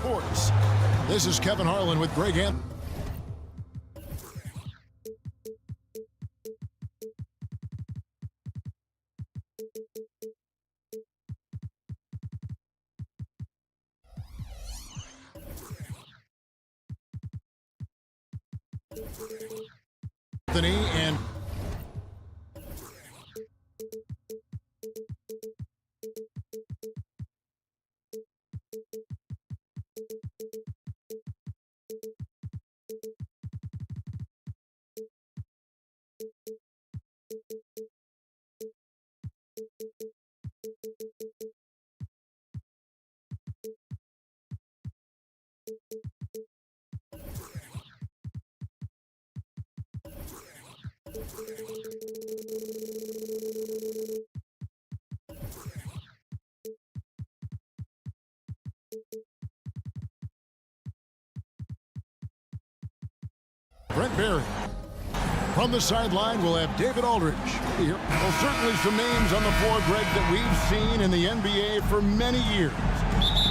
Sports. This is Kevin Harlan with Greg Anthony. And Brent Berry. From the sideline, we'll have David Aldridge here. Well, certainly some names on the floor, Greg, that we've seen in the NBA for many years.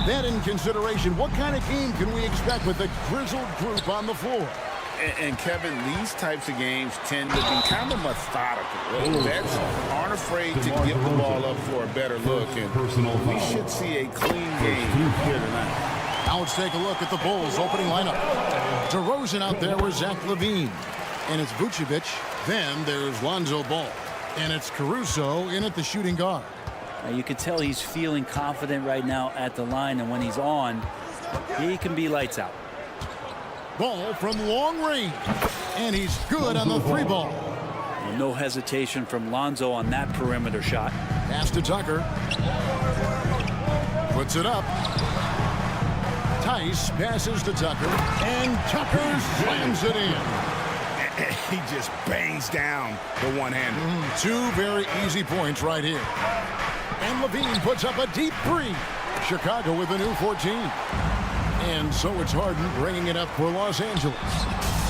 That in consideration, what kind of game can we expect with a grizzled group on the floor? And Kevin, these types of games tend to be kind of methodical. Vets aren't afraid to give the ball up for a better look, and we should see a clean game here tonight. Now let's take a look at the Bulls' opening lineup. DeRozan out there with Zach LaVine. And it's Vucevic. Then there's Lonzo Ball. And it's Caruso in at the shooting guard. You can tell he's feeling confident right now at the line, and when he's on, he can be lights out. Ball from long range. And he's good on the three ball. No hesitation from Lonzo on that perimeter shot. Pass to Tucker. Puts it up. Tice passes to Tucker. And Tucker slams it in. He just bangs down the one-hander. Two very easy points right here. And LaVine puts up a deep three. Chicago with a new 14. And so it's Harden bringing it up for Los Angeles.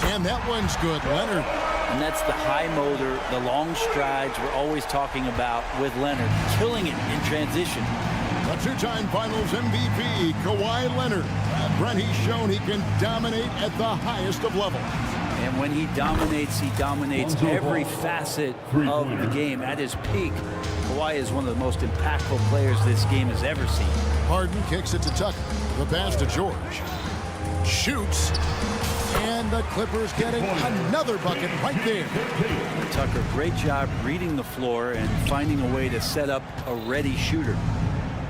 And that one's good, Leonard. And that's the high motor, the long strides we're always talking about with Leonard. Killing it in transition. A two-time Finals MVP, Kawhi Leonard. Brent, he's shown he can dominate at the highest of levels. And when he dominates every facet of the game. At his peak, Kawhi is one of the most impactful players this game has ever seen. Harden kicks it to Tucker. The pass to George. Shoots. And the Clippers getting another bucket right there. Tucker, great job reading the floor and finding a way to set up a ready shooter.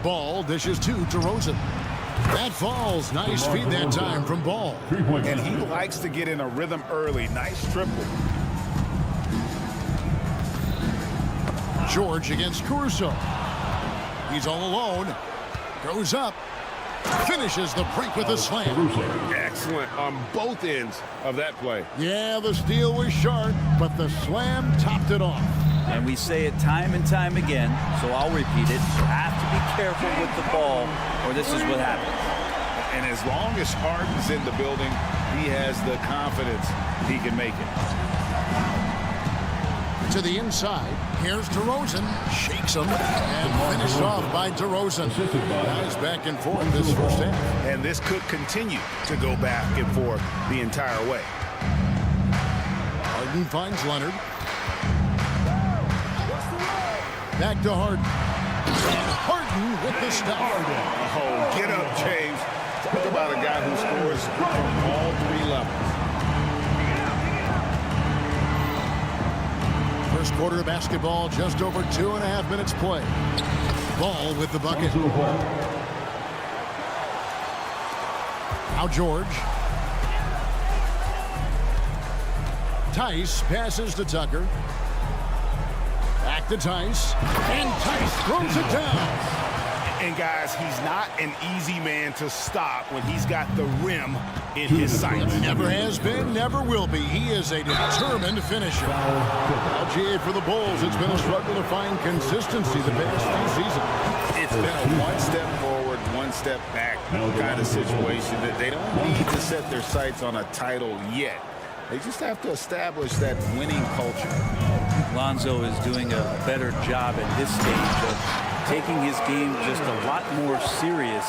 Ball dishes to DeRozan. That falls. Nice feed that time from Ball. And he likes to get in a rhythm early. Nice triple. George against Caruso. He's all alone. Goes up. Finishes the break with a slam. Excellent on both ends of that play. Yeah, the steal was sharp, but the slam topped it off. And we say it time and time again, so I'll repeat it. You have to be careful with the ball, or this is what happens. And as long as Harden's in the building, he has the confidence he can make it. To the inside, here's DeRozan. Shakes him and finished off by DeRozan. Guys back and forth this first half. And this could continue to go back and forth the entire way. Harden finds Leonard. Back to Harden. And Harden with the stop. Oh, get up, James. Talk about a guy who scores from all three levels. First quarter of basketball, just over 2.5 minutes play. Ball with the bucket. Now George. Tice passes to Tucker. Back to Tice. And Tice throws it down. And guys, he's not an easy man to stop when he's got the rim in his sights. Never has been, never will be. He is a determined finisher. LGA for the Bulls. It's been a struggle to find consistency the past few seasons. It's been a one step forward, one step back kind of situation that they don't need to set their sights on a title yet. They just have to establish that winning culture. Lonzo is doing a better job at this stage of taking his game just a lot more serious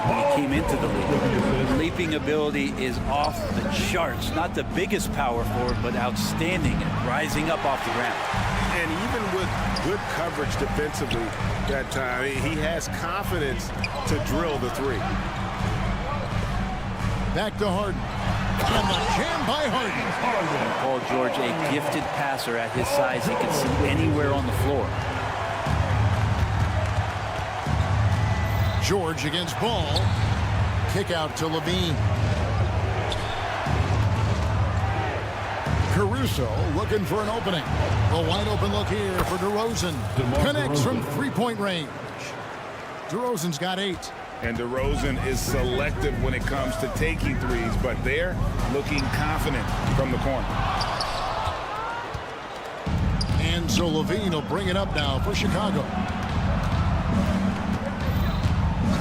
when he came into the league. Leaping ability is off the charts. Not the biggest power forward, but outstanding at rising up off the ground. And even with good coverage defensively that time, he has confidence to drill the three. Back to Harden. And the jam by Harden. Paul George, a gifted passer at his size. He can see anywhere on the floor. George against Ball. Kick out to Levine. Caruso looking for an opening. A wide open look here for DeRozan. Connects from three-point range. DeRozan's got 8. And DeRozan is selective when it comes to taking threes, but they're looking confident from the corner. And so Levine will bring it up now for Chicago.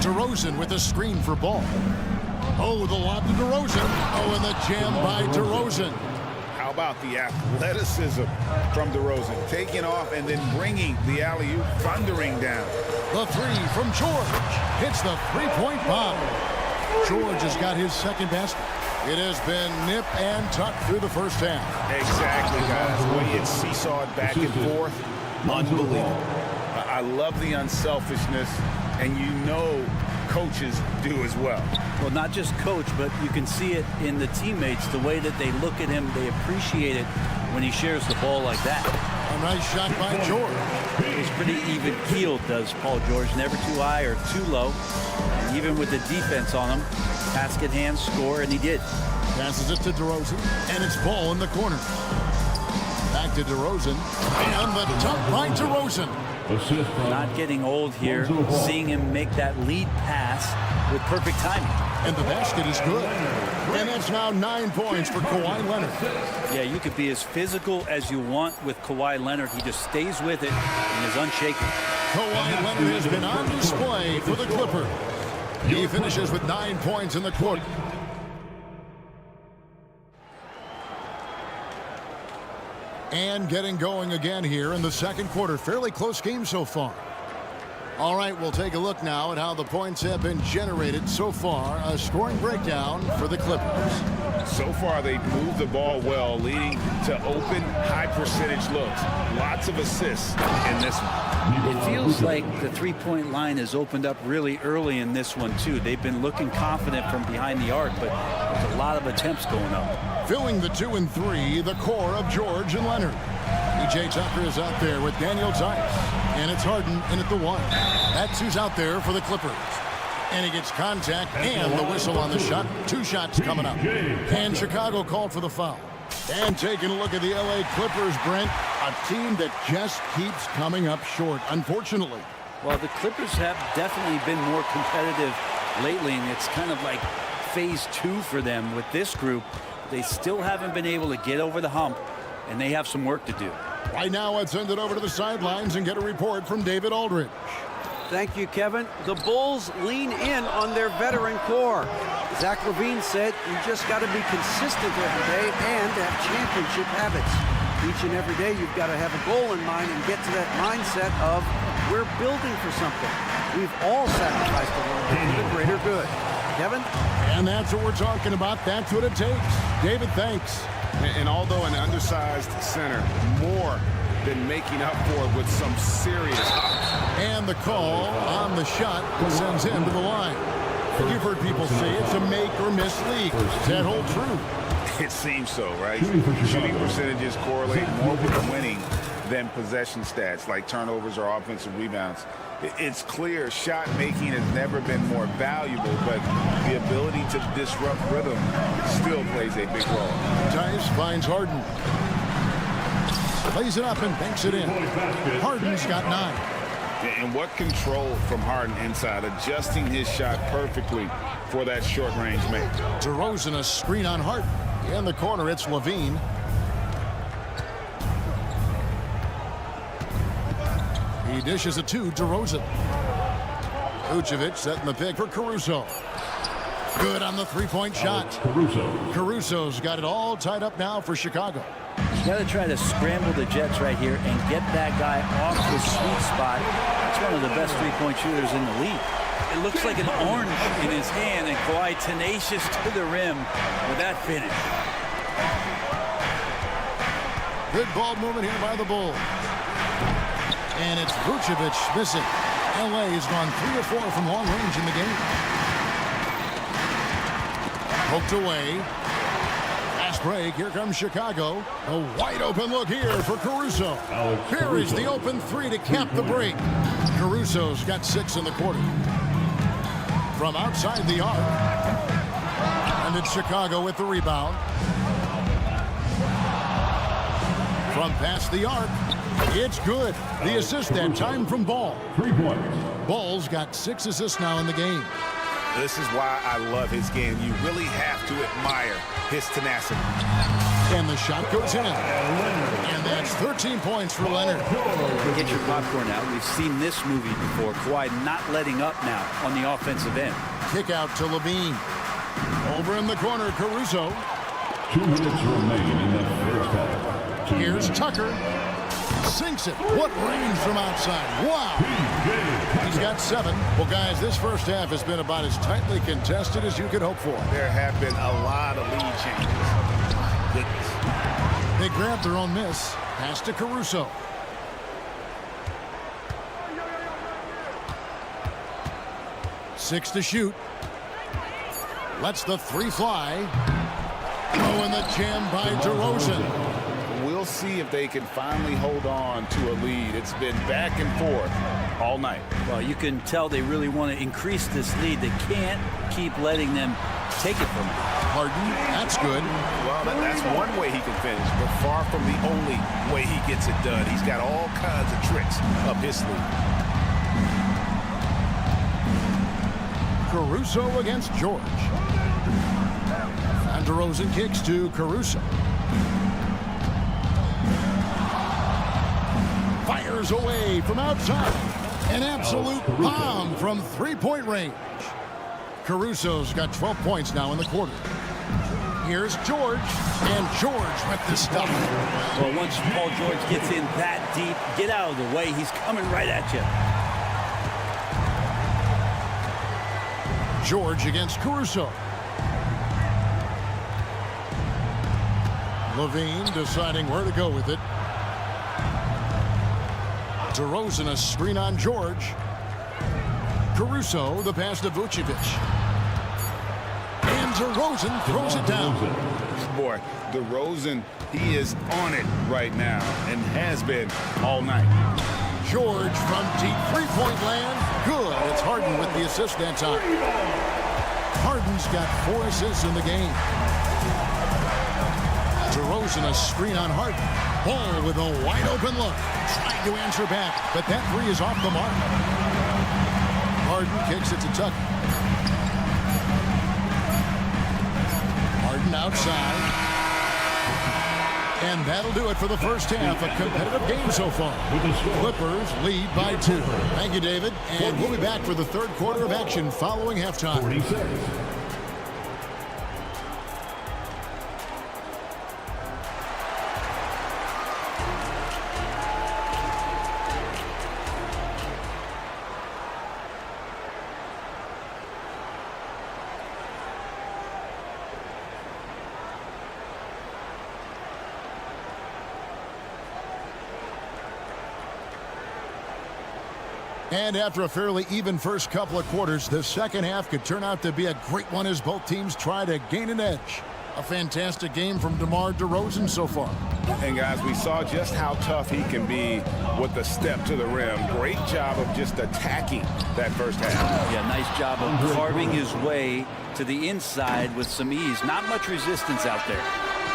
DeRozan with a screen for Ball. Oh, the lob to DeRozan. Oh, and the jam by DeRozan. How about the athleticism from DeRozan? Taking off and then bringing the alley-oop thundering down. The three from George. Hits the three-point bomb. George has got his second basket. It has been nip and tuck through the first half. Exactly, guys. The way it's seesawed back and forth, unbelievable. I love the unselfishness, and you know coaches do as well. Well, not just coach, but you can see it in the teammates, the way that they look at him. They appreciate it when he shares the ball like that. A nice shot by George. He's pretty even-keeled, does Paul George. Never too high or too low. And even with the defense on him, basket hand, score, and he did. Passes it to DeRozan, and it's Ball in the corner. Back to DeRozan, and the dunk by DeRozan. Not getting old here, seeing him make that lead pass with perfect timing. And the basket is good. And that's now 9 points for Kawhi Leonard. Yeah, you could be as physical as you want with Kawhi Leonard. He just stays with it and is unshaken. Kawhi Leonard has been on display for the Clippers. He finishes with 9 points in the quarter. And getting going again here in the second quarter. Fairly close game so far. All right, we'll take a look now at how the points have been generated so far. A scoring breakdown for the Clippers. So far, they've moved the ball well, leading to open, high-percentage looks. Lots of assists in this one. It feels like the three-point line has opened up really early in this one, too. They've been looking confident from behind the arc, but there's a lot of attempts going up. Filling the 2 and 3, the core of George and Leonard. P.J. Tucker is out there with Daniel Tice. And it's Harden in at the 1. That's who's out there for the Clippers. And he gets contact and the whistle on the shot. 2 shots coming up. And Chicago called for the foul. And taking a look at the L.A. Clippers, Brent, a team that just keeps coming up short, unfortunately. Well, the Clippers have definitely been more competitive lately, and it's kind of like phase 2 for them with this group. They still haven't been able to get over the hump, and they have some work to do. Right now, let's send it over to the sidelines and get a report from David Aldridge. Thank you, Kevin. The Bulls lean in on their veteran core. Zach LaVine said, you just got to be consistent every day and have championship habits. Each and every day, you've got to have a goal in mind and get to that mindset of, we're building for something. We've all sacrificed a little bit for the greater good. Kevin? And that's what we're talking about. That's what it takes. David, thanks. And although an undersized center, more than making up for it with some serious hops. And the call on the shot sends him to the line. You've heard people say it's a make-or-miss league. Does that hold true? It seems so, right? Shooting percentages correlate more with winning than possession stats like turnovers or offensive rebounds. It's clear shot making has never been more valuable, but the ability to disrupt rhythm still plays a big role. Tice finds Harden. Plays it up and banks it in. Harden's got 9. And what control from Harden inside, adjusting his shot perfectly for that short-range make. DeRozan a screen on Harden. In the corner, it's Levine. He dishes it to DeRozan. Vucevic setting the pick for Caruso. Good on the three-point shot. Caruso's got it all tied up now for Chicago. got to try to scramble the Jets right here and get that guy off the sweet spot. That's one of the best three-point shooters in the league. It looks like an orange in his hand, and Kawhi tenacious to the rim with that finish. Good ball movement here by the Bulls. And it's Vucevic missing. LA has gone 3 of 4 from long range in the game. Poked away. Fast break. Here comes Chicago. A wide open look here for Caruso. Here is the open three to cap the break. Caruso's got 6 in the quarter. From outside the arc. And it's Chicago with the rebound. From past the arc. It's good. The assist that time from Ball. 3 points. Ball's got 6 assists now in the game. This is why I love his game. You really have to admire his tenacity. And the shot goes in. And that's 13 points for Leonard. Get your popcorn out. We've seen this movie before. Kawhi not letting up now on the offensive end. Kick out to Levine. Over in the corner, Caruso. 2 minutes remain in the first half. Here's Tucker. Sinks it. What range from outside. Wow. He's got 7. Well, guys, this first half has been about as tightly contested as you could hope for. There have been a lot of lead changes. My goodness. They grabbed their own miss. Pass to Caruso. Six to shoot. Lets the 3 fly. Oh, and the jam by DeRozan. We'll see if they can finally hold on to a lead. It's been back and forth all night. Well, you can tell they really want to increase this lead. They can't keep letting them take it from them. Harden, that's good. Well, that's one way he can finish, but far from the only way he gets it done. He's got all kinds of tricks up his sleeve. Caruso against George. And DeRozan kicks to Caruso. Fires away from outside. An absolute bomb from 3-point range. Caruso's got 12 points now in the quarter. Here's George, and George with the stuff. Well, once Paul George gets in that deep, get out of the way. He's coming right at you. George against Caruso. Levine deciding where to go with it. DeRozan a screen on George. Caruso, the pass to Vucevic. And DeRozan throws it down. Boy, DeRozan, he is on it right now and has been all night. George from deep three-point land. Good. It's Harden with the assist that time. Harden's got 4 assists in the game. DeRozan a screen on Harden. Ball with a wide open look. Trying to answer back, but that 3 is off the mark. Harden kicks it to Tucker. Harden outside. And that'll do it for the first half. A competitive game so far. Clippers lead by 2. Thank you, David. And we'll be back for the third quarter of action following halftime. 46. And after a fairly even first couple of quarters, the second half could turn out to be a great one as both teams try to gain an edge. A fantastic game from DeMar DeRozan so far. And guys, we saw just how tough he can be with the step to the rim. Great job of just attacking that first half. Yeah, nice job of carving his way to the inside with some ease. Not much resistance out there.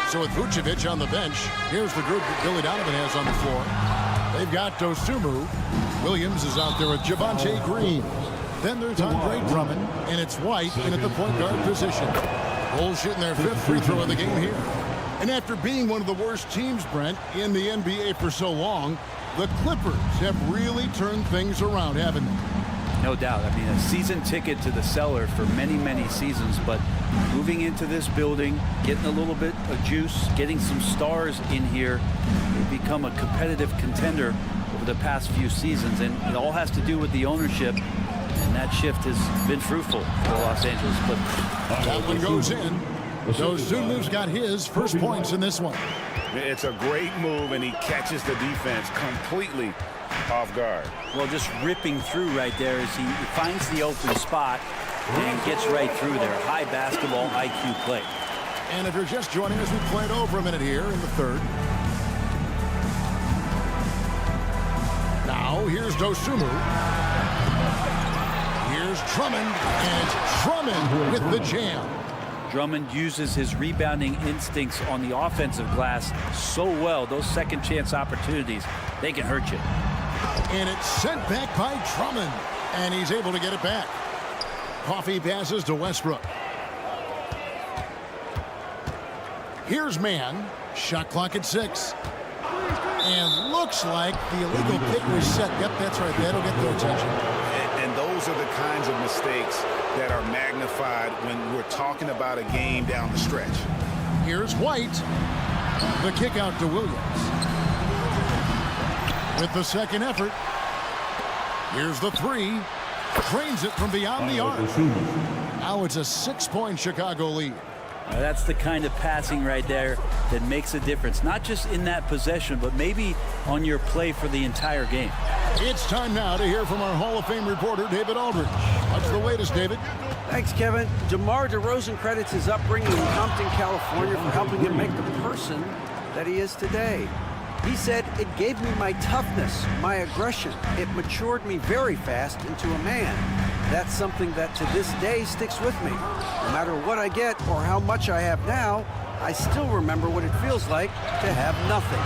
So with Vucevic on the bench, here's the group that Billy Donovan has on the floor. They've got Dosunmu. Williams is out there with Javonte Green. Then there's Andre Drummond, and it's White in at the point guard position. Bulls shooting their 5th free throw of the game here. And after being one of the worst teams, Brent, in the NBA for so long, the Clippers have really turned things around, haven't they? No doubt. I mean, a season ticket to the cellar for many, many seasons, but moving into this building, getting a little bit of juice, getting some stars in here, they've become a competitive contender over the past few seasons, and it all has to do with the ownership, and that shift has been fruitful for the Los Angeles Clippers. That one goes in. Dosunmu's got his first points in this one. It's a great move, and he catches the defense completely off guard. Well, just ripping through right there as he finds the open spot and gets right through there. High basketball IQ play. And if you're just joining us, we played over a minute here in the third. Now, here's Dosunmu. Here's Drummond, and it's Drummond with the jam. Drummond uses his rebounding instincts on the offensive glass so well. Those second chance opportunities, they can hurt you. And it's sent back by Drummond, and he's able to get it back. Coffee passes to Westbrook. Here's Mann. Shot clock at 6. And looks like the illegal pick was set. Yep, that's right. That'll get their attention. And those are the kinds of mistakes that are magnified when we're talking about a game down the stretch. Here's White. The kick out to Williams. With the second effort. Here's the three. Drains it from beyond the arc. Now it's a 6-point Chicago lead. That's the kind of passing right there that makes a difference, not just in that possession, but maybe on your play for the entire game. It's time now to hear from our Hall of Fame reporter, David Aldridge. What's the latest, David? Thanks, Kevin. DeMar DeRozan credits his upbringing in Compton, California for helping him make the person that he is today. He said, "It gave me my toughness, my aggression. It matured me very fast into a man. That's something that to this day sticks with me. No matter what I get or how much I have now, I still remember what it feels like to have nothing."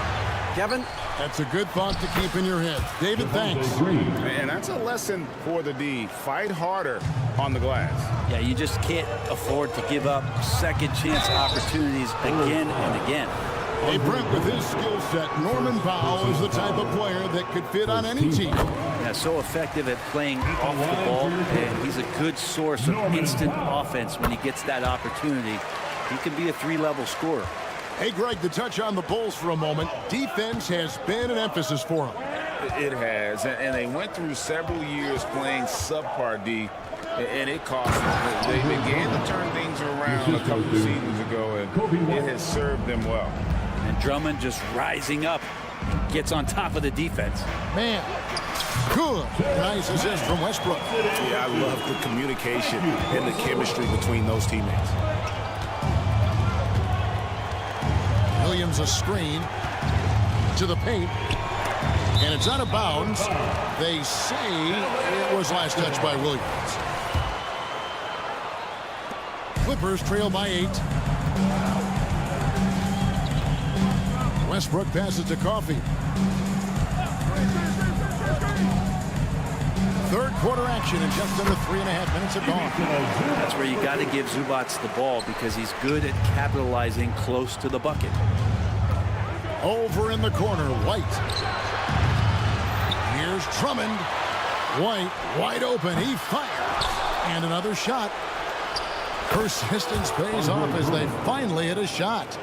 Kevin? That's a good thought to keep in your head. David, thanks. And that's a lesson for the D. Fight harder on the glass. Yeah, you just can't afford to give up second chance opportunities again and again. Hey, Brent, with his skill set, Norman Powell is the type of player that could fit on any team. Yeah, so effective at playing off the ball, and he's a good source of instant offense when he gets that opportunity. He can be a three-level scorer. Hey, Greg, to touch on the Bulls for a moment, defense has been an emphasis for them. It has, and they went through several years playing subpar D, and it cost them. They began to turn things around a couple of seasons ago, and it has served them well. And Drummond just rising up, gets on top of the defense. Man, good. Nice assist from Westbrook. Yeah, I love the communication and the chemistry between those teammates. Williams a screen to the paint, and it's out of bounds. They say it was last touched by Williams. Clippers trail by 8. Westbrook passes to Coffee. Third quarter action in just under 3.5 minutes have gone. That's where you got to give Zubac the ball because he's good at capitalizing close to the bucket. Over in the corner, White. Here's Drummond. White wide open. He fires. And another shot. Persistence pays off as they finally hit a shot.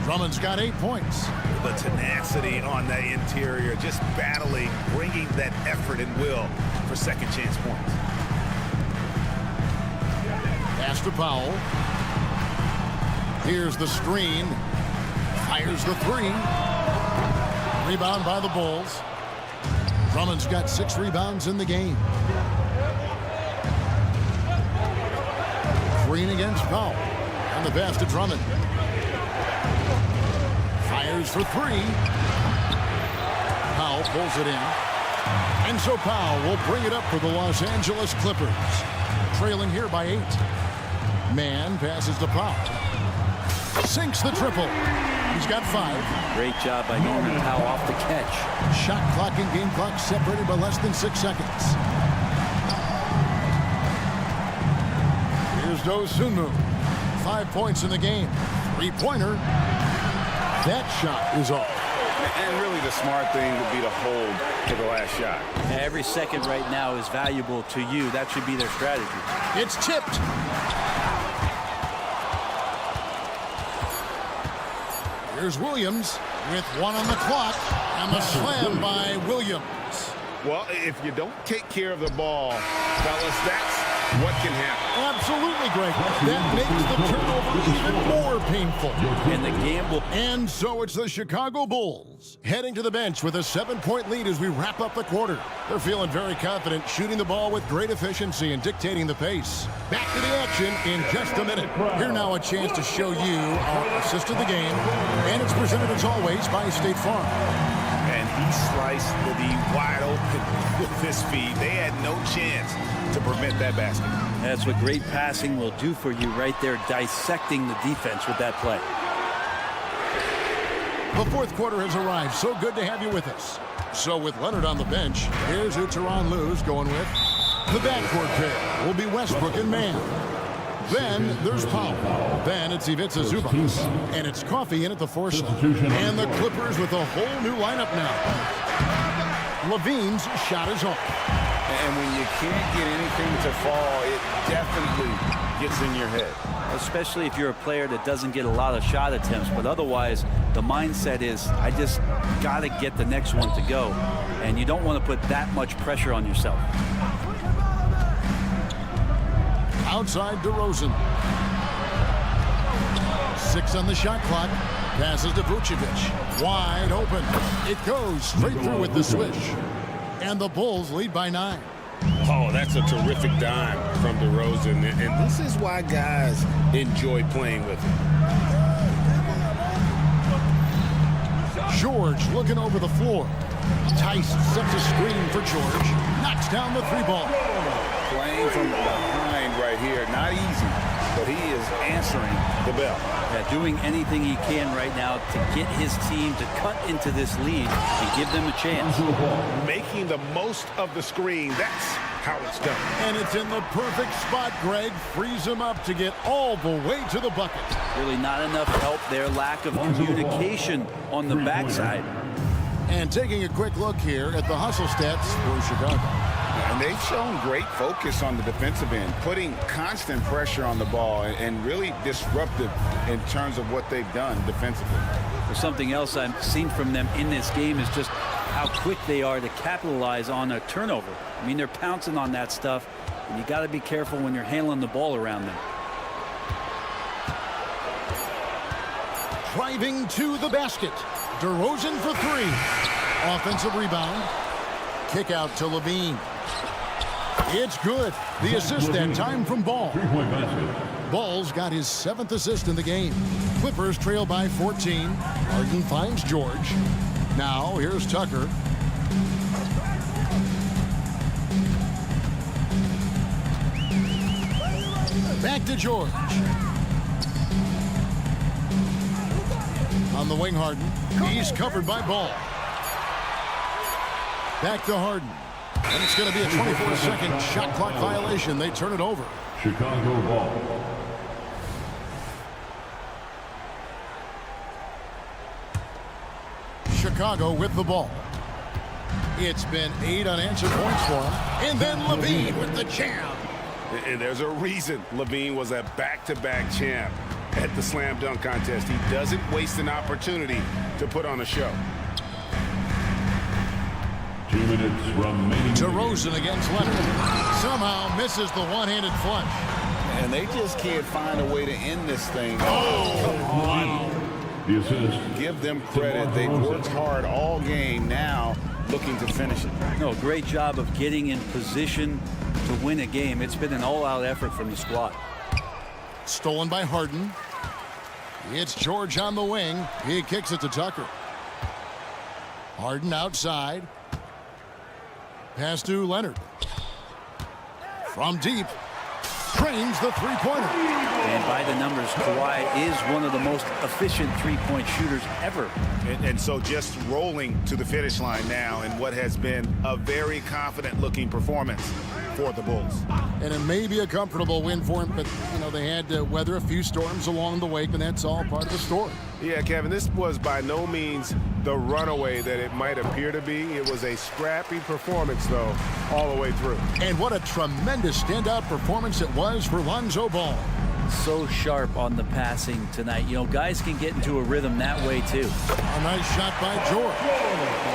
Drummond's got 8 points. The tenacity on the interior, just battling, bringing that effort and will for second chance points. Pass to Powell. Here's the screen. Fires the three. Rebound by the Bulls. Drummond's got 6 rebounds in the game. Green against Powell. And the pass to Drummond. Fires for 3. Powell pulls it in. And so Powell will bring it up for the Los Angeles Clippers. Trailing here by 8. Mann passes to Powell. Sinks the triple. He's got 5. Great job by Norman Powell off the catch. Shot clock and game clock separated by less than 6 seconds. Here's Dosunmu. 5 points in the game. 3-pointer. That shot is off. And really the smart thing would be to hold for the the last shot. Every second right now is valuable to you. That should be their strategy. It's tipped. Here's Williams with 1 on the clock, and the slam by Williams. Well, if you don't take care of the ball, fellas, that's what can happen. Absolutely, Greg. That makes the turnover even more painful. And the gamble. And so it's the Chicago Bulls heading to the bench with a 7-point lead as we wrap up the quarter. They're feeling very confident, shooting the ball with great efficiency and dictating the pace. Back to the action in just a minute. Here now a chance to show you our assist of the game, and it's presented as always by State Farm. And he sliced the D wide open with his feed. They had no chance to prevent that basket. That's what great passing will do for you right there, dissecting the defense with that play. The fourth quarter has arrived. So good to have you with us. So with Leonard on the bench, here's who Tyronn Lue's going with. The backcourt pair will be Westbrook and Mann. Then there's Powell. Then it's Ivica Zubac. And it's Coffey in at the 4 slot. And the Clippers with a whole new lineup now. Levine's shot is off. And when you can't get anything to fall, it definitely gets in your head. Especially if you're a player that doesn't get a lot of shot attempts. But otherwise, the mindset is, I just got to get the next one to go. And you don't want to put that much pressure on yourself. Outside DeRozan. 6 on the shot clock. Passes to Vucevic. Wide open. It goes straight through with the swish. And the Bulls lead by 9. Oh, that's a terrific dime from DeRozan. And this is why guys enjoy playing with him. George looking over the floor. Tice sets a screen for George. Knocks down the 3-ball. Playing from behind right here, not easy, but he is answering the bell. Yeah, doing anything he can right now to get his team to cut into this lead and give them a chance. Making the most of the screen, that's how it's done. And it's in the perfect spot, Greg. Frees him up to get all the way to the bucket. Really not enough help there. Lack of communication on the backside. And taking a quick look here at the hustle stats for Chicago. And they've shown great focus on the defensive end, putting constant pressure on the ball and really disruptive in terms of what they've done defensively. Well, something else I've seen from them in this game is just how quick they are to capitalize on a turnover. I mean, they're pouncing on that stuff, and you got to be careful when you're handling the ball around them. Driving to the basket. DeRozan for 3. Offensive rebound. Kick out to Levine. It's good. The assist that time from Ball. Ball's got his 7th assist in the game. Clippers trail by 14. Harden finds George. Now here's Tucker. Back to George. On the wing, Harden. He's covered by Ball. Back to Harden. And it's going to be a 24-second shot clock violation. They turn it over. Chicago ball. Chicago with the ball. It's been 8 unanswered points for him. And then Levine with the jam. And there's a reason Levine was a back-to-back champ at the slam dunk contest. He doesn't waste an opportunity to put on a show. 2 minutes remaining. DeRozan against Leonard. Somehow misses the one-handed flush. And they just can't find a way to end this thing. The assist. Give them credit. They've worked hard all game, now looking to finish it. No, great job of getting in position to win a game. It's been an all-out effort from the squad. Stolen by Harden. It's George on the wing. He kicks it to Tucker. Harden outside. Pass to Leonard. From deep. Trains the three-pointer. And by the numbers, Kawhi is one of the most efficient three-point shooters ever. And so just rolling to the finish line now in what has been a very confident-looking performance for the Bulls. And it may be a comfortable win for them, but, you know, they had to weather a few storms along the way, and that's all part of the story. Yeah, Kevin, this was by no means the runaway that it might appear to be. It was a scrappy performance, though, all the way through. And what a tremendous standout performance it was for Lonzo Ball. So sharp on the passing tonight. You know, guys can get into a rhythm that way, too. A nice shot by George.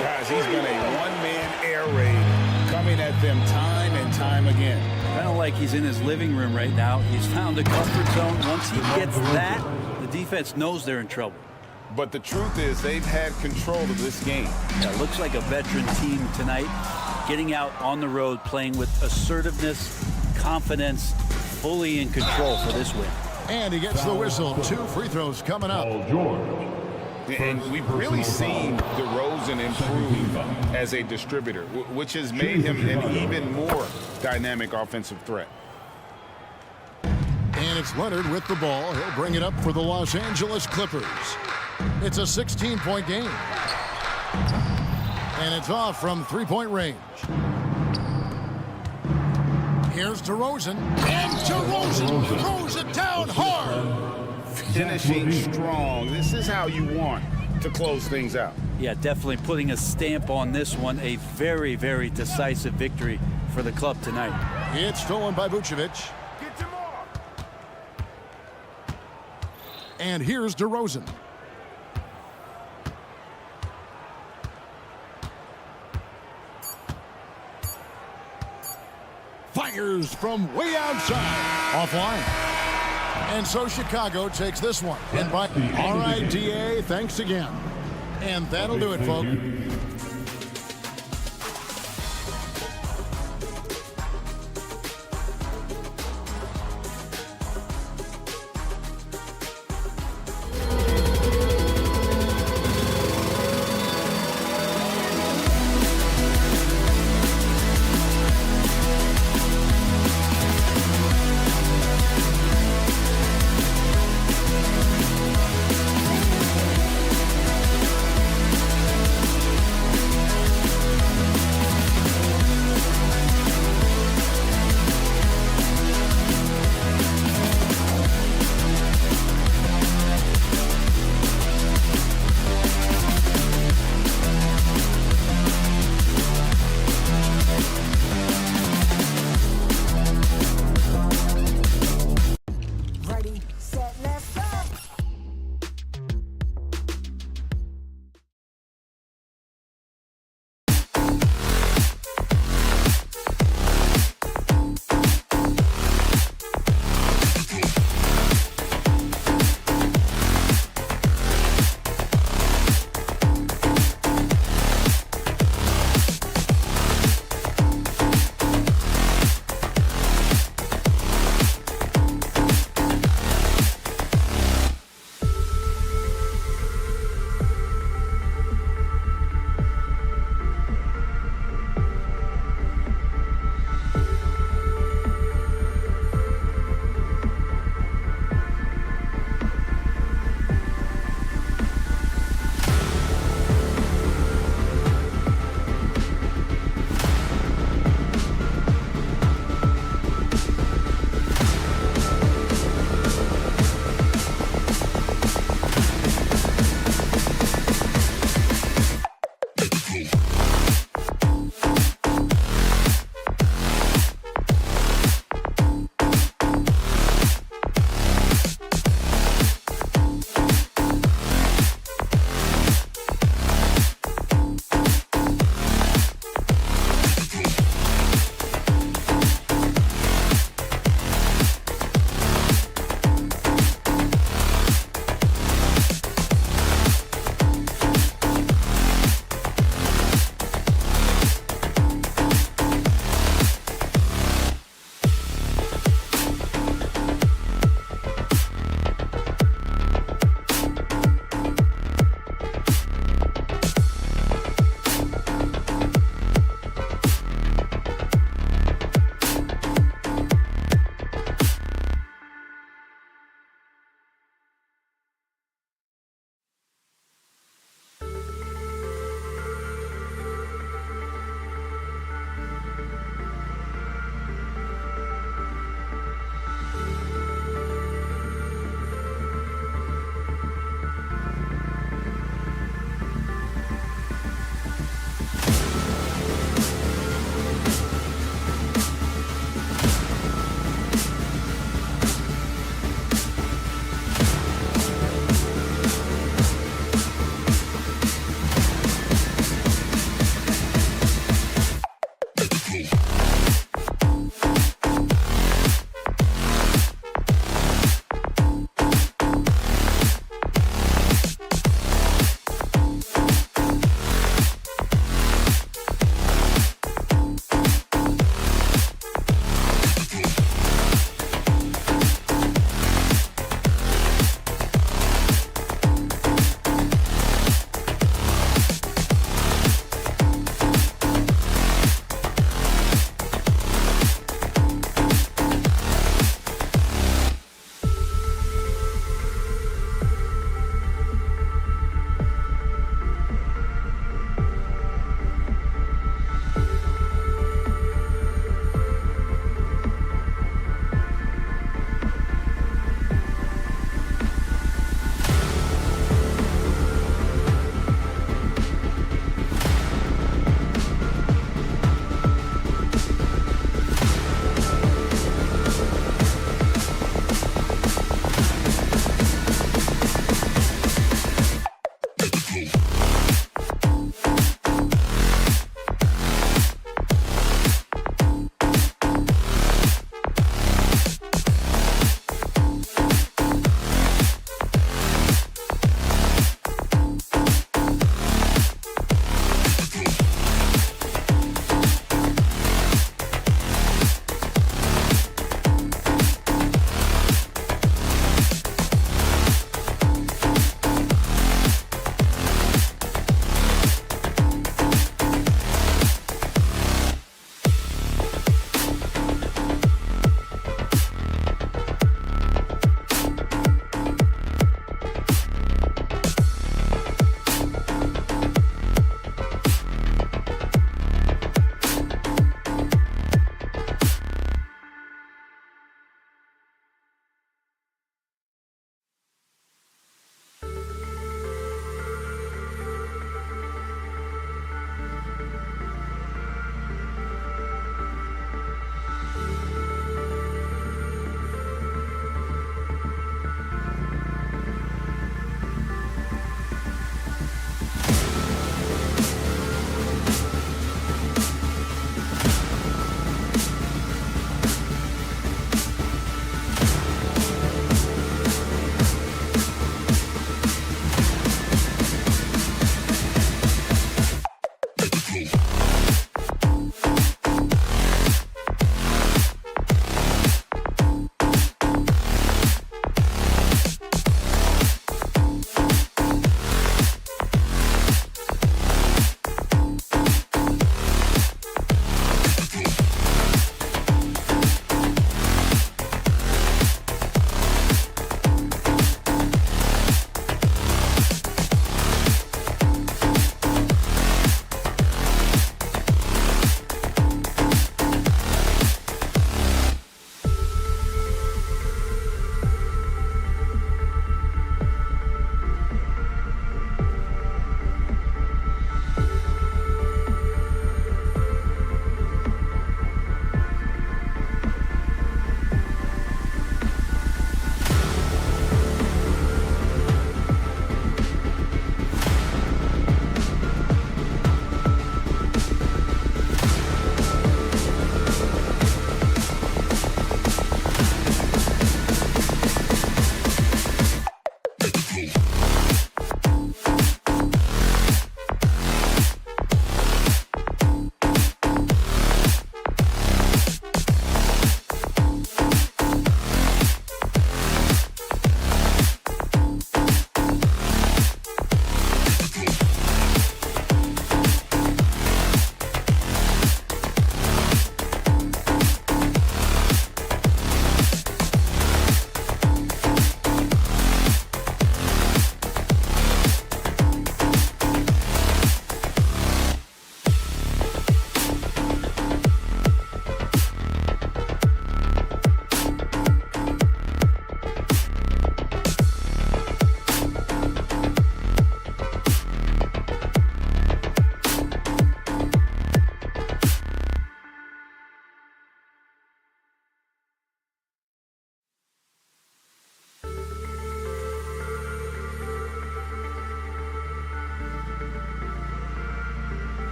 Guys, he's been a one-man air raid coming at them time and time again. Kind of like he's in his living room right now. He's found a comfort zone. Once he gets that, the defense knows they're in trouble. But the truth is they've had control of this game. Yeah, looks like a veteran team tonight, getting out on the road, playing with assertiveness, confidence, fully in control for this win. And he gets the whistle. 2 free throws coming up. And we've really seen DeRozan improve as a distributor, which has made him an even more dynamic offensive threat. And it's Leonard with the ball. He'll bring it up for the Los Angeles Clippers. It's a 16-point game. And it's off from three-point range. Here's DeRozan. And DeRozan throws it down hard. Finishing strong. This is how you want to close things out. Yeah, definitely putting a stamp on this one. A very, very decisive victory for the club tonight. It's stolen by Vucevic. And here's DeRozan. Fires from way outside. Offline. And so Chicago takes this one. And by all right, DA, thanks again. And that'll do it, folks.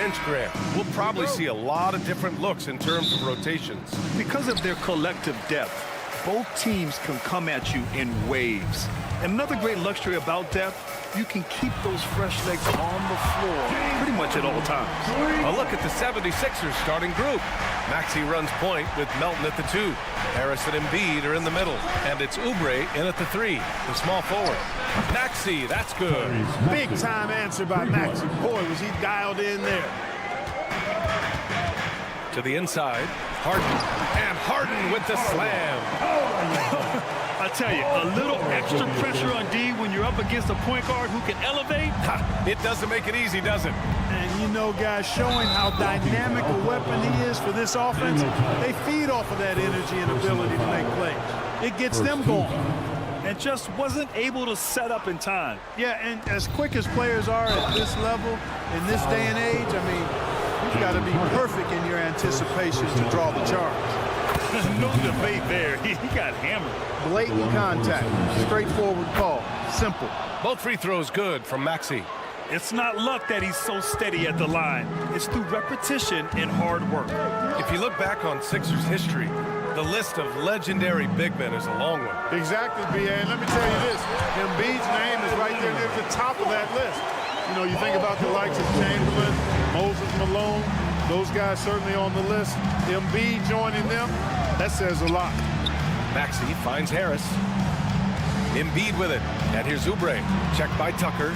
bench, Grant. We'll probably see a lot of different looks in terms of rotations. Because of their collective depth, both teams can come at you in waves. And another great luxury about depth, you can keep those fresh legs on the floor pretty much at all times. A look at the 76ers starting group. Maxey runs point with Melton at the 2. Harris and Embiid are in the middle. And it's Oubre in at the 3, the small forward. Maxey, that's good. Big time answer by Maxey. Boy, was he dialed in there. To the inside, Harden. And Harden with the slam. I tell you, a little extra pressure on D when you're up against a point guard who can elevate. It doesn't make it easy, does it? And you know, guys, showing how dynamic a weapon he is for this offense, they feed off of that energy and ability to make plays. It gets them going. And just wasn't able to set up in time. Yeah, and as quick as players are at this level, in this day and age, I mean, you've got to be perfect in your anticipation to draw the charge. No debate there. He got hammered. Blatant contact. Straightforward call. Simple. Both free throws good from Maxey. It's not luck that he's so steady at the line. It's through repetition and hard work. If you look back on Sixers history, the list of legendary big men is a long one. Exactly, B.A. And let me tell you this. Embiid's name is right there near the top of that list. You know, you think about the likes of Chamberlain, Moses Malone, those guys certainly on the list. Embiid joining them, that says a lot. Maxey finds Harris. Embiid with it. And here's Oubre. Checked by Tucker.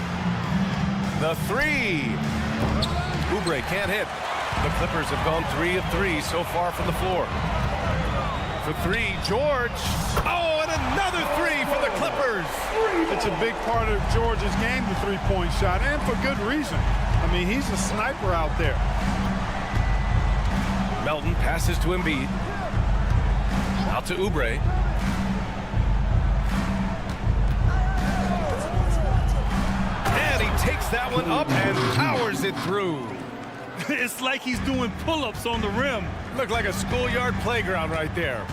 The 3. Oubre can't hit. The Clippers have gone 3 of 3 so far from the floor. For 3, George. Oh, and another 3 for the Clippers. It's a big part of George's game, the three-point shot, and for good reason. I mean, he's a sniper out there. Melton passes to Embiid. Out to Oubre. And he takes that one up and powers it through. It's like he's doing pull-ups on the rim. Looked like a schoolyard playground right there.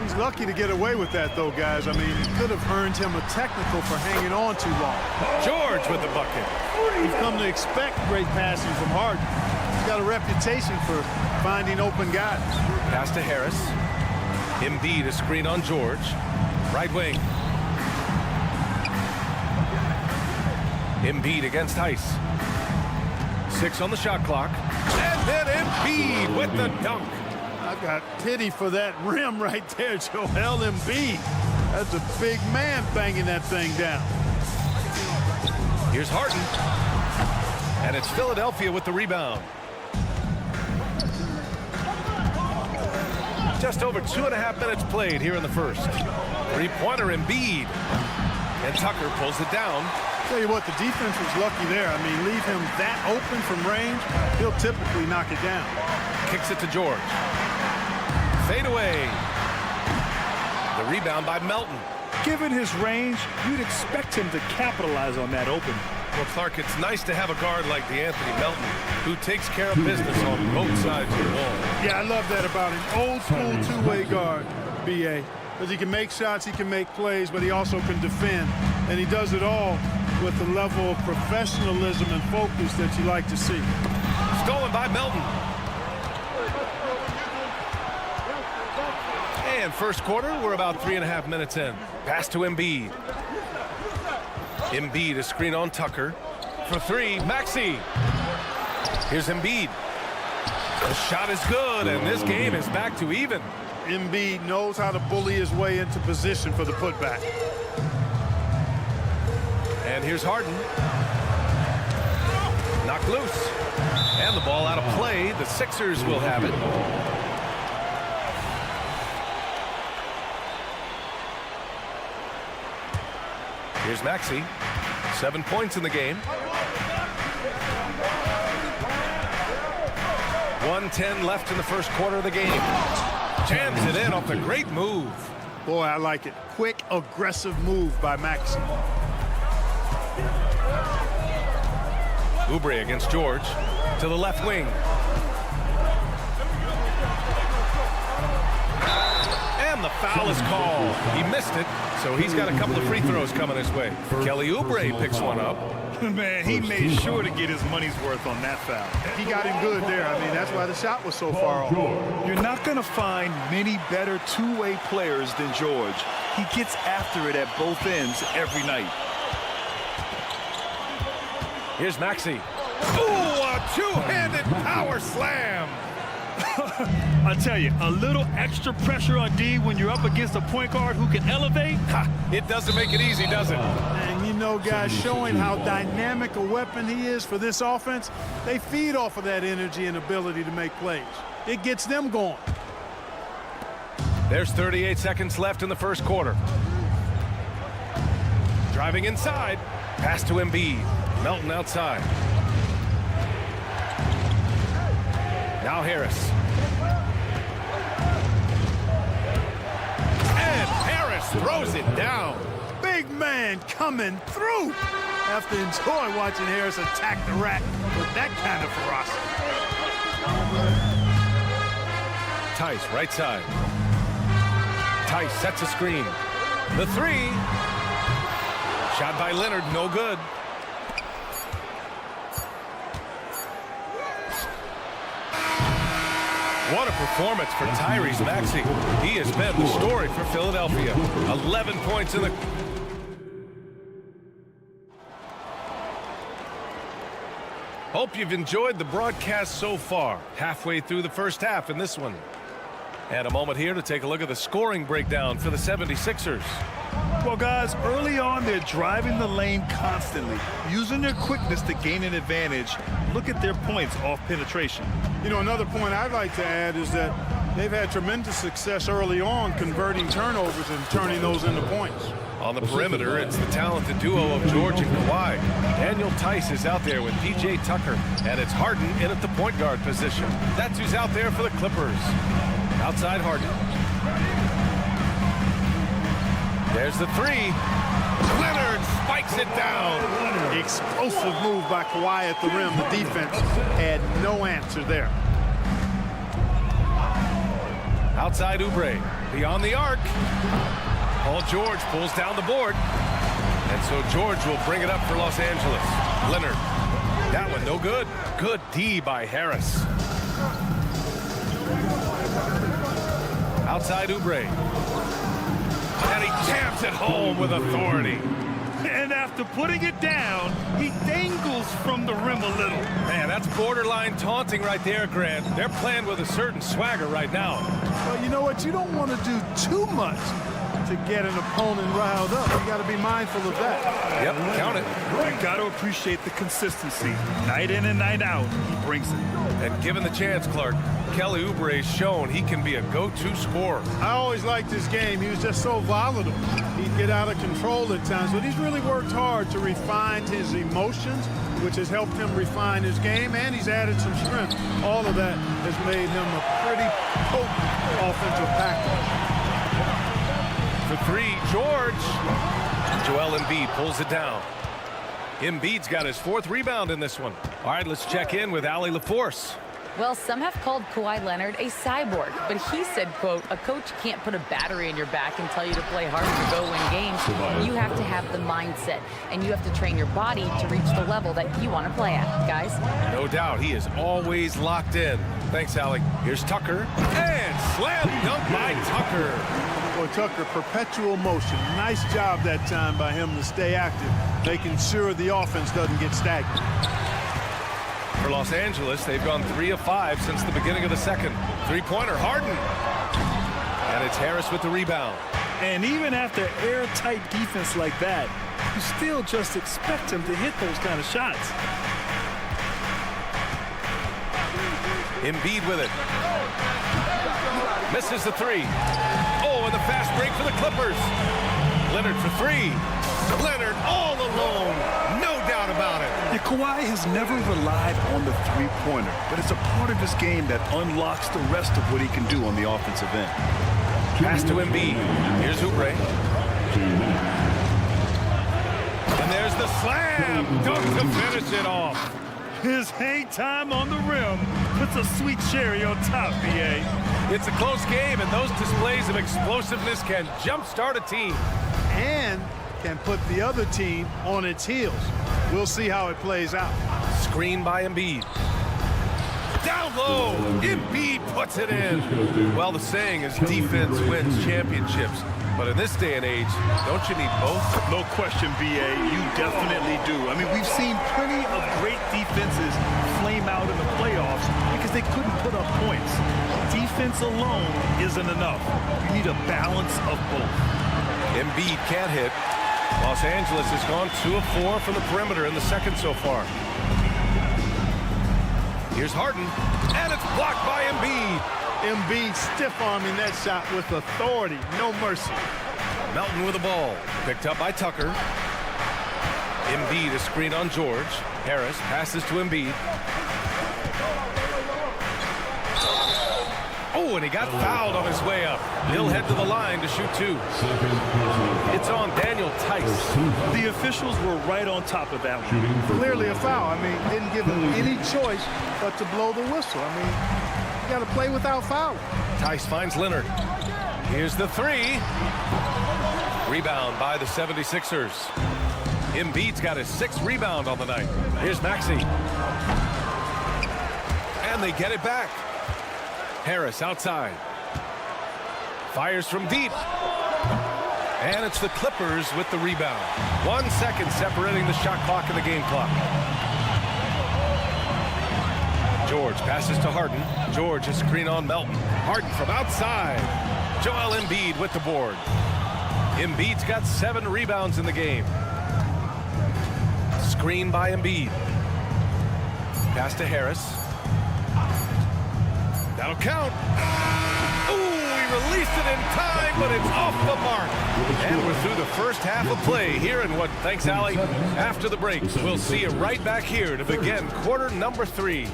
He's lucky to get away with that, though, guys. I mean, it could have earned him a technical for hanging on too long. George with the bucket. We've come to expect great passing from Harden. He's got a reputation for finding open guys. Pass to Harris. Embiid a screen on George. Right wing. Embiid against Heiss. 6 on the shot clock. And then Embiid with the dunk. I've got pity for that rim right there, Joel Embiid. That's a big man banging that thing down. Here's Harden. And it's Philadelphia with the rebound. Just over 2.5 minutes played here in the first. Three-pointer Embiid. And Tucker pulls it down. Tell you what, the defense was lucky there. I mean, leave him that open from range, he'll typically knock it down. Kicks it to George. Fade away. The rebound by Melton. Given his range, you'd expect him to capitalize on that open. Well, Clark, it's nice to have a guard like Anthony Melton who takes care of business on both sides of the ball. Yeah, I love that about him. Old school two-way guard, B.A. Because he can make shots, he can make plays, but he also can defend. And he does it all with the level of professionalism and focus that you like to see. Stolen by Melton. And first quarter, we're about 3.5 minutes in. Pass to Embiid. Embiid a screen on Tucker. For 3, Maxey. Here's Embiid. The shot is good, and this game is back to even. Embiid knows how to bully his way into position for the putback. And here's Harden. Knocked loose. And the ball out of play. The Sixers will have it. Here's Maxey. 7 points in the game. 1:10 left in the first quarter of the game. Jams it in off a great move. Boy, I like it. Quick, aggressive move by Maxey. Oubre against George. To the left wing. And And the foul is called. He missed it, so he's got a couple of free throws coming his way. Kelly Oubre picks one up. Man, he made sure to get his money's worth on that foul. He got him good there. I mean, that's why the shot was so far off. You're not going to find many better two-way players than George. He gets after it at both ends every night. Here's Maxey. Ooh, a two-handed power slam. I tell you, a little extra pressure on D when you're up against a point guard who can elevate. It doesn't make it easy, does it? And you know, guys, showing how dynamic a weapon he is for this offense, they feed off of that energy and ability to make plays. It gets them going. There's 38 seconds left in the first quarter. Driving inside. Pass to Embiid. Melton outside. Now Harris. And Harris throws it down. Big man coming through. Have to enjoy watching Harris attack the rack with that kind of ferocity. Tice, right side. Tice sets a screen. The three. Shot by Leonard, no good. What a performance for Tyrese Maxey. He has been the story for Philadelphia. 11 points in the... Hope you've enjoyed the broadcast so far. Halfway through the first half in this one. And a moment here to take a look at the scoring breakdown for the 76ers. Well, guys, early on, they're driving the lane constantly, using their quickness to gain an advantage. Look at their points off penetration. You know, another point I'd like to add is that they've had tremendous success early on converting turnovers and turning those into points. On the perimeter, it's the talented duo of George and Kawhi. Daniel Tice is out there with P.J. Tucker, and it's Harden in at the point guard position. That's who's out there for the Clippers. Outside Harden. There's the three. Leonard spikes it down. Explosive move by Kawhi at the rim. The defense had no answer there. Outside Oubre. Beyond the arc. Paul George pulls down the board. And so George will bring it up for Los Angeles. Leonard. That one no good. Good D by Harris. Outside Oubre. And he jams it home with authority. And after putting it down, he dangles from the rim a little. Man, that's borderline taunting right there, Grant. They're playing with a certain swagger right now. Well, you know what? You don't want to do too much to get an opponent riled up. You got to be mindful of that. Yep, count it. You got to appreciate the consistency. Night in and night out, he brings it. And given the chance, Clark, Kelly Oubre's shown he can be a go-to scorer. I always liked his game. He was just so volatile. He'd get out of control at times, but he's really worked hard to refine his emotions, which has helped him refine his game, and he's added some strength. All of that has made him a pretty potent offensive package. For three, George. Joel Embiid pulls it down. Embiid's got his fourth rebound in this one. All right, let's check in with Allie LaForce. Well, some have called Kawhi Leonard a cyborg, but he said, quote, a coach can't put a battery in your back and tell you to play hard to go win games. You have to have the mindset, and you have to train your body to reach the level that you want to play at, guys. No doubt, he is always locked in. Thanks, Allie. Here's Tucker, and slam dunk by Tucker. Boy, Tucker, perpetual motion. Nice job that time by him to stay active, making sure the offense doesn't get stagnant. For Los Angeles, they've gone 3 of 5 since the beginning of the second. Three-pointer, Harden. And it's Harris with the rebound. And even after airtight defense like that, you still just expect him to hit those kind of shots. Embiid with it. Misses the three. Oh, and the fast break for the Clippers. Leonard for three. Leonard all alone. No doubt about it. Yeah, Kawhi has never relied on the three-pointer, but it's a part of his game that unlocks the rest of what he can do on the offensive end. Pass to Embiid. Here's Oubre. And there's the slam. Dunk to finish it off. His hang time on the rim puts a sweet cherry on top, B.A. It's a close game, and those displays of explosiveness can jumpstart a team. And can put the other team on its heels. We'll see how it plays out. Screen by Embiid. Down low, Embiid puts it in. Well, the saying is defense wins championships. But in this day and age, don't you need both? No question, B.A. You definitely do. I mean, we've seen plenty of great defenses flame out in the playoffs because they couldn't put up points. Defense alone isn't enough. You need a balance of both. Embiid can't hit. Los Angeles has gone 2 of 4 from the perimeter in the second so far. Here's Harden, and it's blocked by Embiid. Embiid stiff-arming that shot with authority, no mercy. Melton with the ball, picked up by Tucker. Embiid is screened on George. Harris passes to Embiid. Oh, and he got fouled on his way up. He'll head to the line to shoot 2. It's on Daniel Tice. The officials were right on top of that one. Clearly a foul. I mean, didn't give him any choice but to blow the whistle. I mean, you got to play without fouling. Tice finds Leonard. Here's the 3. Rebound by the 76ers. Embiid's got his 6th rebound on the night. Here's Maxey. And they get it back. Harris outside. Fires from deep. And it's the Clippers with the rebound. 1 second separating the shot clock and the game clock. George passes to Harden. George is screen on Melton. Harden from outside. Joel Embiid with the board. Embiid's got 7 rebounds in the game. Screen by Embiid. Pass to Harris. That'll count. Ooh, he released it in time, but it's off the mark. And we're through the first half of play here in what, thanks, Allie, after the break. We'll see you right back here to begin quarter number 3.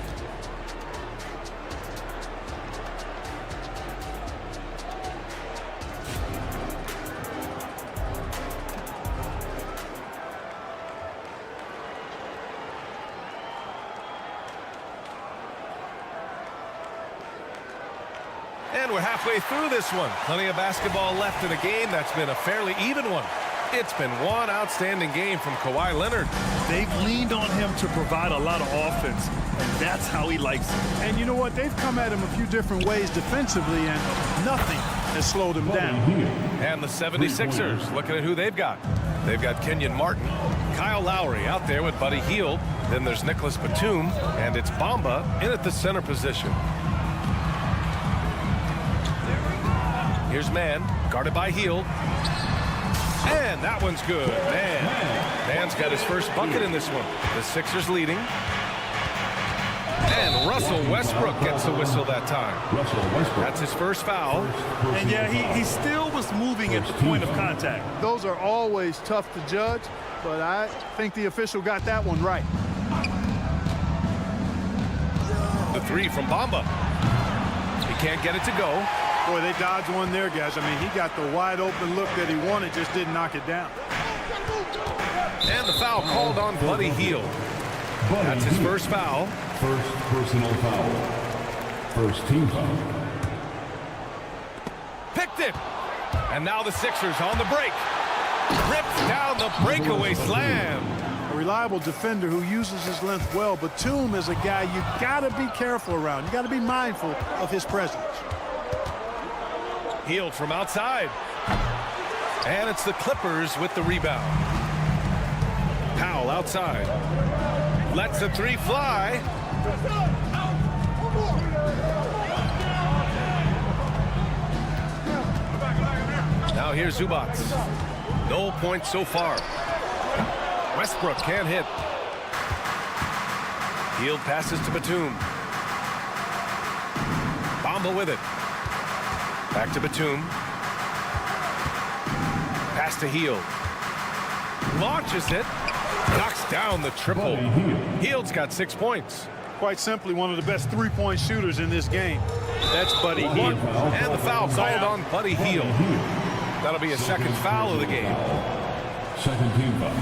And we're halfway through this one. Plenty of basketball left in a game that's been a fairly even one. It's been one outstanding game from Kawhi Leonard. They've leaned on him to provide a lot of offense, and that's how he likes it. And you know what? They've come at him a few different ways defensively, and nothing has slowed him down. And the 76ers, looking at who they've got. They've got Kenyon Martin, Kyle Lowry out there with Buddy Hield. Then there's Nicholas Batum, and it's Bamba in at the center position. Here's Mann, guarded by Hield. And that one's good. Mann's got his first bucket in this one. The Sixers leading. And Russell Westbrook gets the whistle that time. That's his first foul. And yeah, he still was moving at the point of contact. Those are always tough to judge, but I think the official got that one right. The 3 from Bamba. He can't get it to go. Boy, they dodged one there, guys. I mean, he got the wide open look that he wanted, just didn't knock it down. And the foul called on Buddy Hield. That's his first foul. First personal foul. First team foul. Picked it. And now the Sixers on the break. Rips down the breakaway slam. A reliable defender who uses his length well. Batum is a guy you got to be careful around. You got to be mindful of his presence. Hield from outside. And it's the Clippers with the rebound. Powell outside. Lets the 3 fly. Now here's Zubac. No points so far. Westbrook can't hit. Hield passes to Batum. Bamba with it. Back to Batum. Pass to Hield. Launches it. Knocks down the triple. Hield's got 6 points. Quite simply, one of the best three-point shooters in this game. That's Buddy Hield. And the foul called on Buddy Hield. That'll be a second foul of the game. Second team foul.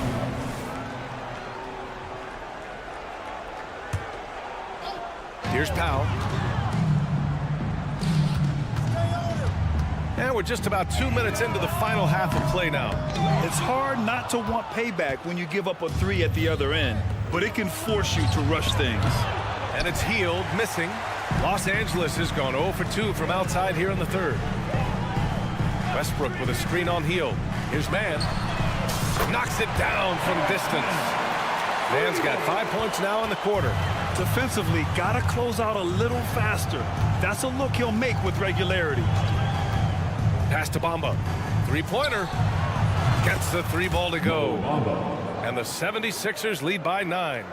Here's Powell. And we're just about 2 minutes into the final half of play now. It's hard not to want payback when you give up a 3 at the other end, but it can force you to rush things. And it's Hield missing. Los Angeles has gone 0 for 2 from outside here in the third. Westbrook with a screen on Hield. Here's Mann. Knocks it down from distance. Mann's got 5 points now in the quarter. Defensively, gotta close out a little faster. That's a look he'll make with regularity. Pass to Bamba. Three-pointer. Gets the 3 ball to go. And the 76ers lead by 9.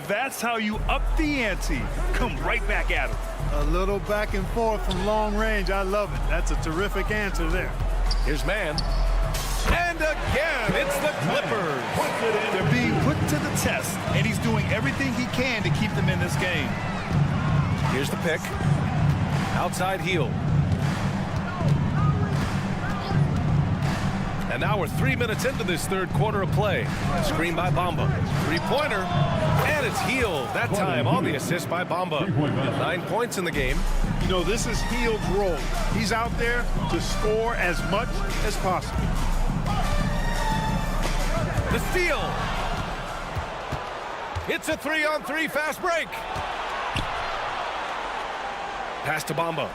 That's how you up the ante. Come right back at him. A little back and forth from long range. I love it. That's a terrific answer there. Here's Mann. And again, it's the Clippers. They're being put to the test, and he's doing everything he can to keep them in this game. Here's the pick. Outside Hield. And now we're 3 minutes into this third quarter of play. Screen by Bamba. Three-pointer. And it's Hield. That time on the assist by Bamba. 9 points in the game. You know, this is Hield's role. He's out there to score as much as possible. The steal. It's a 3-on-3 fast break. Pass to Bamba.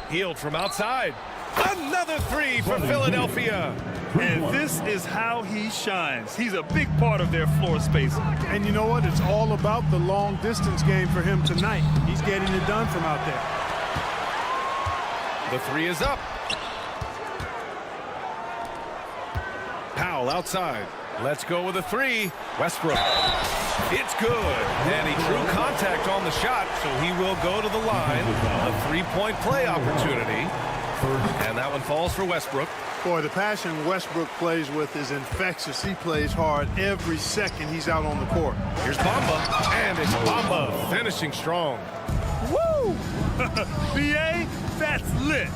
Hield from outside. Another 3 for Philadelphia. And this is how he shines. He's a big part of their floor space. And you know what? It's all about the long distance game for him tonight. He's getting it done from out there. The 3 is up. Powell outside. Let's go with a 3. Westbrook. It's good. And he drew contact on the shot, so he will go to the line. A 3-point play opportunity. And that one falls for Westbrook. Boy, the passion Westbrook plays with is infectious. He plays hard every second he's out on the court. Here's Bamba. And it's Bamba finishing strong. Woo! BA, that's lit.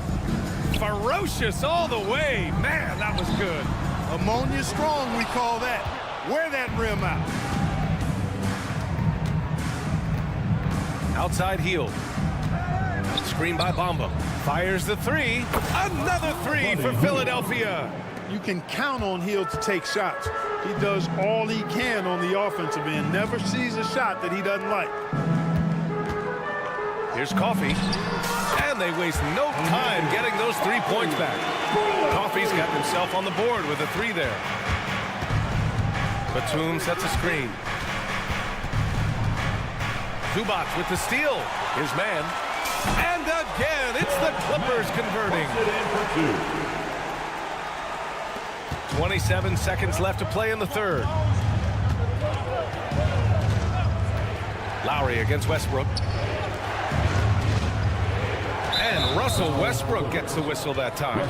Ferocious all the way. Man, that was good. Ammonia strong, we call that. Wear that rim out. Outside Hield. Screen by Bamba. Fires the 3. Another 3 for Philadelphia. You can count on Hield to take shots. He does all he can on the offensive end. Never sees a shot that he doesn't like. Here's Coffey. And they waste no time getting those 3 points back. Coffey's got himself on the board with a 3 there. Batum sets a screen. Zubac with the steal. Here's Mann. And again, it's the Clippers converting. 27 seconds left to play in the third. Lowry against Westbrook. And Russell Westbrook gets the whistle that time.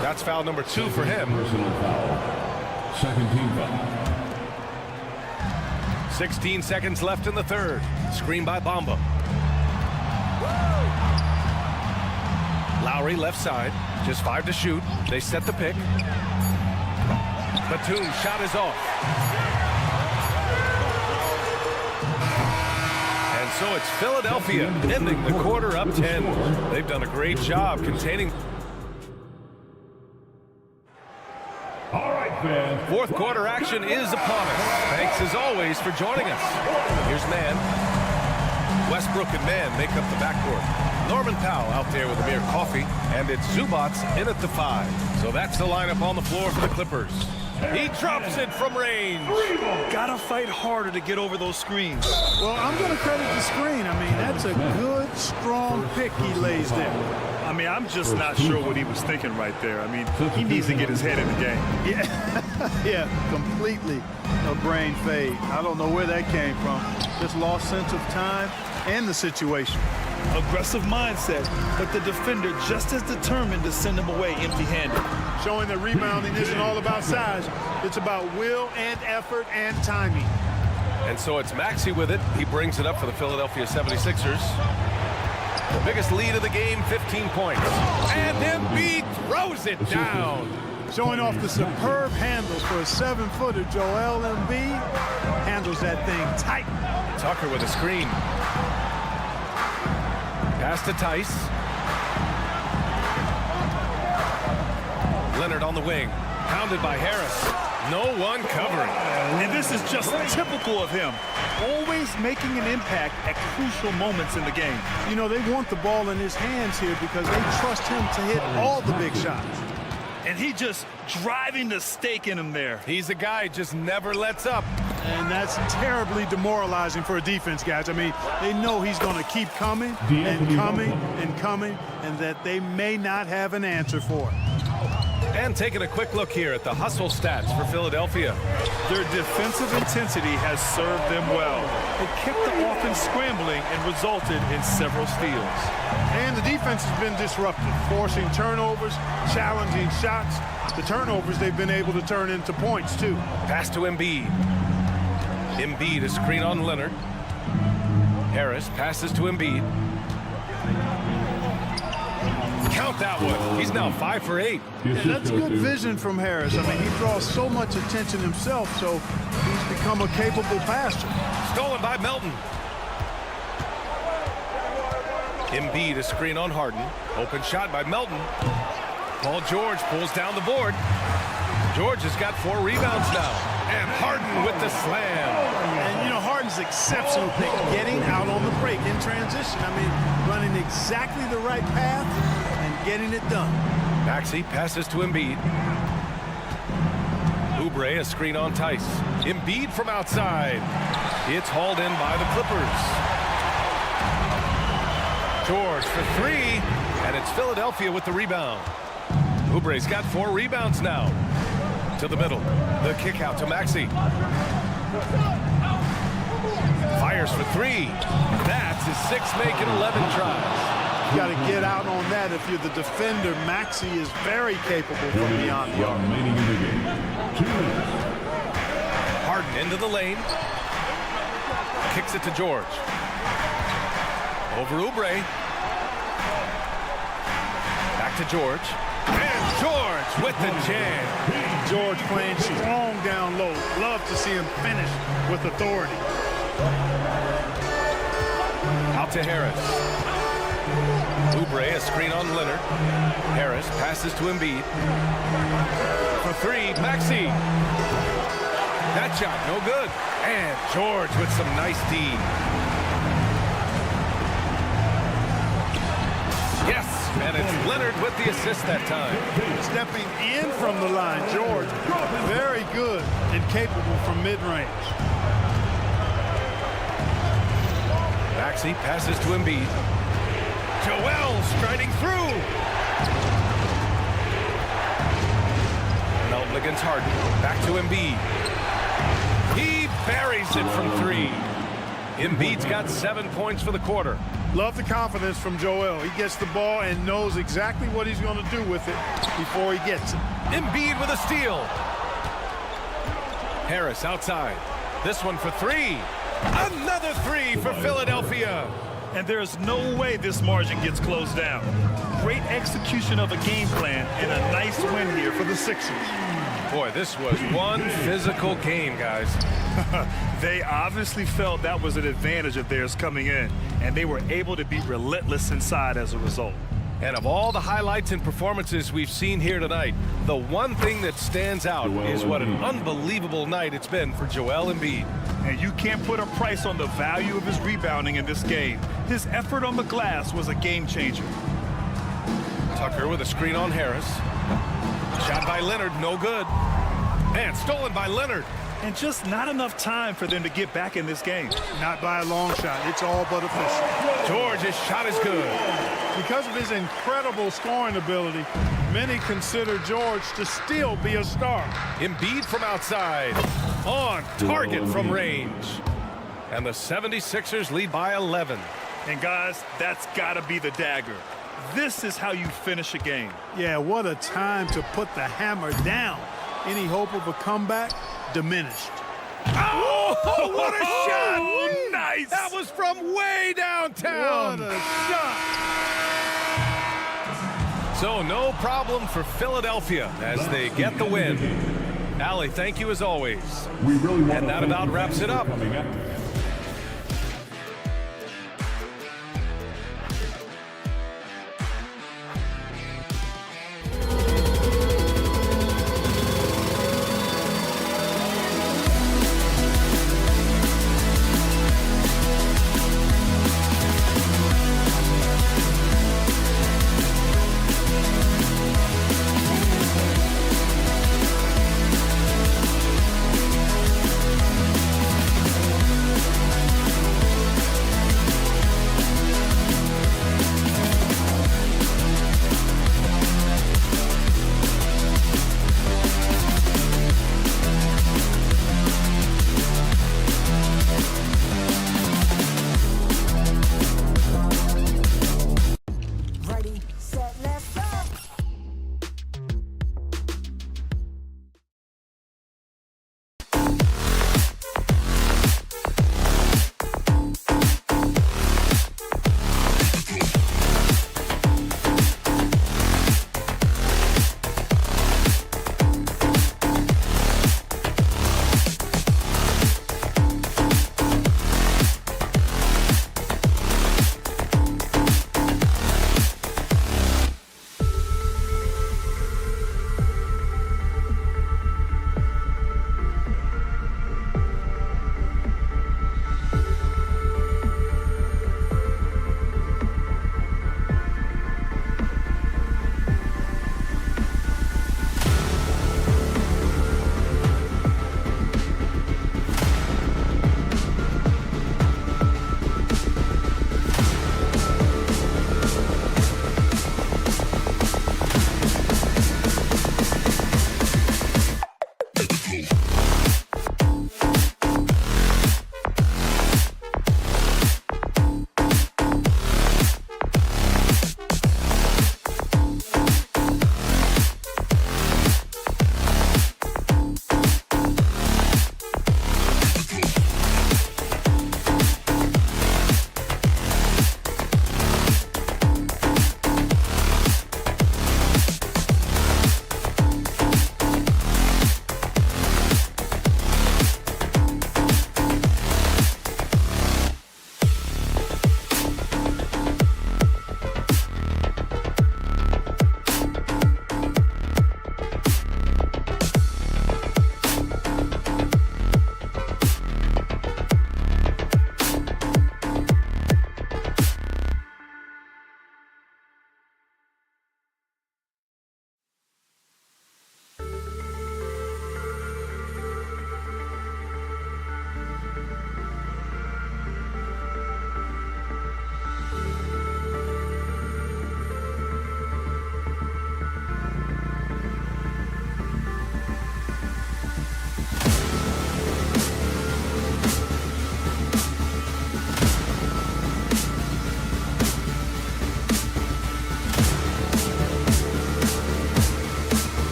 That's foul number 2 for him. Second team foul. 16 seconds left in the third. Screen by Bamba. Lowry left side. Just 5 to shoot. They set the pick. Batum's shot is off. And so it's Philadelphia ending the quarter up 10. They've done a great job containing. All right, fans. Fourth quarter action is upon us. Thanks as always for joining us. Here's Mann. Westbrook and Mann make up the backcourt. Norman Powell out there with Amir Coffey, and it's Zubac in at the 5. So that's the lineup on the floor for the Clippers. He drops it from range. Gotta fight harder to get over those screens. Well, I'm going to credit the screen. I mean, that's a good, strong pick he lays there. I mean, I'm just not sure what he was thinking right there. I mean, he needs to get his head in the game. Yeah, yeah, completely a brain fade. I don't know where that came from. Just lost sense of time and the situation. Aggressive mindset, but the defender just as determined to send him away empty-handed. Showing that rebounding isn't all about size. It's about will and effort and timing. And so it's Maxey with it. He brings it up for the Philadelphia 76ers. The biggest lead of the game, 15 points. And Embiid throws it down. Showing off the superb handles for a 7-footer. Joel Embiid handles that thing tight. Tucker with a screen. Pass to Tice. Leonard on the wing. Pounded by Harris. No one covering. And this is just typical of him. Always making an impact at crucial moments in the game. You know, they want the ball in his hands here because they trust him to hit all the big shots. And he just driving the stake in him there. He's a guy who just never lets up. And that's terribly demoralizing for a defense, guys. I mean, they know he's going to keep coming and coming and coming, and that they may not have an answer for it. And taking a quick look here at the hustle stats for Philadelphia. Their defensive intensity has served them well. It kept the offense scrambling and resulted in several steals. And the defense has been disruptive, forcing turnovers, challenging shots. The turnovers they've been able to turn into points, too. Pass to Embiid. Embiid, a screen on Leonard. Harris passes to Embiid. Count that one. He's now 5 for 8. Yeah, that's good vision from Harris. I mean, he draws so much attention himself, so he's become a capable passer. Stolen by Melton. Embiid, a screen on Harden. Open shot by Melton. Paul George pulls down the board. George has got 4 rebounds now. And Harden with the slam. And, you know, Harden's exceptional at getting out on the break in transition. I mean, running exactly the right path and getting it done. Maxey passes to Embiid. Oubre, a screen on Tice. Embiid from outside. It's hauled in by the Clippers. George for 3, and it's Philadelphia with the rebound. Oubre's got 4 rebounds now. To the middle. The kick out to Maxey. Fires for 3. That's his 6th make in 11 tries. You got to get out on that. If you're the defender, Maxey is very capable from beyond the arc. Remaining in the game. 2 minutes. Harden into the lane. Kicks it to George. Over Oubre. Back to George. And George with the jam. George playing strong down low. Love to see him finish with authority. Out to Harris. Oubre, a screen on Leonard. Harris passes to Embiid. For 3, Maxey. That shot, no good. And George with some nice D. Yes, and it's Leonard with the assist that time. Stepping in from the line, George, very good and capable from mid-range. Maxey passes to Embiid. Joel striding through. Melton against Harden. Back to Embiid. He buries it from 3. Embiid's got 7 points for the quarter. Love the confidence from Joel. He gets the ball and knows exactly what he's going to do with it before he gets it. Embiid with a steal. Harris outside. This one for 3. Another 3 for Philadelphia. And there's no way this margin gets closed down. Great execution of a game plan and a nice win here for the Sixers. Boy, this was one physical game, guys. They obviously felt that was an advantage of theirs coming in, and they were able to be relentless inside as a result. And of all the highlights and performances we've seen here tonight, the one thing that stands out is what an unbelievable night it's been for Joel Embiid. And you can't put a price on the value of his rebounding in this game. His effort on the glass was a game changer. Tucker with a screen on Harris. Shot by Leonard, no good. And stolen by Leonard. And just not enough time for them to get back in this game. Not by a long shot. It's all but official. George's shot is good. Because of his incredible scoring ability, many consider George to still be a star. Embiid from outside. On target from range. And the 76ers lead by 11. And guys, that's got to be the dagger. This is how you finish a game. Yeah, what a time to put the hammer down. Any hope of a comeback? Diminished. Oh, what a shot! Oh, nice! That was from way downtown. What a shot! So no problem for Philadelphia as they get the win. Allie, thank you as always. And that about wraps it up.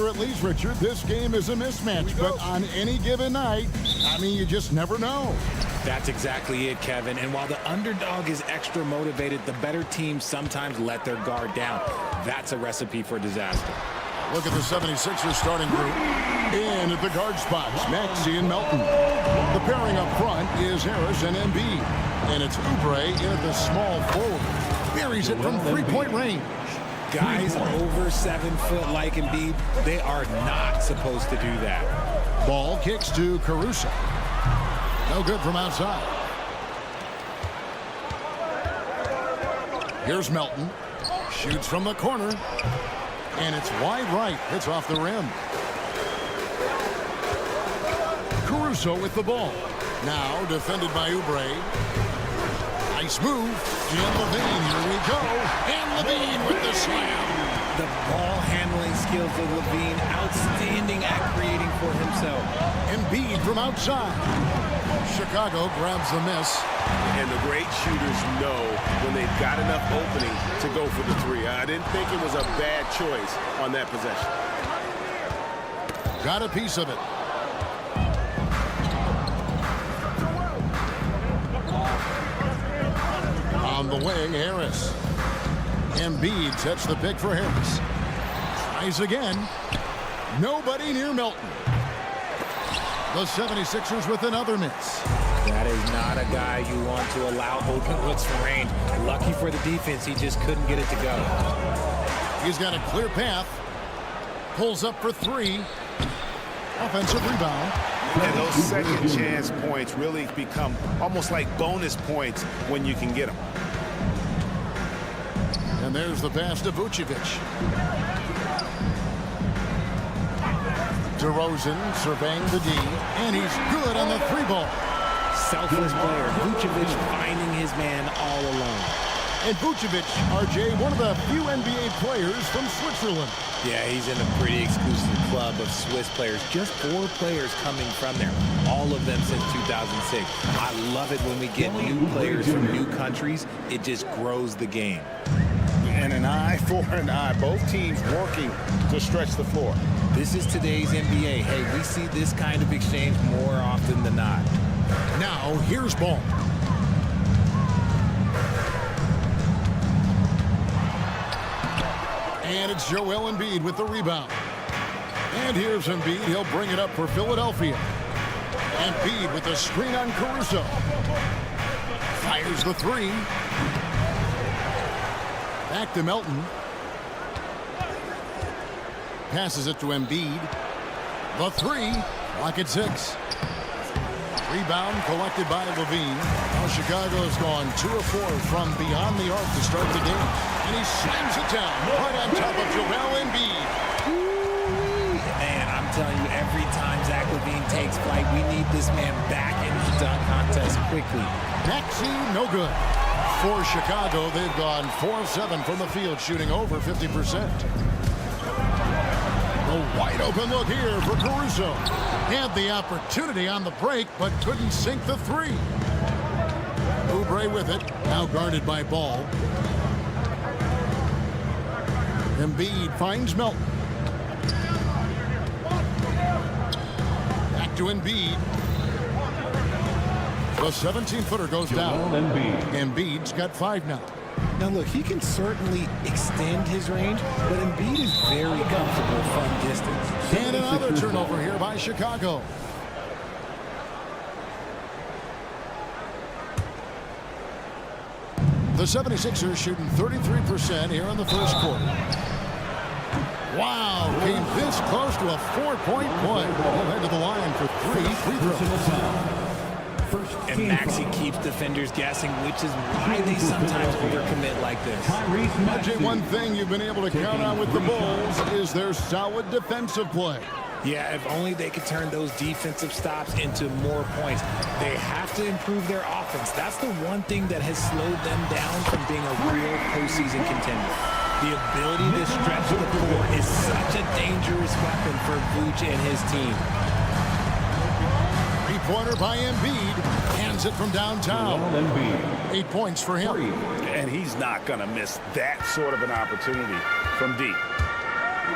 or at least, Richard, this game is a mismatch. But on any given night, I mean, you just never know. That's exactly it, Kevin. And while the underdog is extra motivated, the better teams sometimes let their guard down. That's a recipe for disaster. Look at the 76ers starting group. In at the guard spots, Maxey and Melton. The pairing up front is Harris and Embiid. And it's Oubre in at the small forward. Buries it from three-point range. Guys over 7 foot like Embiid, they are not supposed to do that. Ball kicks to Caruso. No good from outside. Here's Melton. Shoots from the corner. And it's wide right. Hits off the rim. Caruso with the ball. Now defended by Oubre. Nice move. Jim Levine, here we go. And Levine with the slam. The ball handling skills of Levine, outstanding at creating for himself. Embiid from outside. Chicago grabs the miss. And the great shooters know when they've got enough opening to go for the three. I didn't think it was a bad choice on that possession. Got a piece of it. On the wing, Harris. Embiid sets the pick for Harris. Tries again. Nobody near Melton. The 76ers with another miss. That is not a guy you want to allow open looks from range. Lucky for the defense, he just couldn't get it to go. He's got a clear path. Pulls up for three. Offensive rebound. And those second chance points really become almost like bonus points when you can get them. And there's the pass to Vucevic. DeRozan surveying the D, and he's good on the three ball. Selfless player, Vucevic finding his man all alone. And Vucevic, RJ, one of the few NBA players from Switzerland. Yeah, he's in a pretty exclusive club of Swiss players. Just 4 players coming from there, all of them since 2006. I love it when we get new players from new countries. It just grows the game. And an eye for an eye. Both teams working to stretch the floor. This is today's NBA. Hey, we see this kind of exchange more often than not. Now, here's Ball. And it's Joel Embiid with the rebound. And here's Embiid. He'll bring it up for Philadelphia. Embiid with the screen on Caruso. Fires the three. Back to Melton. Passes it to Embiid. The three. Lock at 6. Rebound collected by Levine. Now Chicago's gone 2 of 4 from beyond the arc to start the game. And he slams it down right on top of Joel Embiid. Man, I'm telling you, every time Zach Levine takes flight, we need this man back in the dunk contest quickly. Maxey, no good. For Chicago, they've gone 4-7 from the field, shooting over 50%. A wide open look here for Caruso. Had the opportunity on the break, but couldn't sink the three. Oubre with it, now guarded by Ball. Embiid finds Melton. Back to Embiid. The 17-footer goes down. Embiid's got 5 now. Now, look, he can certainly extend his range, but Embiid is very comfortable from distance. And another turnover here by Chicago. The 76ers shooting 33% here in the first quarter. Wow, came this close to a 4-point play. He'll head to the line for 3 free throws. And Maxey keeps defenders guessing, which is why they sometimes overcommit like this. RJ, one thing you've been able to count on with the Bulls is their solid defensive play. Yeah, if only they could turn those defensive stops into more points. They have to improve their offense. That's the one thing that has slowed them down from being a real postseason contender. The ability to stretch the floor is such a dangerous weapon for Vooch and his team. Three-pointer by Embiid. Hands it from downtown. 8 points for him. And he's not going to miss that sort of an opportunity from deep.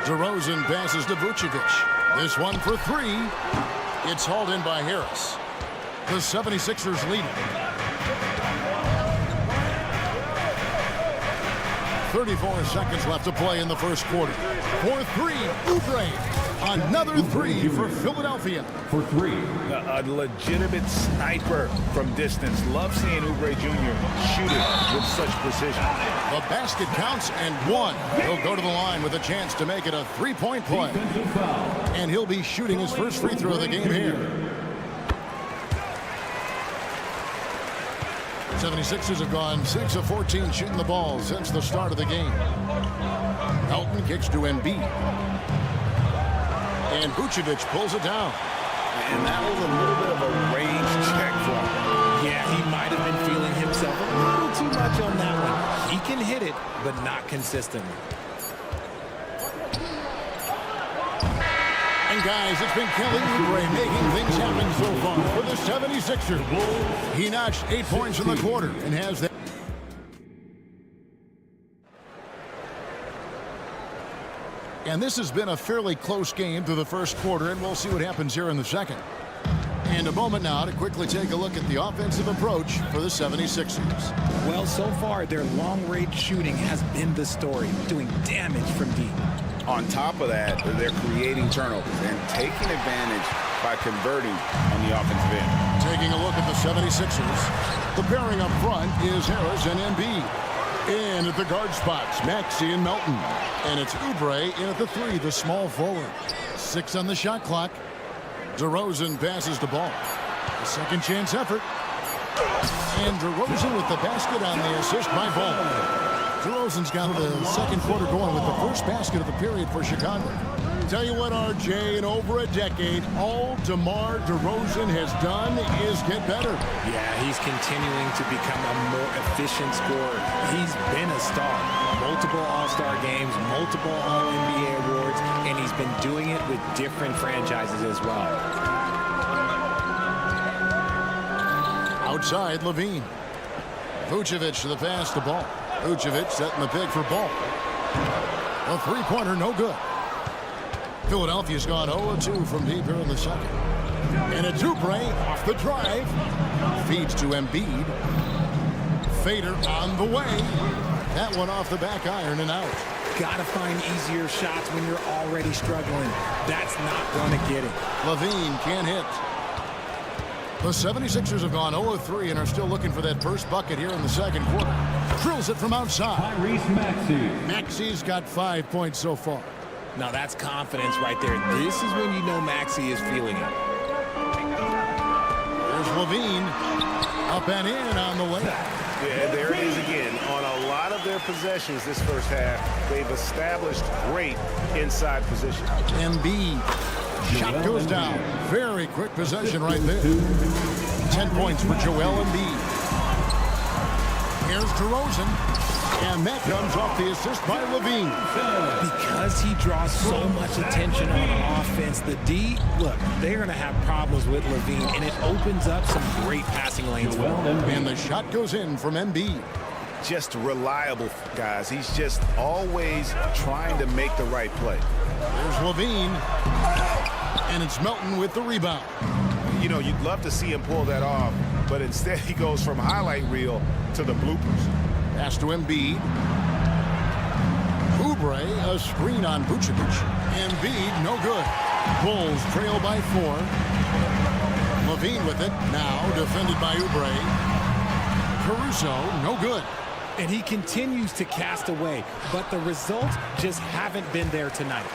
DeRozan passes to Vucevic. This one for three. It's hauled in by Harris. The 76ers lead it. 34 seconds left to play in the first quarter. For three, Oubre. Another three for Philadelphia. For three. A legitimate sniper from distance. Love seeing Oubre Jr. shoot it with such precision. The basket counts and one. He'll go to the line with a chance to make it a three-point play. And he'll be shooting his first free throw of the game here. 76ers have gone 6 of 14 shooting the ball since the start of the game. Elton kicks to Embiid. And Vucevic pulls it down. And that was a little bit of a range check for him. Yeah, he might have been feeling himself a little too much on that one. He can hit it, but not consistently. And guys, it's been Kelly Oubre making things happen so far for the 76ers. He notched 8 points in the quarter and has that. And this has been a fairly close game through the first quarter, and we'll see what happens here in the second. And a moment now to quickly take a look at the offensive approach for the 76ers. Well, so far, their long-range shooting has been the story, doing damage from deep. On top of that, they're creating turnovers and taking advantage by converting on the offensive end. Taking a look at the 76ers, the pairing up front is Harris and Embiid. In at the guard spots, Maxey and Melton. And it's Oubre in at the three, the small forward. 6 on the shot clock. DeRozan passes the ball. A second chance effort. And DeRozan with the basket on the assist by Ball. DeRozan's got the second quarter going with the first basket of the period for Chicago. Tell you what, RJ, in over a decade, all DeMar DeRozan has done is get better. Yeah, he's continuing to become a more efficient scorer. He's been a star. Multiple All-Star games, multiple All-NBA awards, and he's been doing it with different franchises as well. Outside, Levine. Vucevic to the pass to Ball. Vucevic setting the pick for Ball. A three-pointer, no good. Philadelphia's gone 0-2 from deep here in the second. And it's Oubre off the drive. Feeds to Embiid. Fader on the way. That one off the back iron and out. Gotta find easier shots when you're already struggling. That's not gonna get it. Levine can't hit. The 76ers have gone 0-3 and are still looking for that first bucket here in the second quarter. Drills it from outside. Maxey's got 5 points so far. Now that's confidence right there. This is when you know Maxey is feeling it. There's Levine. Up and in on the way. Yeah, there it is again. On a lot of their possessions this first half, they've established great inside position. Embiid. Shot goes down. Very quick possession right there. 10 points for Joel Embiid. Here's DeRozan. And that comes off the assist by Levine. Because he draws so much attention on offense, the D, look, they're going to have problems with Levine, and it opens up some great passing lanes for him. And the shot goes in from Embiid. Just reliable, guys. He's just always trying to make the right play. There's Levine. And it's Melton with the rebound. You know, you'd love to see him pull that off, but instead he goes from highlight reel to the bloopers. Pass to Embiid. Oubre, a screen on Vucevic. Embiid, no good. Bulls trail by 4. Levine with it. Now defended by Oubre. Caruso, no good. And he continues to cast away, but the results just haven't been there tonight.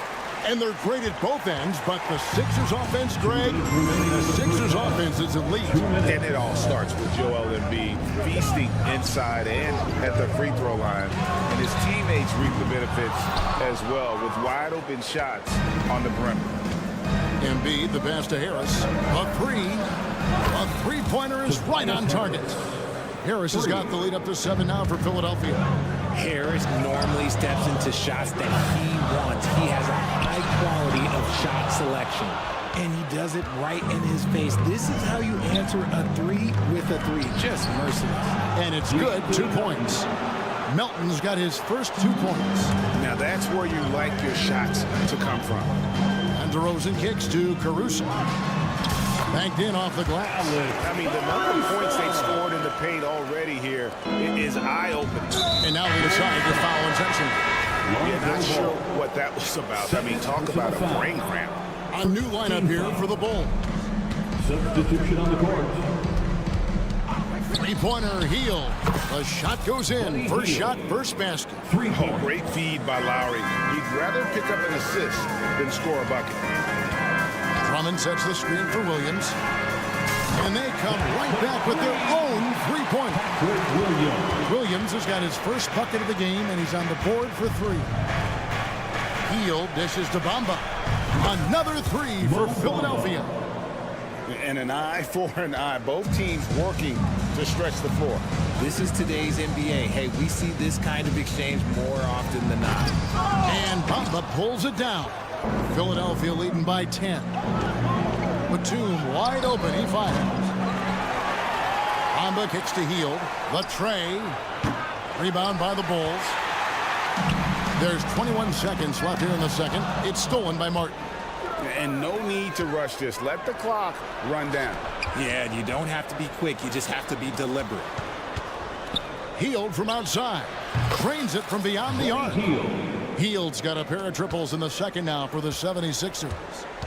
And they're great at both ends, but the Sixers offense, Greg, the Sixers offense is elite. And it all starts with Joel Embiid feasting inside and at the free throw line. And his teammates reap the benefits as well with wide open shots on the perimeter. Embiid, the pass to Harris. A three-pointer is right on target. Harris has got the lead up to 7 now for Philadelphia. Harris normally steps into shots that he wants. He has a high quality of shot selection, and he does it right in his face. This is how you answer a three with a three. Just merciless. And it's good. 2 points. Melton's got his first 2 points. Now that's where you like your shots to come from. And DeRozan kicks to Caruso. Banked in off the glass. I mean, the number of points they've scored in the paint already here is eye-opening. And now we decide to foul intentionally. Yeah, not sure what that was about. I mean, talk about a brain cramp. A new lineup here for the Bulls. Substitution on the court. Three-pointer, Hield. The shot goes in. First shot, first basket. Oh, great feed by Lowry. He'd rather pick up an assist than score a bucket. Drummond sets the screen for Williams. And they come right back with their own three-pointer. Williams has got his first bucket of the game, and he's on the board for 3. Hield dishes to Bamba. Another 3 for Philadelphia. And an eye for an eye. Both teams working to stretch the floor. This is today's NBA. Hey, we see this kind of exchange more often than not. And Bamba pulls it down. Philadelphia leading by 10. Batum wide open. He fires. Bamba kicks to Hield. The tray. Rebound by the Bulls. There's 21 seconds left here in the second. It's stolen by Martin. And no need to rush this. Let the clock run down. Yeah, you don't have to be quick. You just have to be deliberate. Hield from outside. Trains it from beyond the arc. Hield's got a pair of triples in the second now for the 76ers.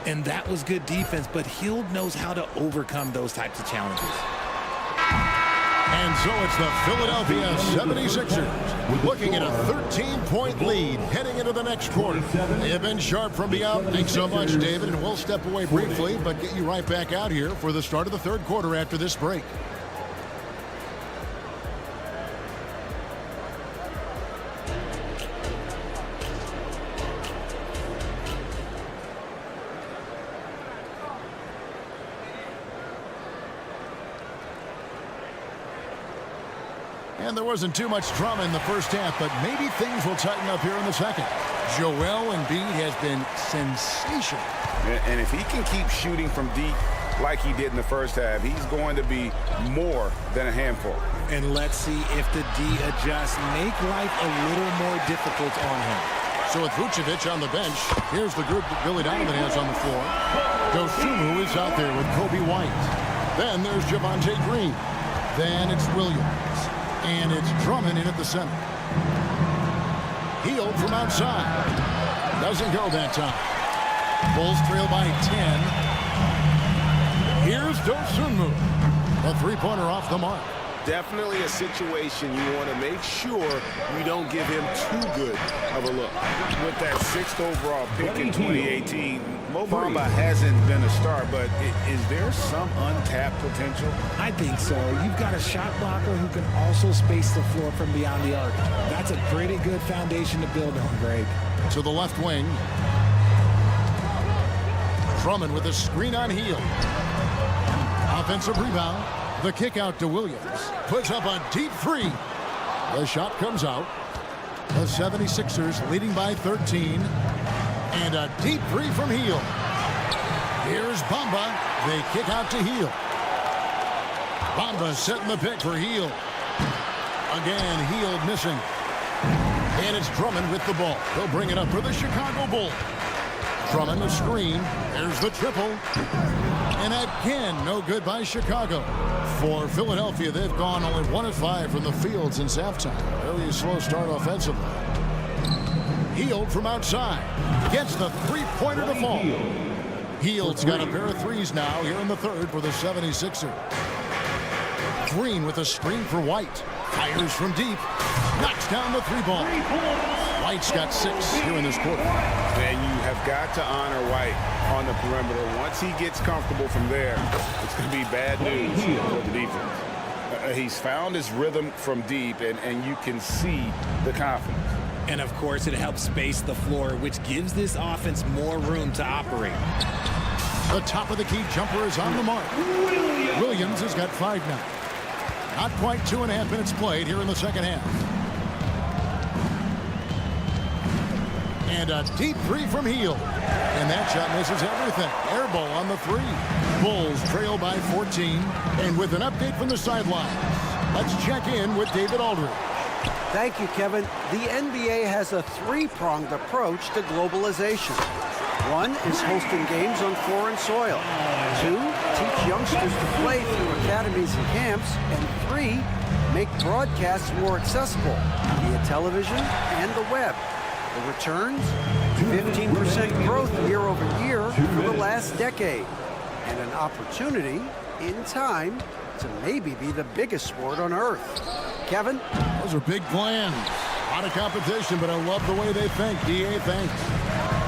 And that was good defense, but Hield knows how to overcome those types of challenges. And so it's the Philadelphia 76ers looking at a 13-point lead heading into the next quarter. They have been sharp from beyond. Thanks so much, David. And we'll step away briefly, but get you right back out here for the start of the third quarter after this break. And there wasn't too much drama in the first half, but maybe things will tighten up here in the second. Joel Embiid has been sensational. And if he can keep shooting from deep like he did in the first half, he's going to be more than a handful. And let's see if the D adjusts, make life a little more difficult on him. So with Vucevic on the bench, here's the group that Billy Donovan has on the floor. Dosunmu is out there with Kobe White. Then there's Javonte Green. Then it's Williams. And it's Drummond in at the center. Hield from outside. Doesn't go that time. Bulls trail by 10. Here's Dosunmu. A three-pointer off the mark. Definitely a situation you want to make sure you don't give him too good of a look. With that 6th overall pick in 2018, Mo Bamba hasn't been a star, but is there some untapped potential? I think so. You've got a shot blocker who can also space the floor from beyond the arc. That's a pretty good foundation to build on, Greg. To the left wing. Drummond with a screen on Hield. Offensive rebound. The kick out to Williams. Puts up a deep 3. The shot comes out. The 76ers leading by 13. And a deep 3 from Hield. Here's Bamba. They kick out to Hield. Bamba setting the pick for Hield. Again, Hield missing. And it's Drummond with the ball. He'll bring it up for the Chicago Bulls. Drummond the screen. There's the triple. And again, no good by Chicago. For Philadelphia, they've gone only 1 of 5 from the field since halftime. Really slow start offensively. Hield from outside. Gets the three-pointer to fall. Hield's got a pair of threes now here in the third for the 76ers. Green with a screen for White. Fires from deep. Knocks down the 3-ball. White's got 6 here in this quarter. And you have got to honor White on the perimeter. Once he gets comfortable from there, it's going to be bad news for the defense. He's found his rhythm from deep, and you can see the confidence. And, of course, it helps space the floor, which gives this offense more room to operate. The top of the key jumper is on the mark. Williams has got 5 now. Not quite 2.5 minutes played here in the second half. And a deep 3 from Hield. And that shot misses everything. Air ball on the 3. Bulls trail by 14. And with an update from the sideline, let's check in with David Aldridge. Thank you, Kevin. The NBA has a three-pronged approach to globalization. One is hosting games on foreign soil. Two, teach youngsters to play through academies and camps. And three, make broadcasts more accessible via television and the web. The returns? 15% growth year over year for the last decade. And an opportunity, in time, to maybe be the biggest sport on earth. Kevin? Those are big plans. A lot of competition, but I love the way they think. DA, thanks.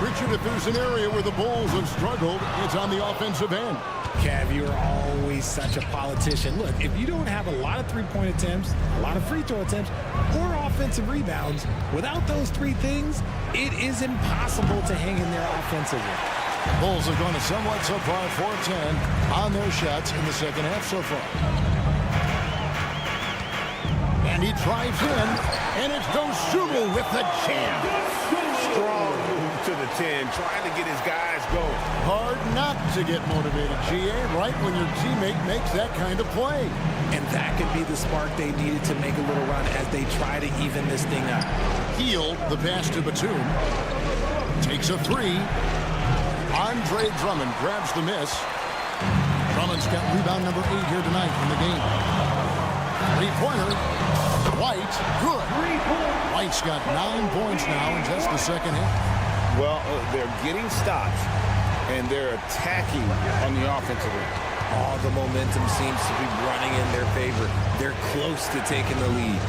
Richard, if there's an area where the Bulls have struggled, it's on the offensive end. Kev, you're always such a politician. Look, if you don't have a lot of three-point attempts, a lot of free throw attempts, or offensive rebounds, without those three things, it is impossible to hang in there offensively. Bulls have gone somewhat so far, 4-10 on their shots in the second half so far. And he drives in, and it's Dosunmu with the jam. Strong move to the 10, trying to get his guys going. Hard not to get motivated, GA, right when your teammate makes that kind of play. And that could be the spark they needed to make a little run as they try to even this thing up. Heel, the pass to Batum. Takes a three. Andre Drummond grabs the miss. Drummond's got rebound number 8 here tonight in the game. Three-pointer. White, good. White's got 9 points now in just the second half. Well, they're getting stops, and they're attacking on the offensive end. All the momentum seems to be running in their favor. They're close to taking the lead.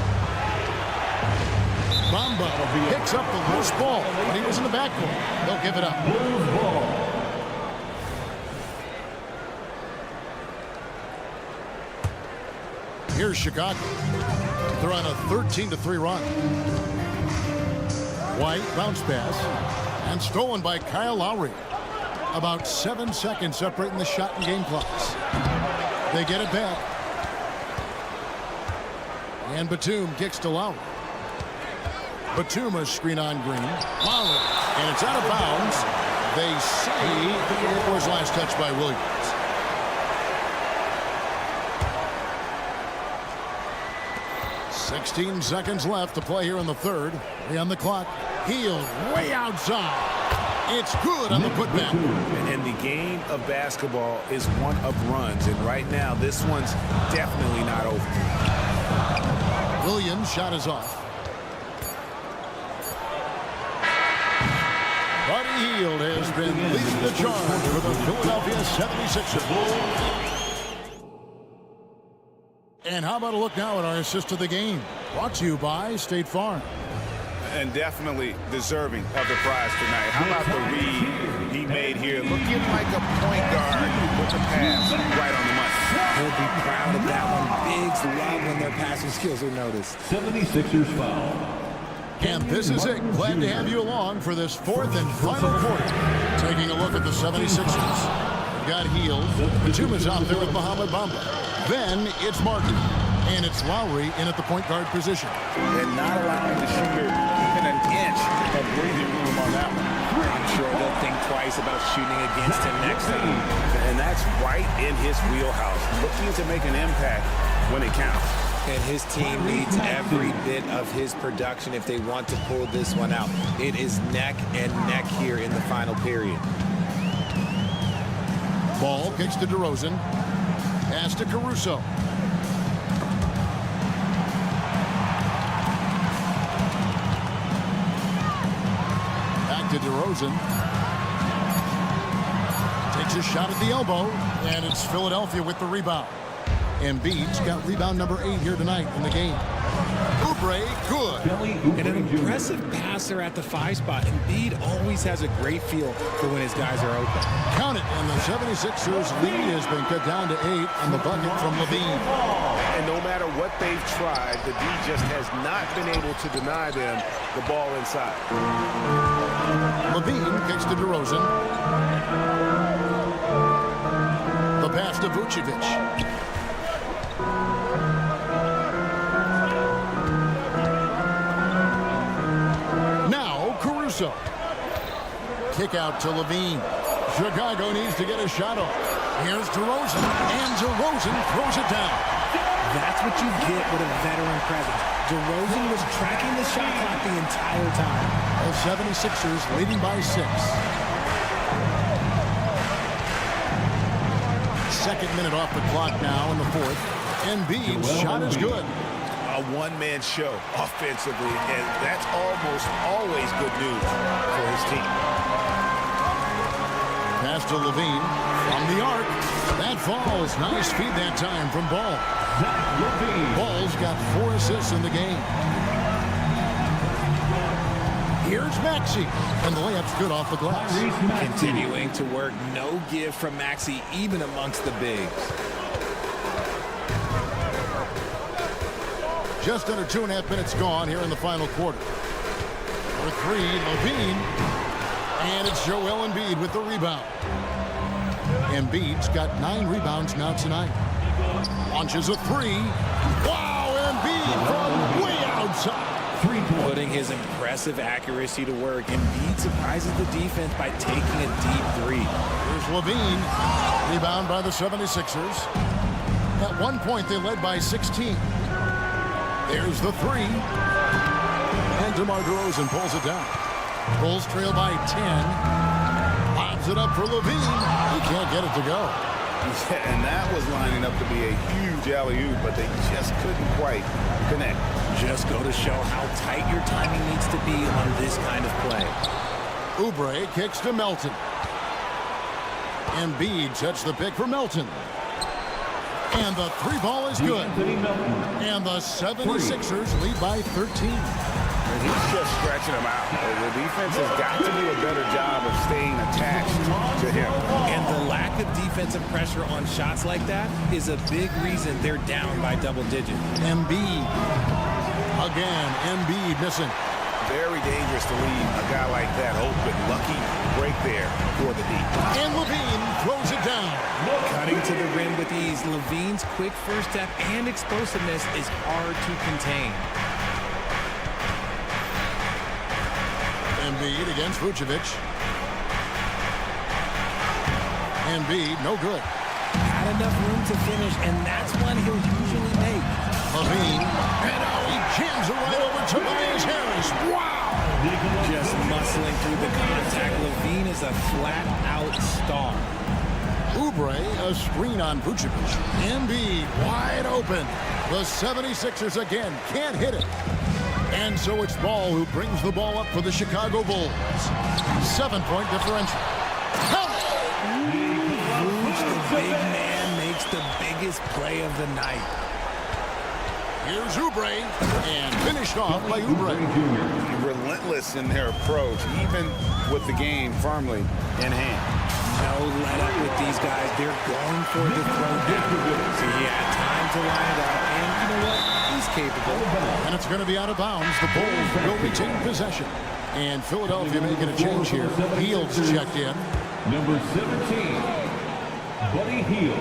Bamba picks up the loose ball, but he was in the backcourt. They'll give it up. Here's Chicago. They're on a 13-3 run. White bounce pass and stolen by Kyle Lowry. About 7 seconds separating the shot and game clocks. They get it back. And Batum kicks to Lowry. Batum a screen on Green. Lowry. And it's out of bounds. They say it was last touched by Williams. $16 seconds left to play here in the third. 3 on the clock. Heel way outside. It's good on the putback. And the game of basketball is one of runs, and right now this one's definitely not over. Williams' shot is off. Buddy Hield has been leading the charge for the Philadelphia 76ers. And how about a look now at our assist to the game? Brought to you by State Farm. And definitely deserving of the prize tonight. How about the read he made here? Looking like a point guard with the pass right on the money. He'll be proud of that one. Bigs love when their passing skills are noticed. 76ers foul. And this is it. Glad to have you along for this fourth and final quarter. Taking a look at the 76ers. Got Hield. Batum is out there with Mohamed Bamba. Then it's Martin. And it's Lowry in at the point guard position. And not allowing the shooter even an inch of breathing room on that one. I'm sure they'll think twice about shooting against him next time. And that's right in his wheelhouse. Looking to make an impact when it counts. And his team needs every bit of his production if they want to pull this one out. It is neck and neck here in the final period. Ball kicks to DeRozan. Pass to Caruso. Back to DeRozan. Takes a shot at the elbow, and it's Philadelphia with the rebound. Embiid's got rebound number 8 here tonight in the game. Oubre, good. And an impressive passer at the 5 spot. Embiid always has a great feel for when his guys are open. Count it, and the 76ers lead has been cut down to 8 on the bucket from Levine. And no matter what they've tried, the D just has not been able to deny them the ball inside. Levine kicks to DeRozan. The pass to Vucevic. Now Caruso. Kick out to Levine. Chicago needs to get a shot off. Here's DeRozan, and DeRozan throws it down. That's what you get with a veteran presence. DeRozan was tracking the shot clock the entire time. The 76ers leading by 6. Second minute off the clock now in the fourth. Embiid's shot is good. A one-man show offensively, and that's almost always good news for his team. Pass to Levine from the arc. That falls. Nice feed that time from Ball. Ball's got 4 assists in the game. Here's Maxey, and the layup's good off the glass. Continuing to work, no give from Maxey, even amongst the bigs. Just under 2.5 minutes gone here in the final quarter. For 3, Levine. And it's Joel Embiid with the rebound. Embiid's got 9 rebounds now tonight. Launches a 3. Wow, Embiid from way outside. Putting his impressive accuracy to work. Embiid surprises the defense by taking a deep 3. Here's Levine. Rebound by the 76ers. At one point, they led by 16. There's the 3. And DeMar DeRozan pulls it down. Bulls trail by 10. Lobs it up for Levine. He can't get it to go. Yeah, and that was lining up to be a huge alley-oop, but they just couldn't quite connect. Just go to show how tight your timing needs to be on this kind of play. Oubre kicks to Melton. Embiid sets the pick for Melton. And the 3 ball is good. And the 76ers lead by 13. He's just stretching them out. The defense has got to do a better job of staying attached to him. And the lack of defensive pressure on shots like that is a big reason they're down by double digits. Embiid. Again, Embiid missing. Very dangerous to leave a guy like that open. Lucky break there for the D. And Levine throws it down. Cutting to the rim with ease. Levine's quick first step and explosiveness is hard to contain. Embiid against Vucevic. Embiid, no good. Had enough room to finish, and that's one he'll usually make. Levine, and now he jams it right over Tobias Harris. Wow! Just muscling through the contact. Levine is a flat-out star. Oubre, a screen on Vucevic. Embiid, wide open. The 76ers again can't hit it. And so it's Ball who brings the ball up for the Chicago Bulls. 7-point differential. Vooch, the big man, makes the biggest play of the night. Here's Oubre, and finished off by Oubre. Relentless in their approach, even with the game firmly in hand. No let up with these guys. They're going for the throwdown. So he had time to line it up, and you know what? He's capable. And it's going to be out of bounds. The Bulls will retain possession. And Philadelphia making a change here. Hield's checked in. Number 17, Buddy Hield.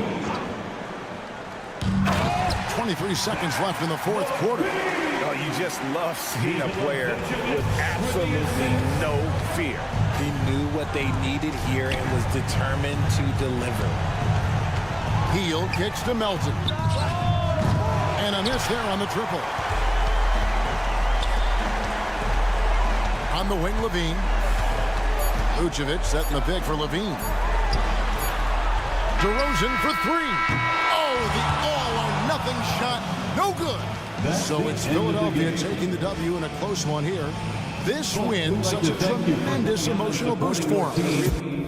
23 seconds left in the fourth quarter. Oh, you just love seeing a player with absolutely no fear. He knew what they needed here and was determined to deliver. Hield kicks to Melton. And a miss there on the triple. On the wing, Levine. Vucevic setting the pick for Levine. DeRozan for 3. Oh, the all-or-nothing shot. No good. So it's Philadelphia taking the W in a close one here. This win, such a tremendous emotional boost for him.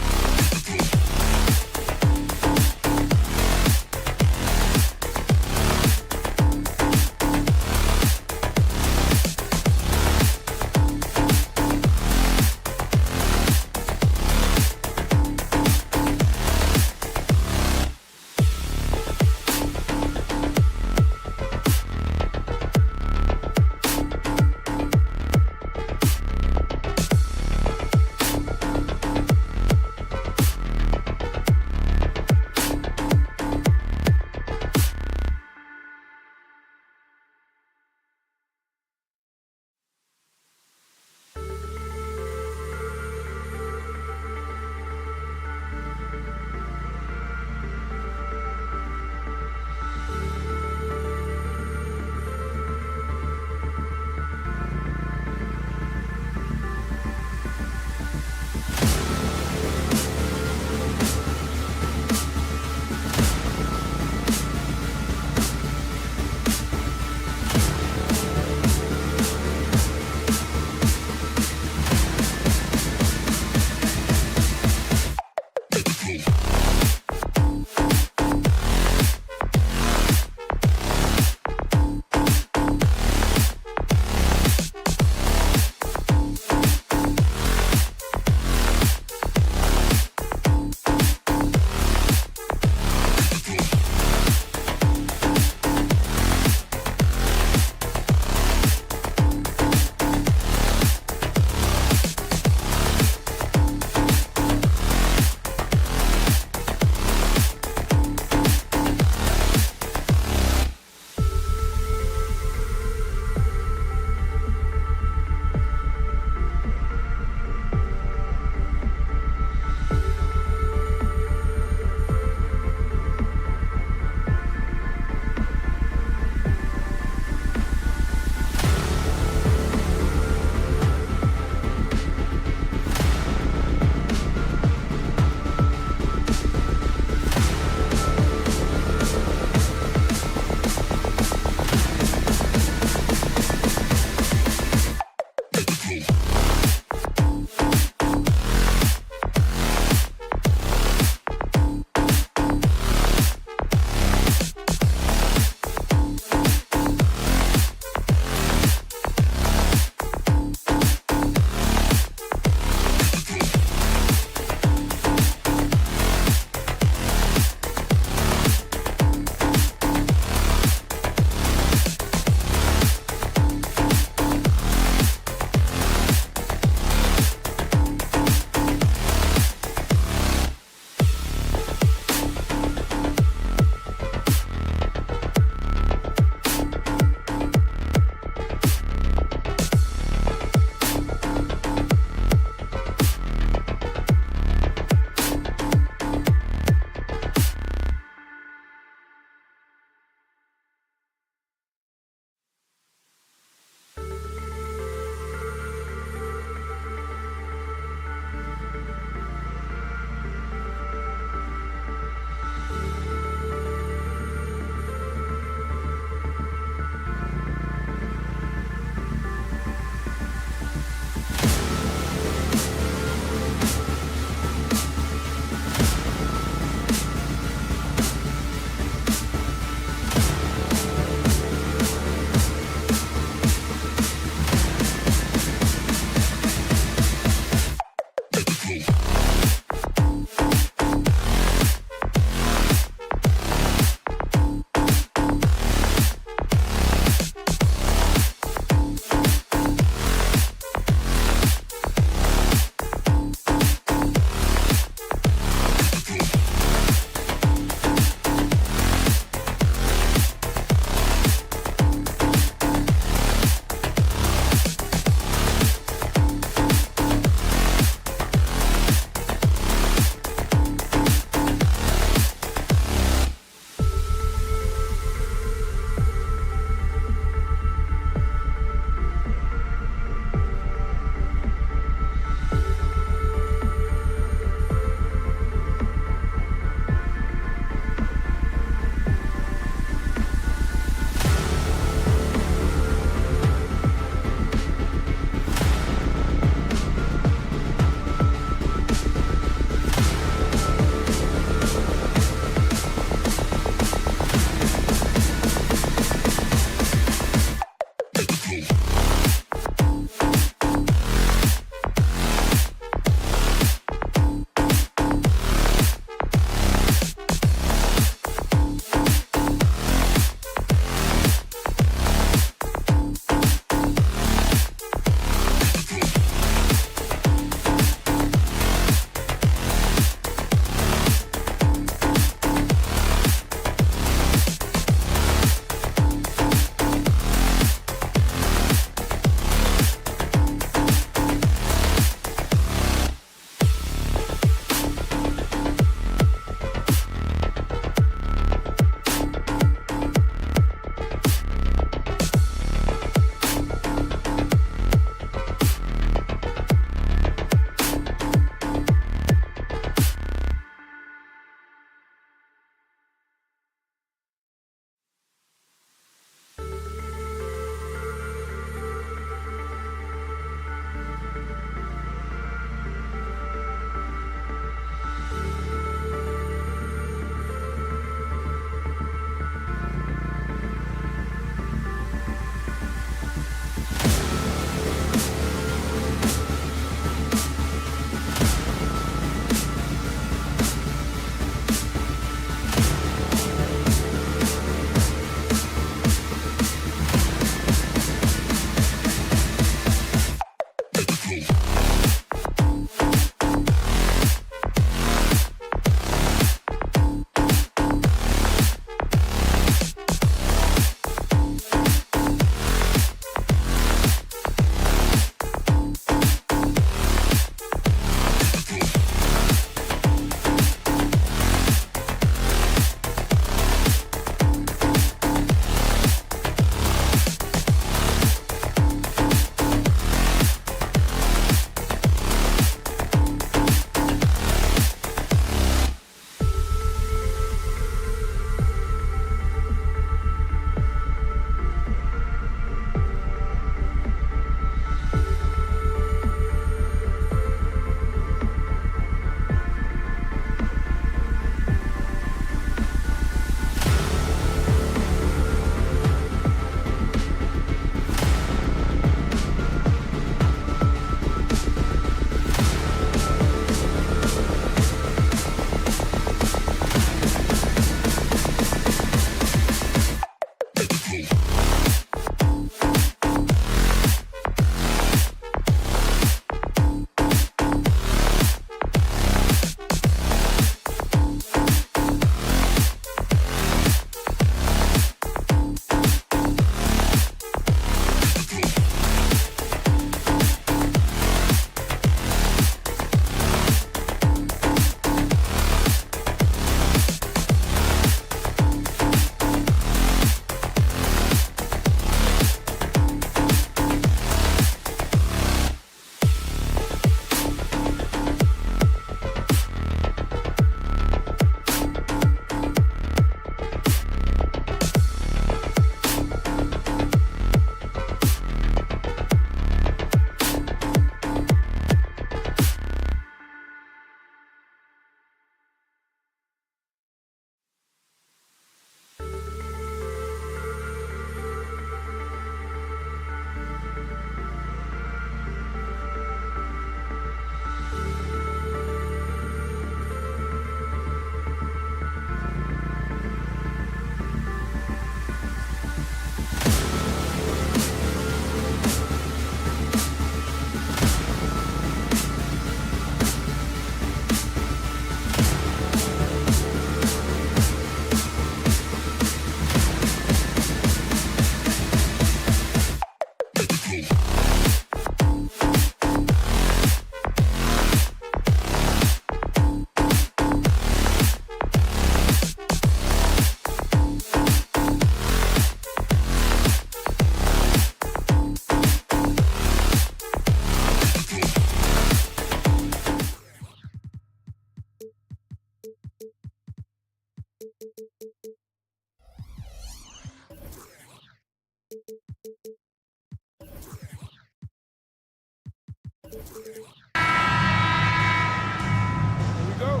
we go.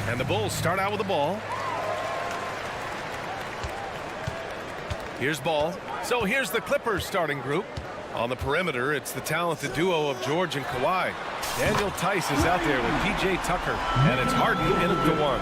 And the Bulls start out with the ball. Here's ball. So here's the Clippers starting group. On the perimeter, it's the talented duo of George and Kawhi. Daniel Tice is out there with P.J. Tucker, and it's Harden in at the one.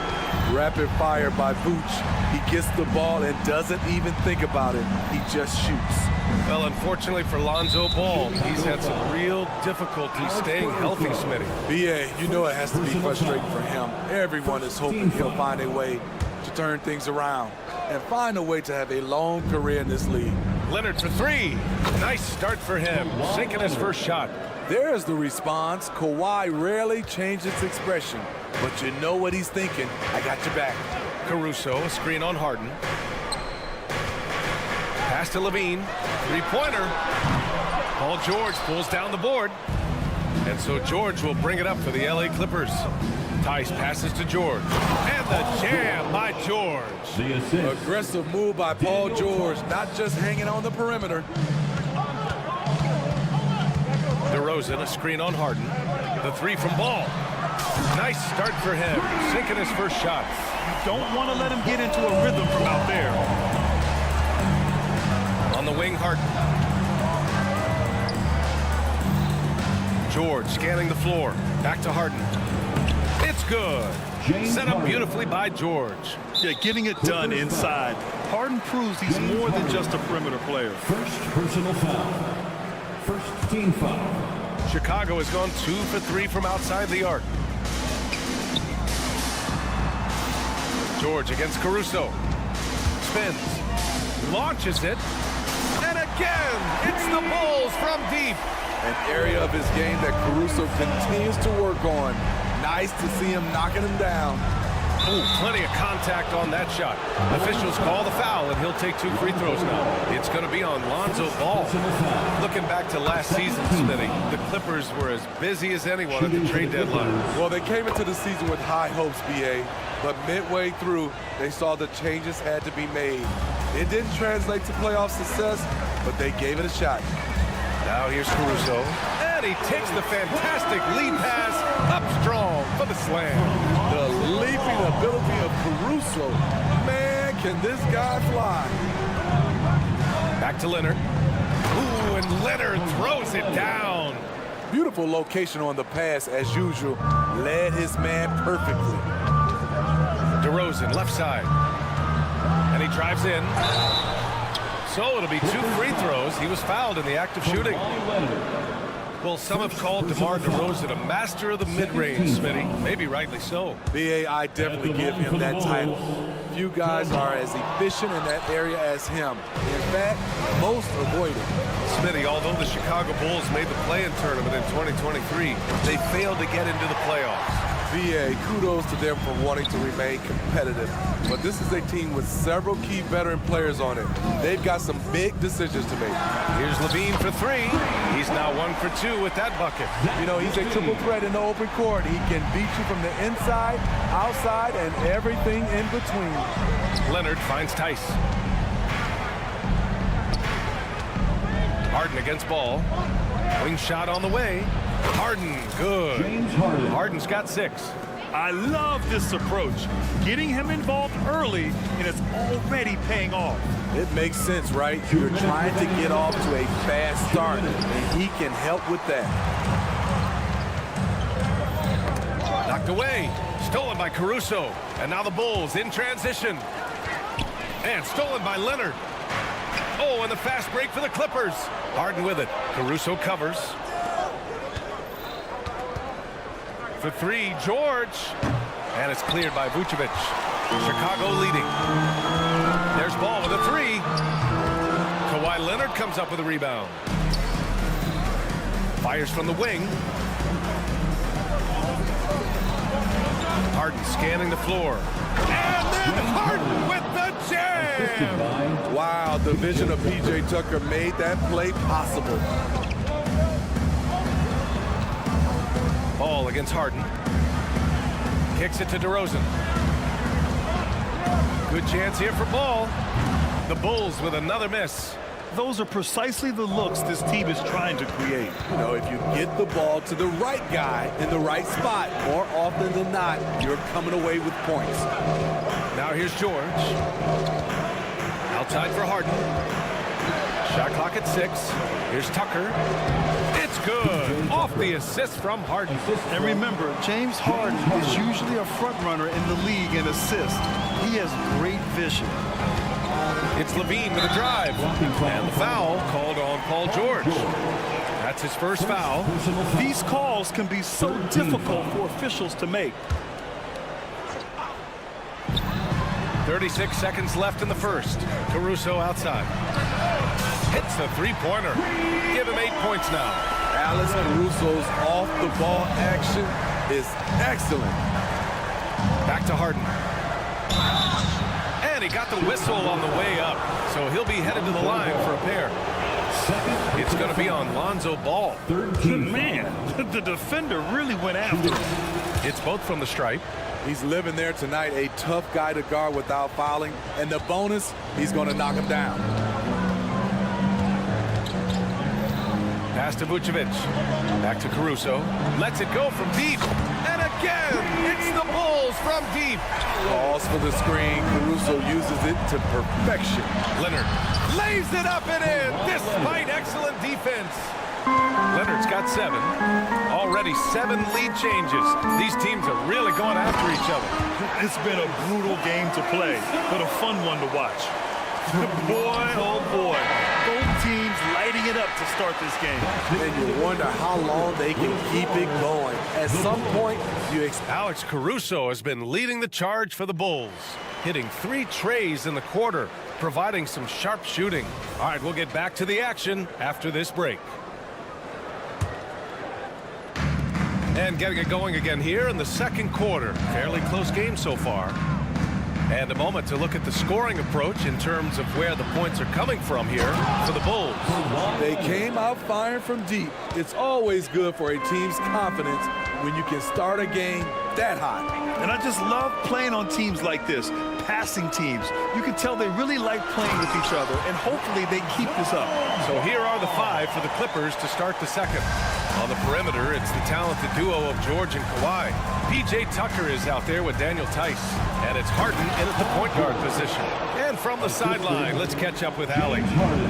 Rapid fire by Vooch. He gets the ball and doesn't even think about it. He just shoots. Well, unfortunately for Lonzo Ball, he's had some real difficulty staying healthy, Smitty. B.A., you know it has to be frustrating for him. Everyone is hoping he'll find a way to turn things around and find a way to have a long career in this league. Leonard for three. Nice start for him, sinking his first shot. There's the response. Kawhi rarely changes expression, but you know what he's thinking. I got your back. Caruso, a screen on Harden. Pass to Levine. Three-pointer. Paul George pulls down the board. And so George will bring it up for the LA Clippers. Tice passes to George. And the jam by George. The assist. Aggressive move by Paul George, not just hanging on the perimeter. DeRozan, a screen on Harden. The three from Ball. Nice start for him, sinking his first shot. You don't want to let him get into a rhythm from out there. On the wing, Harden. George scanning the floor. Back to Harden. It's good. Set up beautifully by George. Yeah, getting it done inside. Harden proves he's more than just a perimeter player. First personal foul. First team foul. Chicago has gone 2 for 3 from outside the arc. George against Caruso. Spins. Launches it. And again, it's the Bulls from deep. An area of his game that Caruso continues to work on. Nice to see him knocking him down. Ooh, plenty of contact on that shot. Officials call the foul, and he'll take 2 free throws now. It's going to be on Lonzo Ball. Looking back to last season, Smitty, the Clippers were as busy as anyone at the trade deadline. Well, they came into the season with high hopes, B.A., but midway through, they saw the changes had to be made. It didn't translate to playoff success, but they gave it a shot. Now here's Caruso, and he takes the fantastic lead pass up strong for the slam. The leaping ability of Caruso. Man, can this guy fly. Back to Leonard. Ooh, and Leonard throws it down. Beautiful location on the pass as usual. Led his man perfectly. DeRozan, left side. And he drives in. So it'll be 2 free throws. He was fouled in the act of shooting. Well, some have called DeMar DeRozan a master of the mid-range, Smitty. Maybe rightly so. B.A., I definitely give him that title. Few guys are as efficient in that area as him. In fact, most avoid it. Smitty, although the Chicago Bulls made the play-in tournament in 2023, they failed to get into the playoffs. B.A., kudos to them for wanting to remain competitive. But this is a team with several key veteran players on it. They've got some big decisions to make. Here's Levine for 3. He's now 1 for 2 with that bucket. You know, he's a triple threat in the open court. He can beat you from the inside, outside, and everything in between. Leonard finds Tice. Harden against Ball. Wing shot on the way. Harden, good. Harden's got 6. I love this approach. Getting him involved early, and it's already paying off. It makes sense, right? You're trying to get off to a fast start, and he can help with that. Knocked away. Stolen by Caruso. And now the Bulls in transition. And stolen by Leonard. Oh, and the fast break for the Clippers. Harden with it. Caruso covers. For 3, George. And it's cleared by Vucevic. Chicago leading. There's Ball with a 3. Kawhi Leonard comes up with a rebound. Fires from the wing. Harden scanning the floor. And then Harden with the jam! Wow, the vision of P.J. Tucker made that play possible. Ball against Harden. Kicks it to DeRozan. Good chance here for Ball. The Bulls with another miss. Those are precisely the looks this team is trying to create. You know, if you get the ball to the right guy in the right spot, more often than not, you're coming away with points. Now here's George. Outside for Harden. Shot clock at 6. Here's Tucker. It's good. Off the assist from Harden. And remember, James Harden is usually a front runner in the league in assists. He has great vision. It's Levine with a drive. And the foul called on Paul George. That's his first foul. These calls can be so difficult for officials to make. 36 seconds left in the first. Caruso outside. Hits the three-pointer. Give him 8 points now. Alex Caruso's off-the-ball action is excellent. Back to Harden. And he got the whistle on the way up, so he'll be headed to the line for a pair. It's going to be on Lonzo Ball. Man, the defender really went after him. It's both from the stripe. He's living there tonight, a tough guy to guard without fouling. And the bonus, he's going to knock him down. Pass to Vucevic. Back to Caruso. Lets it go from deep. And again, it's the Bulls from deep. Calls for the screen. Caruso uses it to perfection. Leonard lays it up and in, despite excellent defense. Leonard's got 7. Already 7 lead changes. These teams are really going after each other. It's been a brutal game to play, but a fun one to watch. Boy, oh boy. Both teams lighting it up to start this game. And you wonder how long they can keep it going. At some point, you expect... Alex Caruso has been leading the charge for the Bulls, hitting 3 trays in the quarter, providing some sharp shooting. All right, we'll get back to the action after this break. And getting it going again here in the second quarter. Fairly close game so far. And a moment to look at the scoring approach in terms of where the points are coming from here for the Bulls. They came out firing from deep. It's always good for a team's confidence when you can start a game that hot. And I just love playing on teams like this, passing teams. You can tell they really like playing with each other, and hopefully they keep this up. So here are the 5 for the Clippers to start the second. On the perimeter, it's the talented duo of George and Kawhi. P.J. Tucker is out there with Daniel Tice. And it's Harden in at the point guard position. And from the sideline, let's catch up with Allie.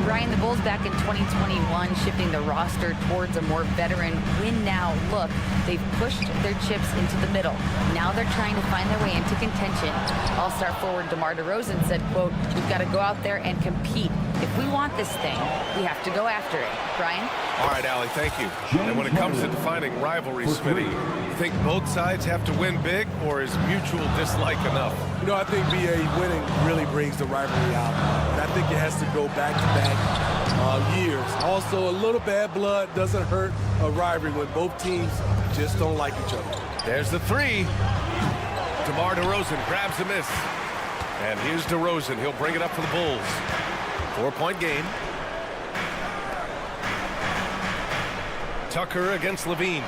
Brian, the Bulls back in 2021 shifting the roster towards a more veteran win-now look. They've pushed their chips into the middle. Now they're trying to find their way into contention. All-star forward DeMar DeRozan said, quote, "We've got to go out there and compete. If we want this thing, we have to go after it." Brian? All right, Allie, thank you. And when it comes to defining rivalries, Smitty, you think both sides have to win big, or is mutual dislike enough? You know, I think BA winning really brings the rivalry out. And I think it has to go back-to-back years. Also, a little bad blood doesn't hurt a rivalry when both teams just don't like each other. There's the 3. DeMar DeRozan grabs a miss. And here's DeRozan. He'll bring it up for the Bulls. 4-point game. Tucker against Levine.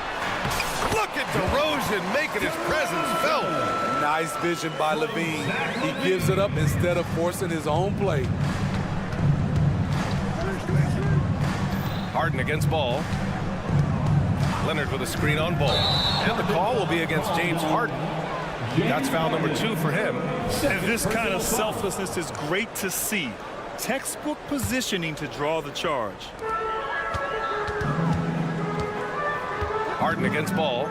Look at DeRozan making his presence felt. Nice vision by Levine. He gives it up instead of forcing his own play. Harden against Ball. Leonard with a screen on Ball. And the call will be against James Harden. That's foul number 2 for him. And this kind of selflessness is great to see. Textbook positioning to draw the charge. Harden against Ball.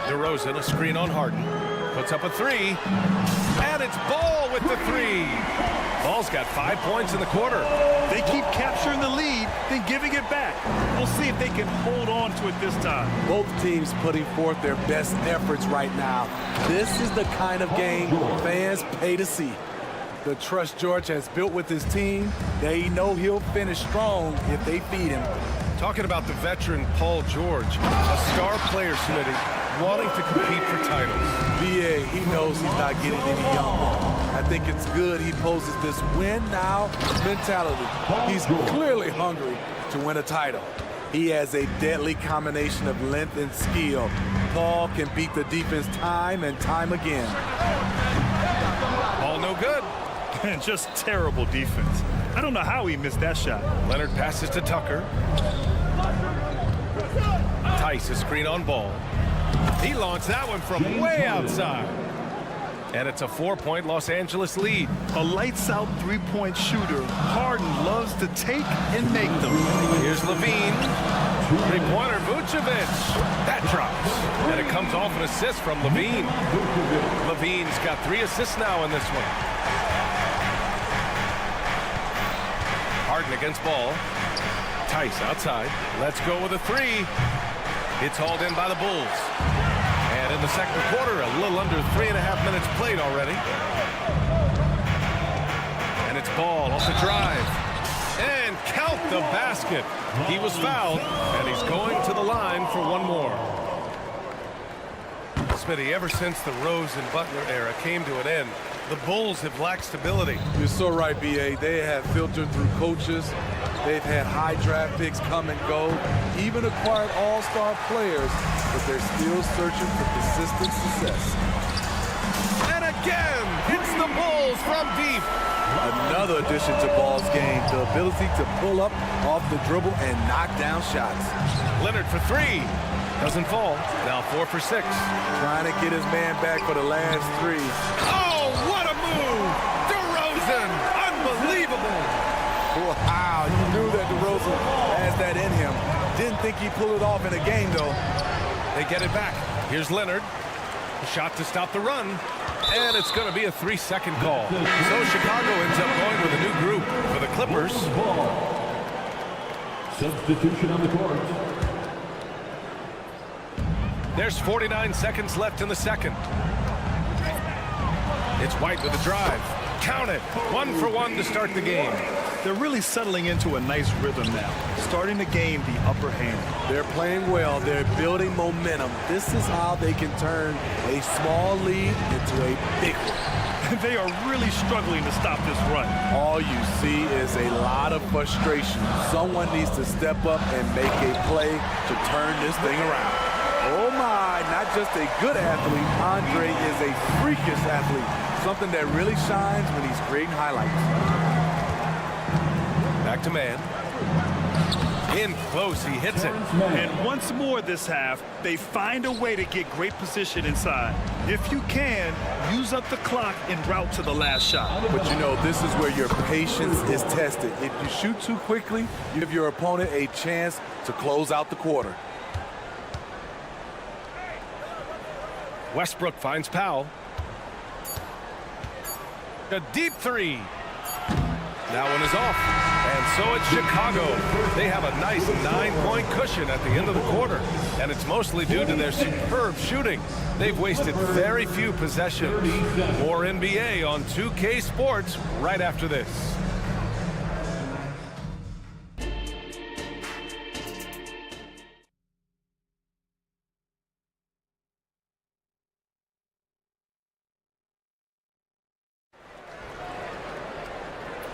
DeRozan, a screen on Harden. Puts up a 3. And it's Ball with the 3. Ball's got 5 points in the quarter. They keep capturing the lead, then giving it back. We'll see if they can hold on to it this time. Both teams putting forth their best efforts right now. This is the kind of game fans pay to see. The trust George has built with his team, they know he'll finish strong if they feed him. Talking about the veteran Paul George, a star player, Smitty, wanting to compete for titles. BA, he knows he's not getting any younger. I think it's good he poses this win-now mentality. He's clearly hungry to win a title. He has a deadly combination of length and skill. Paul can beat the defense time and time again. Ball no good. And just terrible defense. I don't know how he missed that shot. Leonard passes to Tucker. Tice, a screen on ball. He launched that one from way outside. And it's a 4-point Los Angeles lead. A lights-out three-point shooter. Harden loves to take and make them. Here's Levine. Three-pointer, Vucevic. That drops. And it comes off an assist from Levine. Levine's got 3 assists now in this one. Harden against ball. Tice outside. Let's go with a 3. It's hauled in by the Bulls. And in the second quarter, a little under 3.5 minutes played already. And it's Ball off the drive. And count the basket. He was fouled, and he's going to the line for one more. Smitty, ever since the Rose and Butler era came to an end, the Bulls have lacked stability. You're so right, B.A. They have filtered through coaches. They've had high draft picks come and go, even acquired all-star players, but they're still searching for consistent success. And again, hits the Bulls from deep. Another addition to Ball's game, the ability to pull up off the dribble and knock down shots. Leonard for 3. Doesn't fall. Now 4 for 6. Trying to get his man back for the last 3. Oh, what a move! DeRozan! Unbelievable! Wow, you knew that DeRozan has that in him. Didn't think he'd pull it off in a game, though. They get it back. Here's Leonard. A shot to stop the run. And it's going to be a 3-second call. So Chicago ends up going with a new group for the Clippers. Substitution on the court. There's 49 seconds left in the second. It's White with a drive. Count it. 1 for 1 to start the game. They're really settling into a nice rhythm now, starting to gain the upper hand. They're playing well. They're building momentum. This is how they can turn a small lead into a big one. They are really struggling to stop this run. All you see is a lot of frustration. Someone needs to step up and make a play to turn this thing around. Oh my, not just a good athlete, Andre is a freakish athlete. Something that really shines when he's creating highlights. Back to man. In close, he hits it. And once more this half, they find a way to get great position inside. If you can, use up the clock en route to the last shot. But you know, this is where your patience is tested. If you shoot too quickly, you give your opponent a chance to close out the quarter. Westbrook finds Powell. A deep 3. That one is off. And so it's Chicago. They have a nice 9-point cushion at the end of the quarter. And it's mostly due to their superb shooting. They've wasted very few possessions. More NBA on 2K Sports right after this.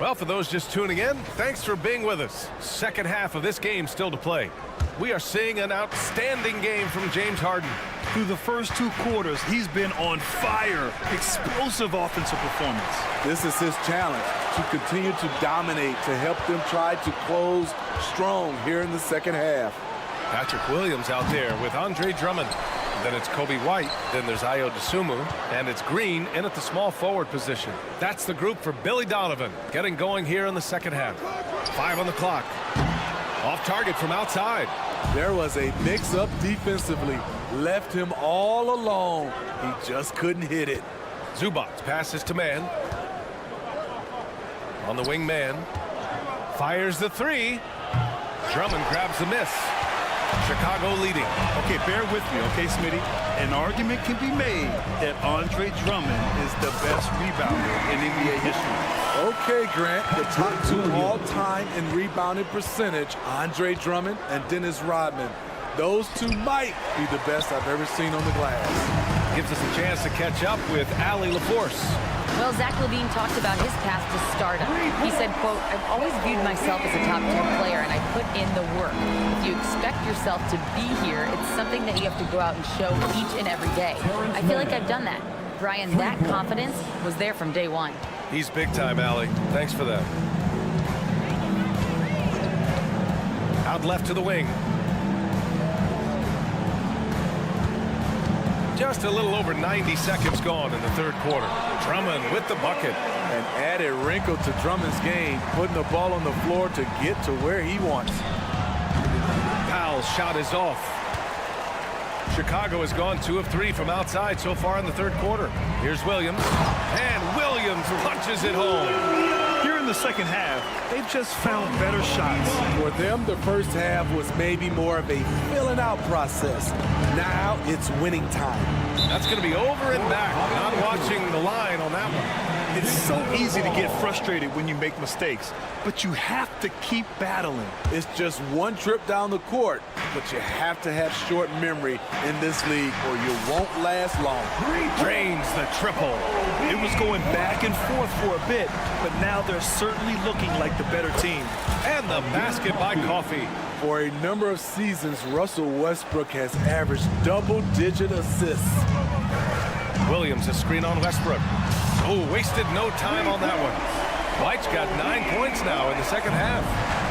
Well, for those just tuning in, thanks for being with us. Second half of this game still to play. We are seeing an outstanding game from James Harden. Through the first 2 quarters, he's been on fire. Explosive offensive performance. This is his challenge, to continue to dominate, to help them try to close strong here in the second half. Patrick Williams out there with Andre Drummond. Then it's Kobe White. Then there's Ayo Dosunmu. And it's Green in at the small forward position. That's the group for Billy Donovan. Getting going here in the second half. 5 on the clock. Off target from outside. There was a mix-up defensively. Left him all alone. He just couldn't hit it. Zubac passes to man. On the wing man. Fires the 3. Drummond grabs the miss. Chicago leading. Okay, bear with me, okay, Smitty? An argument can be made that Andre Drummond is the best rebounder in NBA history. Okay, Grant, the top 2 all-time in rebounding percentage, Andre Drummond and Dennis Rodman. Those 2 might be the best I've ever seen on the glass. Gives us a chance to catch up with Allie LaForce. Well, Zach LaVine talked about his path to stardom. He said, quote, "I've always viewed myself as a top-tier player, and I put in the work. If you expect yourself to be here, it's something that you have to go out and show each and every day. I feel like I've done that." Brian, that confidence was there from day one. He's big time, Allie. Thanks for that. Out left to the wing. Just a little over 90 seconds gone in the third quarter. Drummond with the bucket. An added wrinkle to Drummond's game, putting the ball on the floor to get to where he wants. Powell's shot is off. Chicago has gone 2 of 3 from outside so far in the third quarter. Here's Williams. And Williams punches it home. Here in the second half, they've just found better shots. For them, the first half was maybe more of a filling out process. Now it's winning time. That's going to be over and back. Not watching the line on that one. It's so easy to get frustrated when you make mistakes, but you have to keep battling. It's just one trip down the court, but you have to have short memory in this league or you won't last long. Drains the triple. It was going back and forth for a bit, but now they're certainly looking like the better team. And the basket by Coffey. For a number of seasons, Russell Westbrook has averaged double-digit assists. Williams, a screen on Westbrook. Oh, wasted no time on that one. White's got 9 points now in the second half.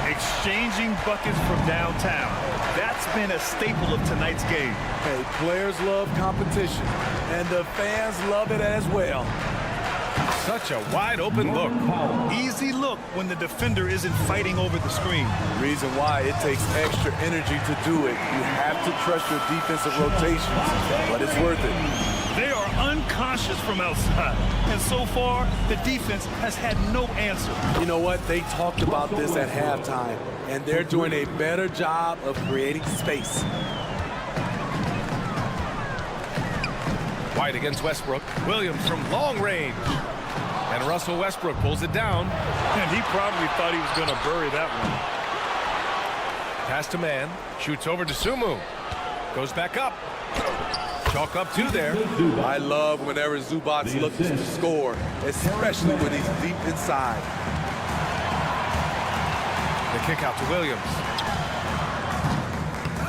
Exchanging buckets from downtown. That's been a staple of tonight's game. Hey, players love competition, and the fans love it as well. Such a wide open look. Easy look when the defender isn't fighting over the screen. Reason why it takes extra energy to do it. You have to trust your defensive rotations, but it's worth it. They are unconscious from outside, and so far, the defense has had no answer. You know what? They talked about this at halftime, and they're doing a better job of creating space. White against Westbrook. Williams from long range. And Russell Westbrook pulls it down. And he probably thought he was going to bury that one. Pass to man. Shoots over to Sumu. Goes back up. Chalk up 2 there. I love whenever Zubac looks to score, especially when he's deep inside. The kick out to Williams.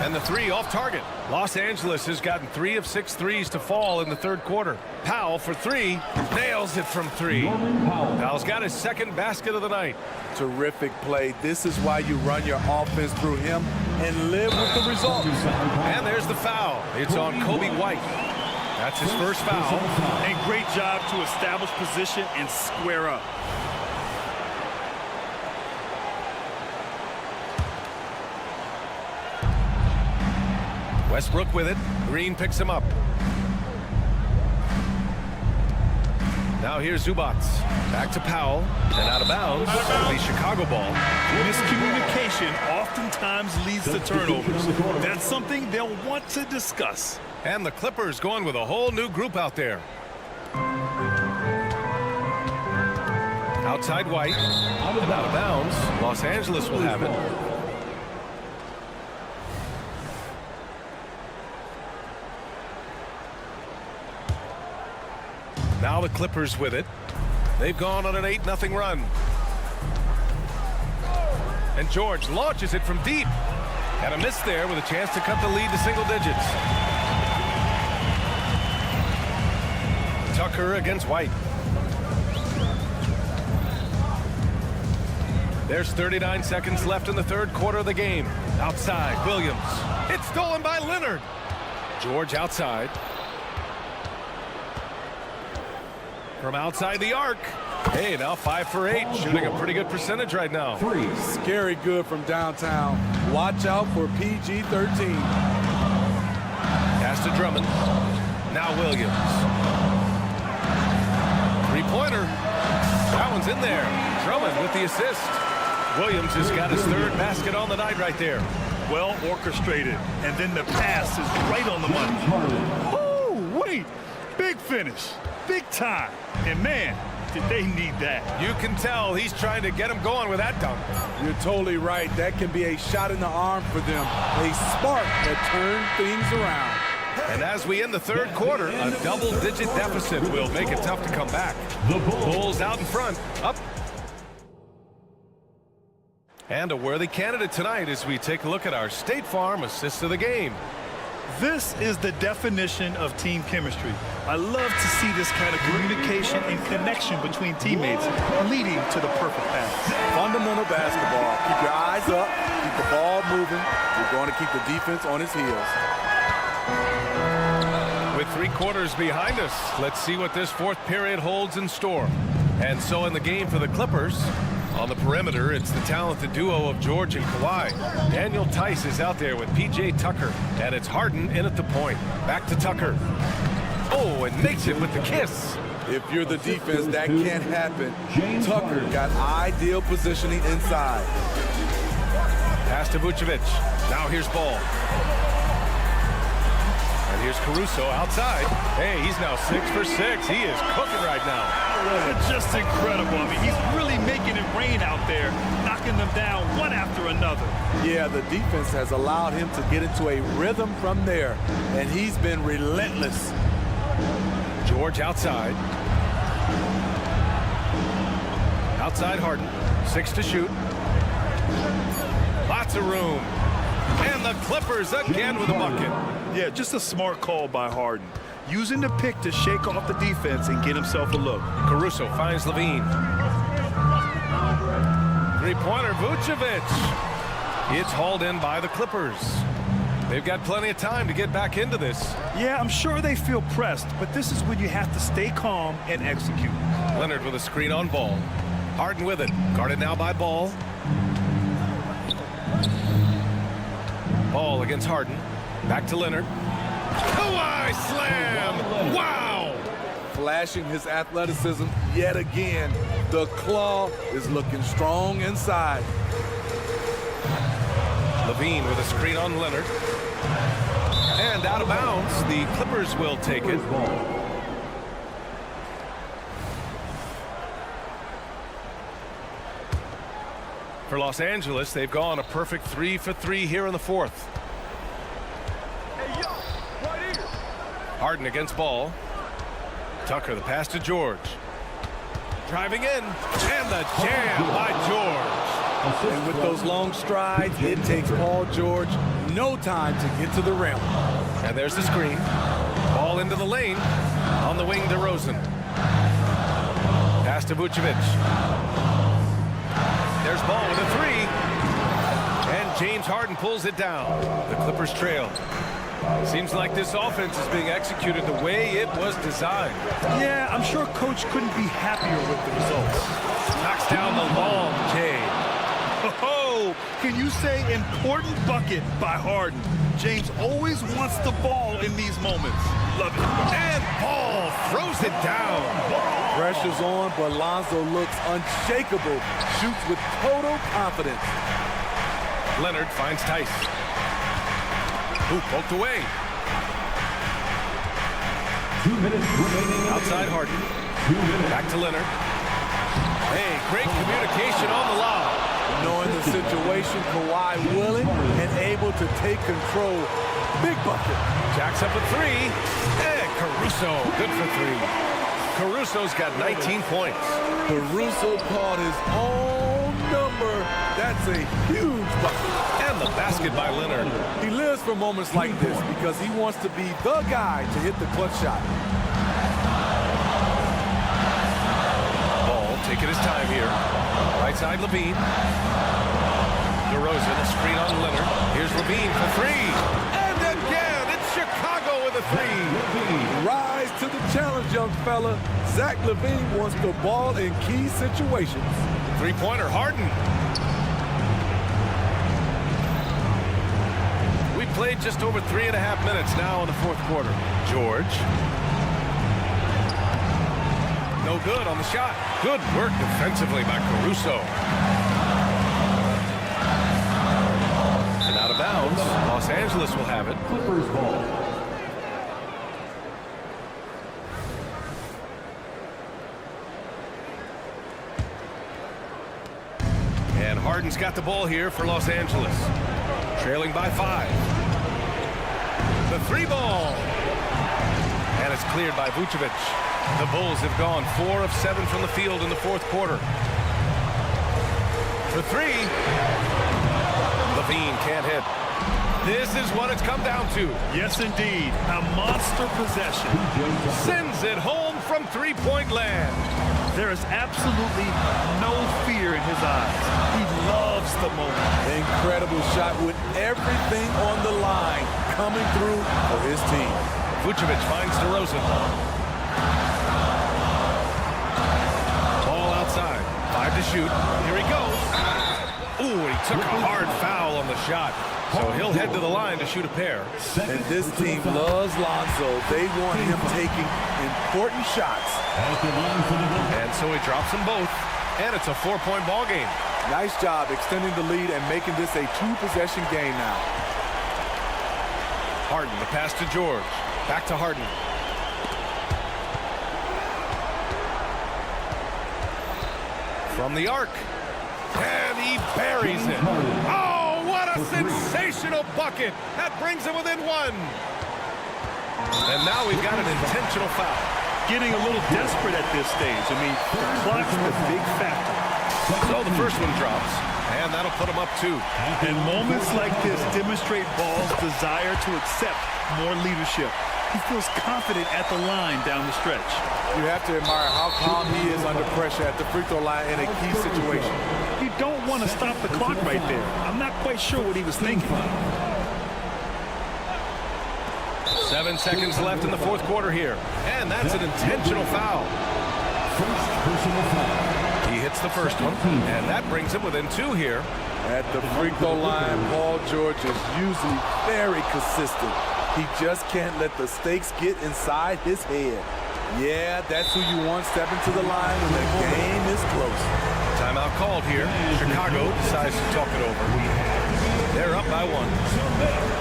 And the 3 off target. Los Angeles has gotten 3 of 6 threes to fall in the third quarter. Powell for 3. Nails it from 3. Powell's got his second basket of the night. Terrific play. This is why you run your offense through him and live with the results. And there's the foul. It's on Kobe White. That's his first foul. A great job to establish position and square up. Westbrook with it. Green picks him up. Now here's Zubac. Back to Powell. And out of bounds. It'll be Chicago ball. Miscommunication oftentimes leads to turnovers. That's something they'll want to discuss. And the Clippers going with a whole new group out there. Outside White. And out of bounds. Los Angeles will have it. Now the Clippers with it. They've gone on an 8-0 run. And George launches it from deep. And a miss there with a chance to cut the lead to single digits. Tucker against White. There's 39 seconds left in the third quarter of the game. Outside, Williams. It's stolen by Leonard. George outside. From outside the arc. Hey, now 5 for 8. Shooting a pretty good percentage right now. 3. Scary good from downtown. Watch out for PG-13. Pass to Drummond. Now Williams. 3-pointer. That one's in there. Drummond with the assist. Williams has got his third basket on the night right there. Well orchestrated. And then the pass is right on the money. Oh, wait. Big finish. Big time. And man, did they need that. You can tell he's trying to get him going with that dunk. You're totally right. That can be a shot in the arm for them. A spark that turns things around. And as we end the third quarter, a double-digit deficit will make it tough to come back. The Bulls out in front, up. And a worthy candidate tonight as we take a look at our State Farm assist of the game. This is the definition of team chemistry. I love to see this kind of communication and connection between teammates leading to the perfect pass. Fundamental basketball. Keep your eyes up, keep the ball moving. You're going to keep the defense on its heels. With 3 quarters behind us, let's see what this fourth period holds in store. And so in the game for the Clippers, on the perimeter, it's the talented duo of George and Kawhi. Daniel Tice is out there with P.J. Tucker, and it's Harden in at the point. Back to Tucker. Oh, and makes it with the kiss. If you're the defense, that can't happen. Tucker got ideal positioning inside. Pass to Vucevic. Now here's Ball. And here's Caruso outside. Hey, he's now 6 for 6. He is cooking right now. Just incredible. I mean, he's really making it rain out there, knocking them down one after another. Yeah, the defense has allowed him to get into a rhythm from there, and he's been relentless. George outside. Outside Harden. 6 to shoot. Lots of room. And the Clippers again with a bucket. Yeah, just a smart call by Harden. Using the pick to shake off the defense and get himself a look. Caruso finds Levine. Three-pointer, Vucevic. It's hauled in by the Clippers. They've got plenty of time to get back into this. Yeah, I'm sure they feel pressed, but this is when you have to stay calm and execute. Leonard with a screen on Ball. Harden with it. Guarded now by Ball. Ball against Harden. Back to Leonard. Kawhi slam! Wow! Flashing his athleticism yet again. The claw is looking strong inside. Levine with a screen on Leonard. And out of bounds. The Clippers will take it. For Los Angeles, they've gone a perfect 3 for 3 here in the fourth. Harden against Ball. Tucker, the pass to George. Driving in, and the jam by George. And with those long strides, it takes Paul George no time to get to the rim. And there's the screen. Ball into the lane. On the wing, DeRozan. Pass to Vucevic. There's Ball with a 3. And James Harden pulls it down. The Clippers trail. Seems like this offense is being executed the way it was designed. Yeah, I'm sure Coach couldn't be happier with the results. Knocks down the long J. Oh, can you say important bucket by Harden? James always wants the ball in these moments. Love it. And Ball throws it down. Pressure's on, but Lonzo looks unshakable. Shoots with total confidence. Leonard finds Tice. Who poked away. 2 minutes remaining. Outside Harden. Back to Leonard. Hey, great communication on the lob. Knowing the situation, Kawhi willing and able to take control. Big bucket. Jacks up a 3. And Caruso, good for 3. Caruso's got 19 points. Caruso called his own number. That's a huge bucket. And the basket by Leonard. He lives for moments like this because he wants to be the guy to hit the clutch shot. Ball taking his time here. Right side, Levine. DeRozan, a screen on Leonard. Here's Levine for 3. And again, it's Chicago with a 3. Rise to the challenge, young fella. Zach LaVine wants the ball in key situations. Three-pointer, Harden. We played just over 3.5 minutes now in the fourth quarter. George. No good on the shot. Good work defensively by Caruso. And out of bounds, Los Angeles will have it. Clippers ball. And Harden's got the ball here for Los Angeles. Trailing by 5. The 3 ball. And it's cleared by Vucevic. The Bulls have gone 4 of 7 from the field in the fourth quarter. For 3. Levine can't hit. This is what it's come down to. Yes, indeed. A monster possession. Sends it home from three-point land. There is absolutely no fear in his eyes. He loves the moment. Incredible shot with everything on the line coming through for his team. Vucevic finds DeRozan. Ball outside. 5 to shoot. Here he goes. Ooh, he took a hard foul on the shot. So he'll head to the line to shoot a pair. And this team loves Lonzo. They want him taking important shots. And so he drops them both. And it's a 4-point ball game. Nice job extending the lead and making this a 2-possession game now. Harden, the pass to George. Back to Harden. From the arc. And he buries it. Oh, what a sensational bucket. That brings him within 1. And now we've got an intentional foul. Getting a little desperate at this stage. I mean, the clock's the big factor. So the first one drops. And that'll put him up 2. And moments like this demonstrate Ball's desire to accept more leadership. He feels confident at the line down the stretch. You have to admire how calm he is under pressure at the free throw line in a key situation. You don't want to stop the clock right there. I'm not quite sure what he was thinking. 7 seconds left in the fourth quarter here. And that's an intentional foul. First personal foul. He hits the first one, and that brings him within 2 here. At the free throw line, Paul George is usually very consistent. He just can't let the stakes get inside his head. Yeah, that's who you want stepping to the line when the game is close. Timeout called here. Chicago decides to talk it over. They're up by 1.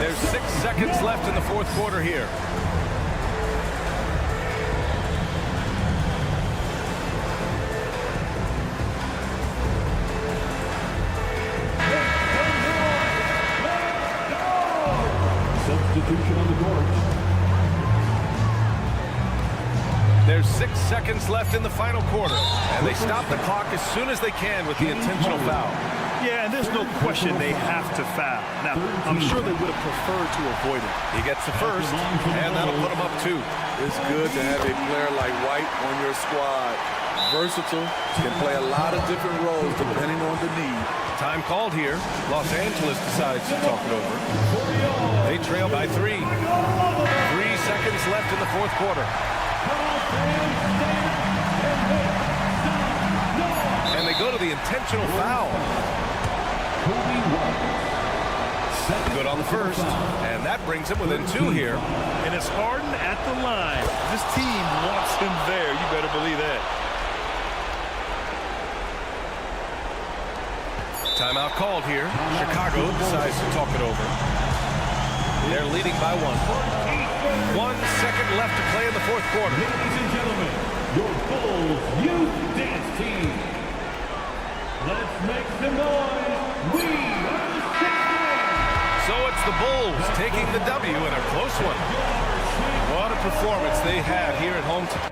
There's 6 seconds left in the fourth quarter here. Substitution on the court. There's 6 seconds left in the final quarter, and they stop the clock as soon as they can with the intentional foul. Yeah, and there's no question they have to foul. Now, I'm sure they would have preferred to avoid it. He gets the first, and that'll put him up 2. It's good to have a player like White on your squad. Versatile, can play a lot of different roles depending on the need. Time called here. Los Angeles decides to talk it over. They trail by 3. 3 seconds left in the fourth quarter. And they go to the intentional foul. Good on the first, and that brings him within 2 here. And it's Harden at the line. This team wants him there. You better believe that. Timeout called here. Chicago decides to talk it over. They're leading by 1. 1 second left to play in the fourth quarter. Ladies and gentlemen, your Bulls Youth Dance Team. Let's make some noise. We are the champions. So it's the Bulls taking the W in a close one. What a performance they had here at home tonight.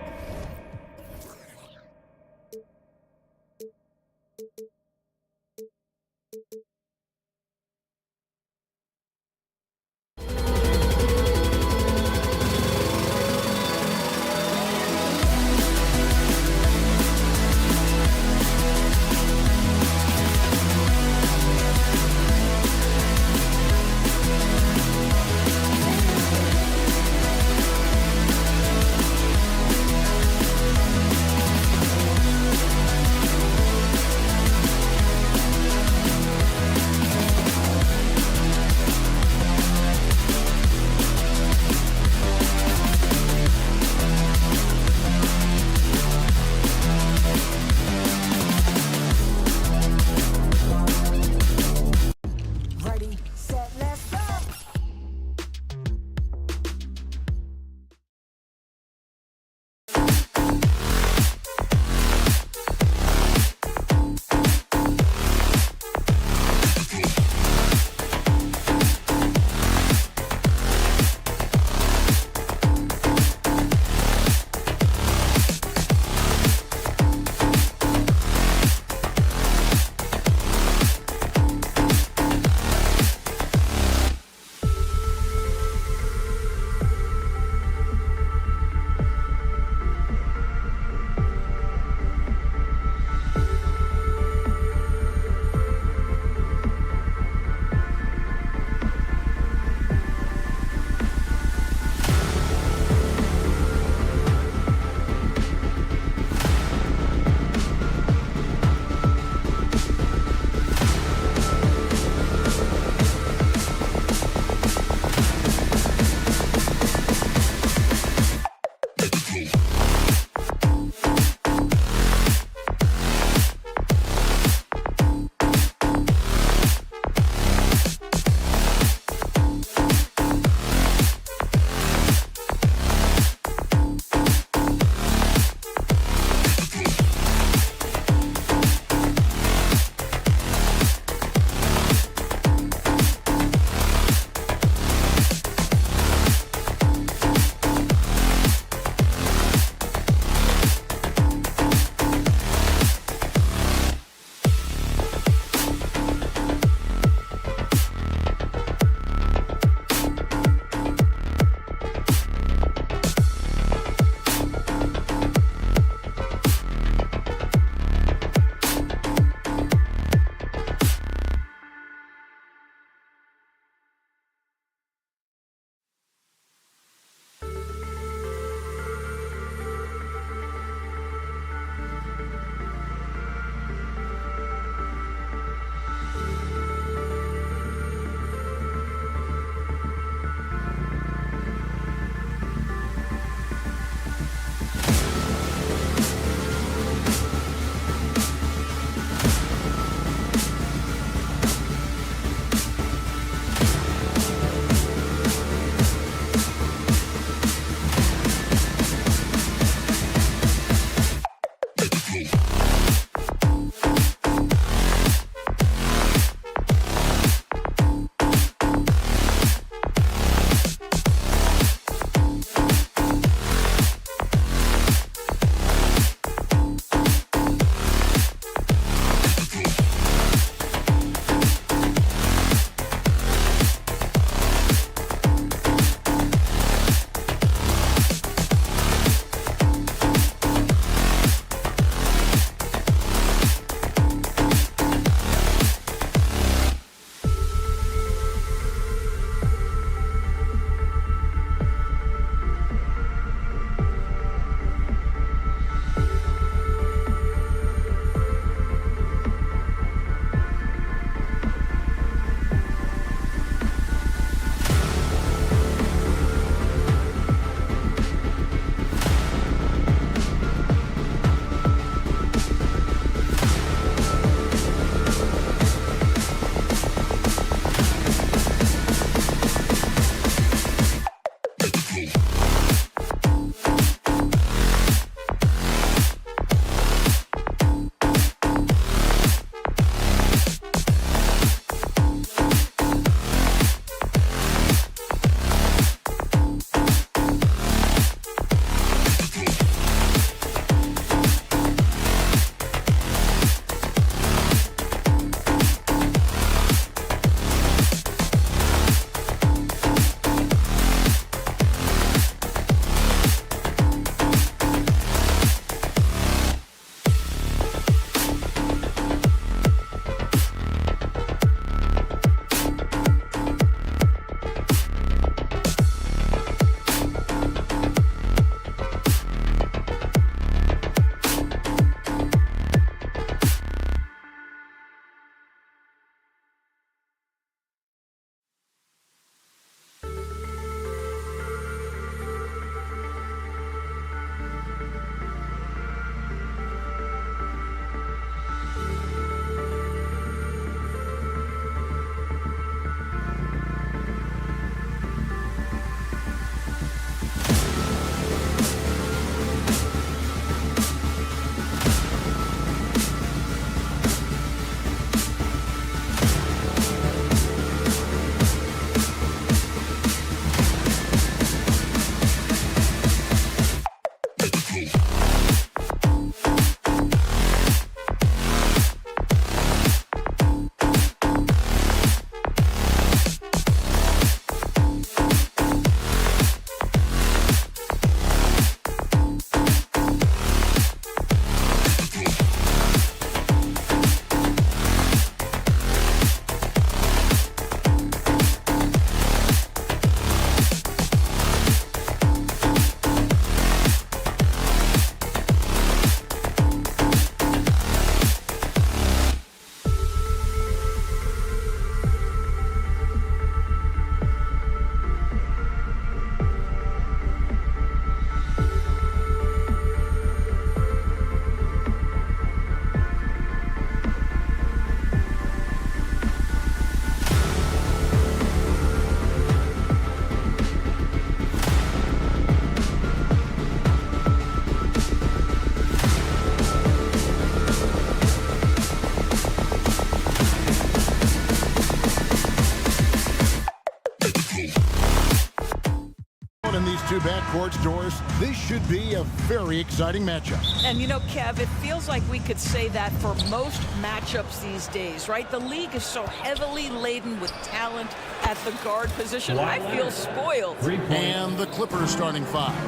two backcourts, Doris. This should be a very exciting matchup. And you know, Kev, it feels like we could say that for most matchups these days, right? The league is so heavily laden with talent at the guard position. I feel spoiled. And the Clippers starting five.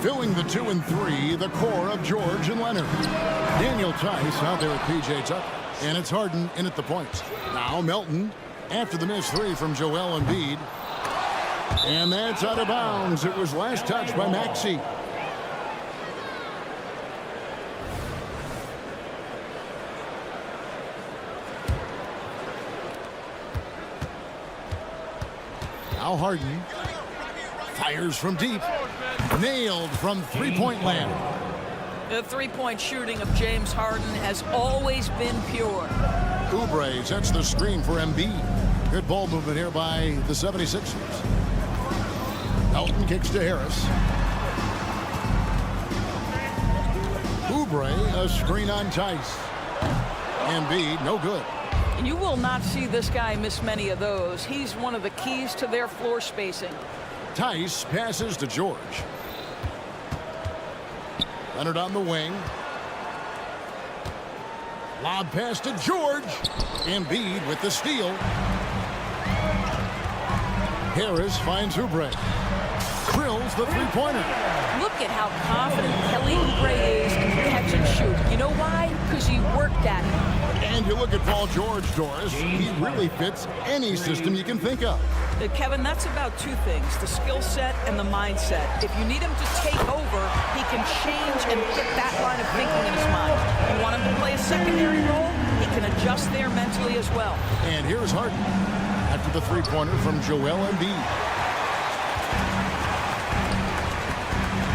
Filling the 2 and 3, the core of George and Leonard. Daniel Tice out there with P.J. Tucker. And it's Harden in at the points. Now Melton after the missed three from Joel Embiid. And that's out of bounds. It was last touched by Maxey. Now Harden fires from deep. Nailed from three-point land. The three-point shooting of James Harden has always been pure. Oubre sets the screen for Embiid. Good ball movement here by the 76ers. Elton kicks to Harris. Oubre, a screen on Tice. Embiid, no good. And you will not see this guy miss many of those. He's one of the keys to their floor spacing. Tice passes to George. Leonard on the wing. Lob pass to George. Embiid with the steal. Harris finds Oubre. Drills the three-pointer. Look at how confident Kelly Oubre is in catch and shoot. You know why? Because he worked at it. And you look at Paul George, Doris. He really fits any system you can think of. Kevin, that's about two things, the skill set and the mindset. If you need him to take over, he can change and fit that line of thinking in his mind. You want him to play a secondary role, he can adjust there mentally as well. And here's Harden after the three-pointer from Joel Embiid.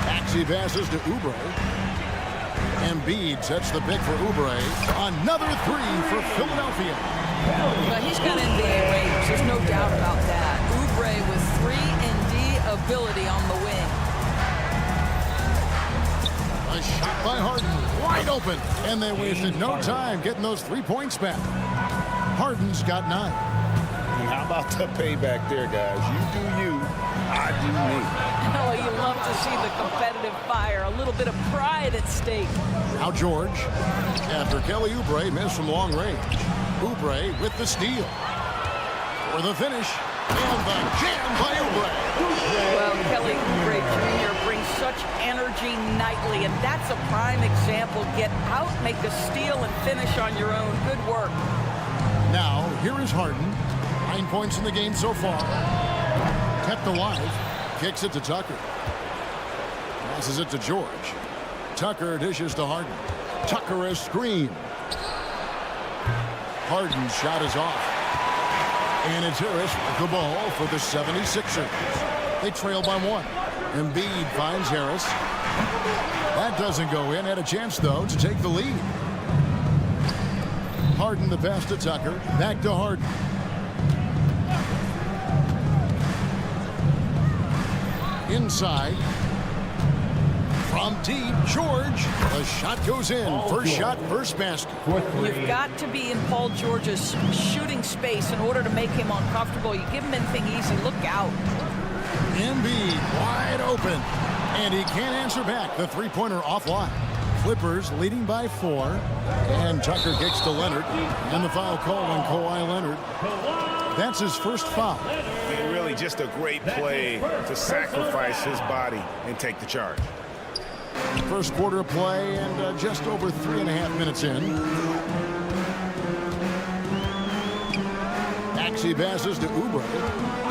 Maxey passes to Oubre. Embiid sets the pick for Oubre. Another three for Philadelphia. Well, he's got NBA range. There's no doubt about that. Oubre with 3-and-D ability on the wing. A shot by Harden, wide open, and they wasted no time getting those 3 points back. Harden's got 9. And how about the payback there, guys? You do you, I do me. Oh, you love to see the competitive fire. A little bit of pride at stake. Now George, after Kelly Oubre missed from long range. Oubre with the steal. For the finish, and the jam by Oubre. Well, Kelly Oubre Jr. brings such energy nightly, and that's a prime example. Get out, make a steal, and finish on your own. Good work. Now, here is Harden. 9 points in the game so far. Kept alive. Kicks it to Tucker. Passes it to George. Tucker dishes to Harden. Tucker a screen. Harden's shot is off. And it's Harris with the ball for the 76ers. They trail by 1. Embiid finds Harris. That doesn't go in. Had a chance, though, to take the lead. Harden the pass to Tucker. Back to Harden. Inside. From deep, George. The shot goes in. First shot, first basket. You've got to be in Paul George's shooting space in order to make him uncomfortable. You give him anything easy, look out. Embiid wide open. And he can't answer back. The three-pointer offline. Clippers leading by 4. And Tucker kicks to Leonard. And the foul call on Kawhi Leonard. That's his first foul. Really just a great play to sacrifice his body and take the charge. First quarter of play and just over 3.5 minutes in. Maxey passes to Oubre.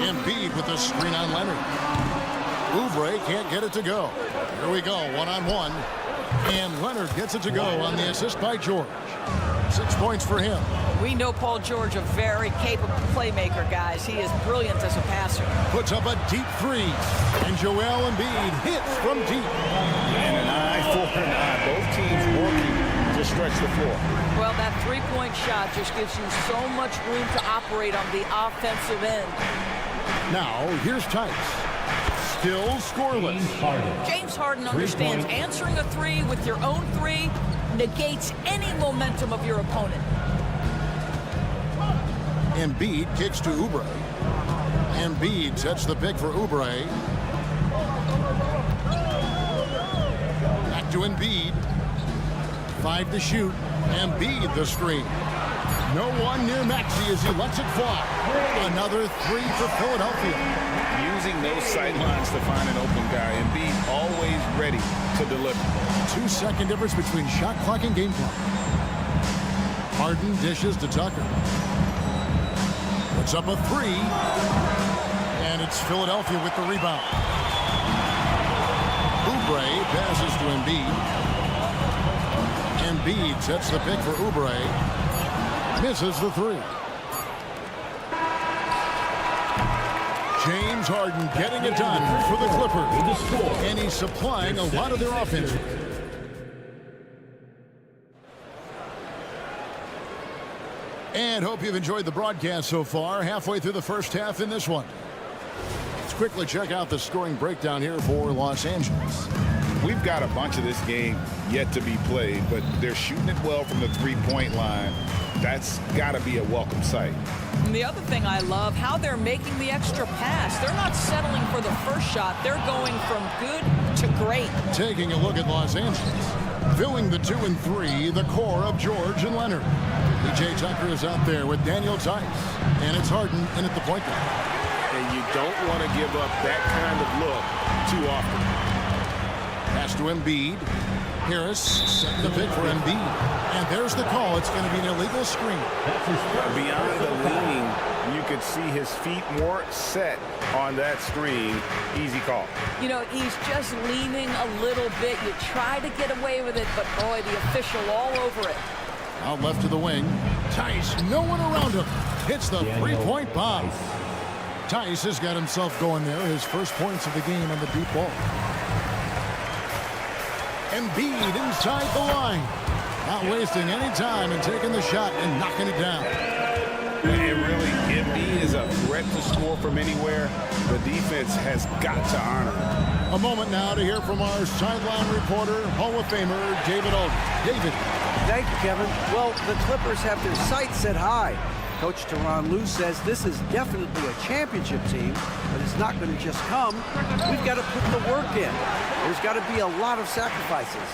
Embiid with the screen on Leonard. Oubre can't get it to go. Here we go, one-on-one. And Leonard gets it to go on the assist by George. 6 points for him. We know Paul George, a very capable playmaker, guys. He is brilliant as a passer. Puts up a deep three. And Joel Embiid hits from deep. And an eye for an eye. Both teams working to stretch the floor. Well, that three-point shot just gives you so much room to operate on the offensive end. Now, here's Tice. Still scoreless. James Harden understands answering a three with your own three negates any momentum of your opponent. Embiid kicks to Oubre. Embiid sets the pick for Oubre. to Embiid. 5 to shoot. Embiid the screen. No one near Maxey as he lets it fly. Another 3 for Philadelphia. Using those sight lines to find an open guy. Embiid always ready to deliver. 2-second difference between shot clock and game clock. Harden dishes to Tucker. Puts up a 3. And it's Philadelphia with the rebound. Oubre passes to Embiid. Embiid sets the pick for Oubre. Misses the 3. James Harden getting it done for the Clippers. And he's supplying a lot of their offense. And hope you've enjoyed the broadcast so far. Halfway through the first half in this one. Let's quickly check out the scoring breakdown here for Los Angeles. We've got a bunch of this game yet to be played, but they're shooting it well from the three-point line. That's got to be a welcome sight. And the other thing I love, how they're making the extra pass. They're not settling for the first shot. They're going from good to great. Taking a look at Los Angeles. Filling the 2 and 3, the core of George and Leonard. P.J. Tucker is out there with Daniel Tice. And it's Harden in at the point guard. And you don't want to give up that kind of look too often. Pass to Embiid. Harris setting the pick for Embiid. And there's the call. It's going to be an illegal screen. Beyond the leaning, you could see his feet more set on that screen. Easy call. You know, he's just leaning a little bit. You try to get away with it, but boy, the official all over it. Out left to the wing. Tice, no one around him. Hits the three-point bomb. Tice has got himself going there. His first points of the game on the deep ball. Embiid inside the line. Not wasting any time and taking the shot and knocking it down. And really, Embiid is a threat to score from anywhere. The defense has got to honor him. A moment now to hear from our sideline reporter, Hall of Famer David Aldridge. David. Thank you, Kevin. Well, the Clippers have their sights set high. Coach Tyronn Lue says this is definitely a championship team, but it's not going to just come. We've got to put the work in. There's got to be a lot of sacrifices.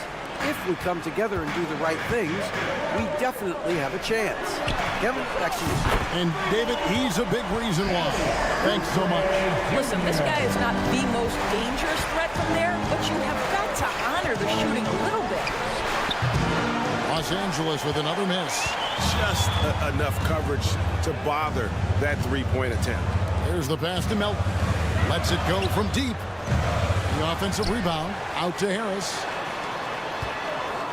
If we come together and do the right things, we definitely have a chance. Kevin, back to you. And David, he's a big reason why. Thanks so much. Listen, this guy is not the most dangerous threat from there, but you have got to honor the shooting a little bit. Los Angeles with another miss. Just enough coverage to bother that three-point attempt. There's the pass to Melton. Lets it go from deep. The offensive rebound out to Harris.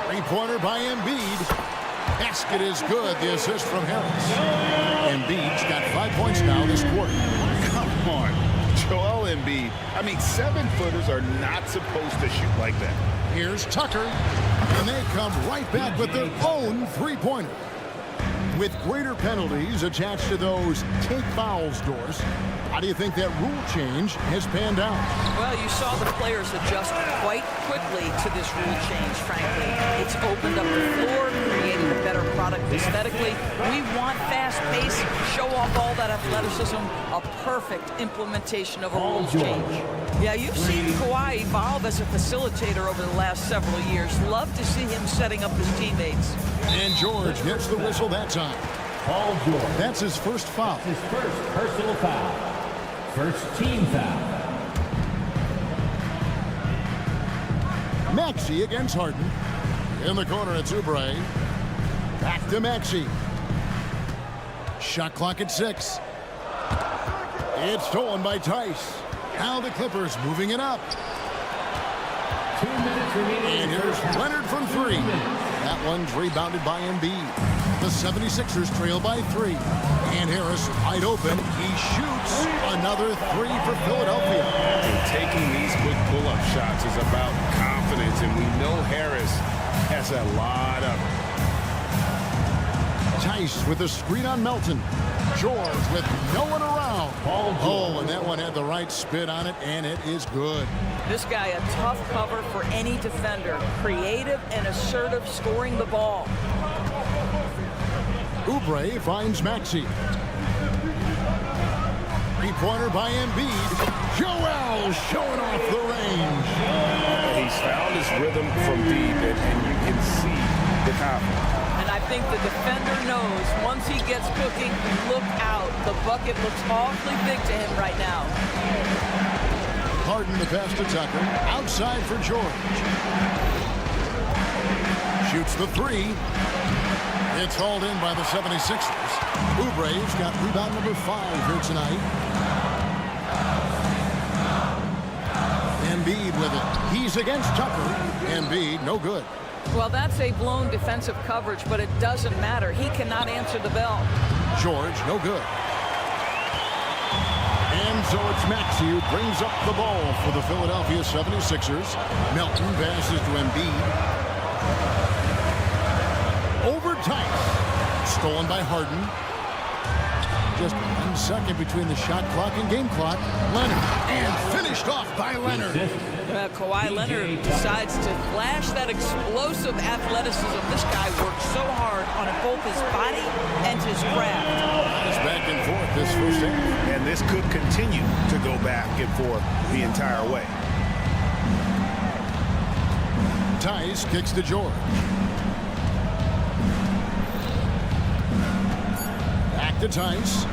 Three-pointer by Embiid. Basket is good. The assist from Harris. Embiid's got 5 points now this quarter. Come on. Joel Embiid. I mean, 7-footers are not supposed to shoot like that. Here's Tucker. And they come right back with their own three-pointer. With greater penalties attached to those take fouls doors, how do you think that rule change has panned out? Well, you saw the players adjust quite quickly to this rule change, frankly. It's opened up the floor, created a better product aesthetically. We want fast pace, show off all that athleticism, a perfect implementation of a rules change. Yeah, you've seen Kawhi evolve as a facilitator over the last several years. Love to see him setting up his teammates. And George gets the whistle that time. Paul George. That's his first foul. His first personal foul. First team foul. Maxey against Harden. In the corner, it's Oubre. Back to Maxey. Shot clock at 6. It's stolen by Tice. Now the Clippers moving it up. 2 minutes remaining. And here's Leonard from 3. That one's rebounded by Embiid. The 76ers trail by 3. And Harris wide open. He shoots another 3 for Philadelphia. And taking these quick pull-up shots is about confidence, and we know Harris has a lot of it. Tice with a screen on Melton. George with no one around. Oh, and that one had the right spin on it, and it is good. This guy, a tough cover for any defender. Creative and assertive scoring the ball. Oubre finds Maxey. three-pointer by Embiid. Joel showing off the range. He's found his rhythm from deep, and you can see the confidence. And I think the defender knows once he gets cooking, look out. The bucket looks awfully big to him right now. Harden the pass to Tucker. Outside for George. Shoots the three. It's hauled in by the 76ers. Oubre's got rebound number 5 here tonight. Embiid with it. He's against Tucker. Embiid, no good. Well, that's a blown defensive coverage, but it doesn't matter. He cannot answer the bell. George, no good. And so it's Maxey who brings up the ball for the Philadelphia 76ers. Melton passes to Embiid. Over Tice. Stolen by Harden. Just 1 second between the shot clock and game clock. Leonard. And finished off by Leonard. Kawhi Leonard decides to flash that explosive athleticism. This guy worked so hard on both his body and his craft. It's back and forth this first half. And this could continue to go back and forth the entire way. Tice kicks to George. Back to Tice.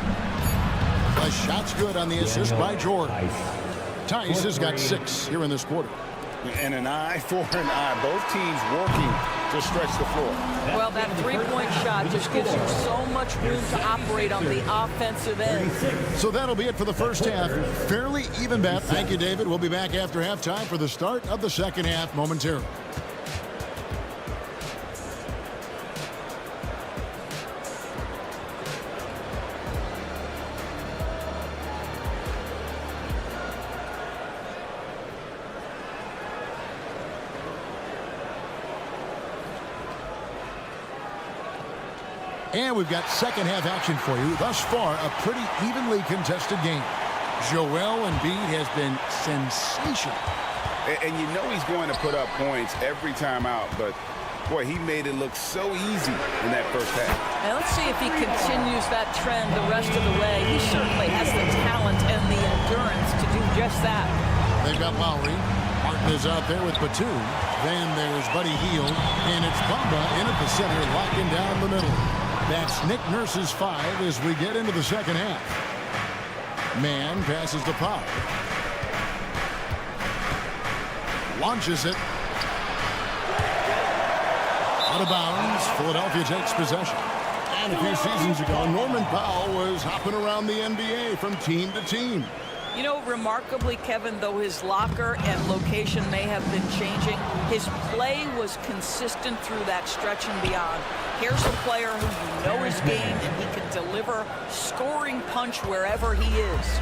The shot's good on the assist by George. Tice has got 6 here in this quarter. And an eye for an eye. Both teams working to stretch the floor. Well, that three-point shot just gives you so much room to operate on the offensive end. So that'll be it for the first half. Fairly even bet. Thank you, David. We'll be back after halftime for the start of the second half momentarily. And we've got second half action for you. Thus far, a pretty evenly contested game. Joel Embiid has been sensational. And you know he's going to put up points every time out, but boy, he made it look so easy in that first half. And let's see if he continues that trend the rest of the way. He certainly has the talent and the endurance to do just that. They've got Lowry. Martin is out there with Batum. Then there's Buddy Hield. And it's Bamba in at the center, locking down the middle. That's Nick Nurse's 5 as we get into the second half. Mann passes to Powell. Launches it. Out of bounds. Philadelphia takes possession. And a few seasons ago, Norman Powell was hopping around the NBA from team to team. You know, remarkably, Kevin, though his locker and location may have been changing, his play was consistent through that stretch and beyond. Here's a player who you know his game, and he can deliver scoring punch wherever he is.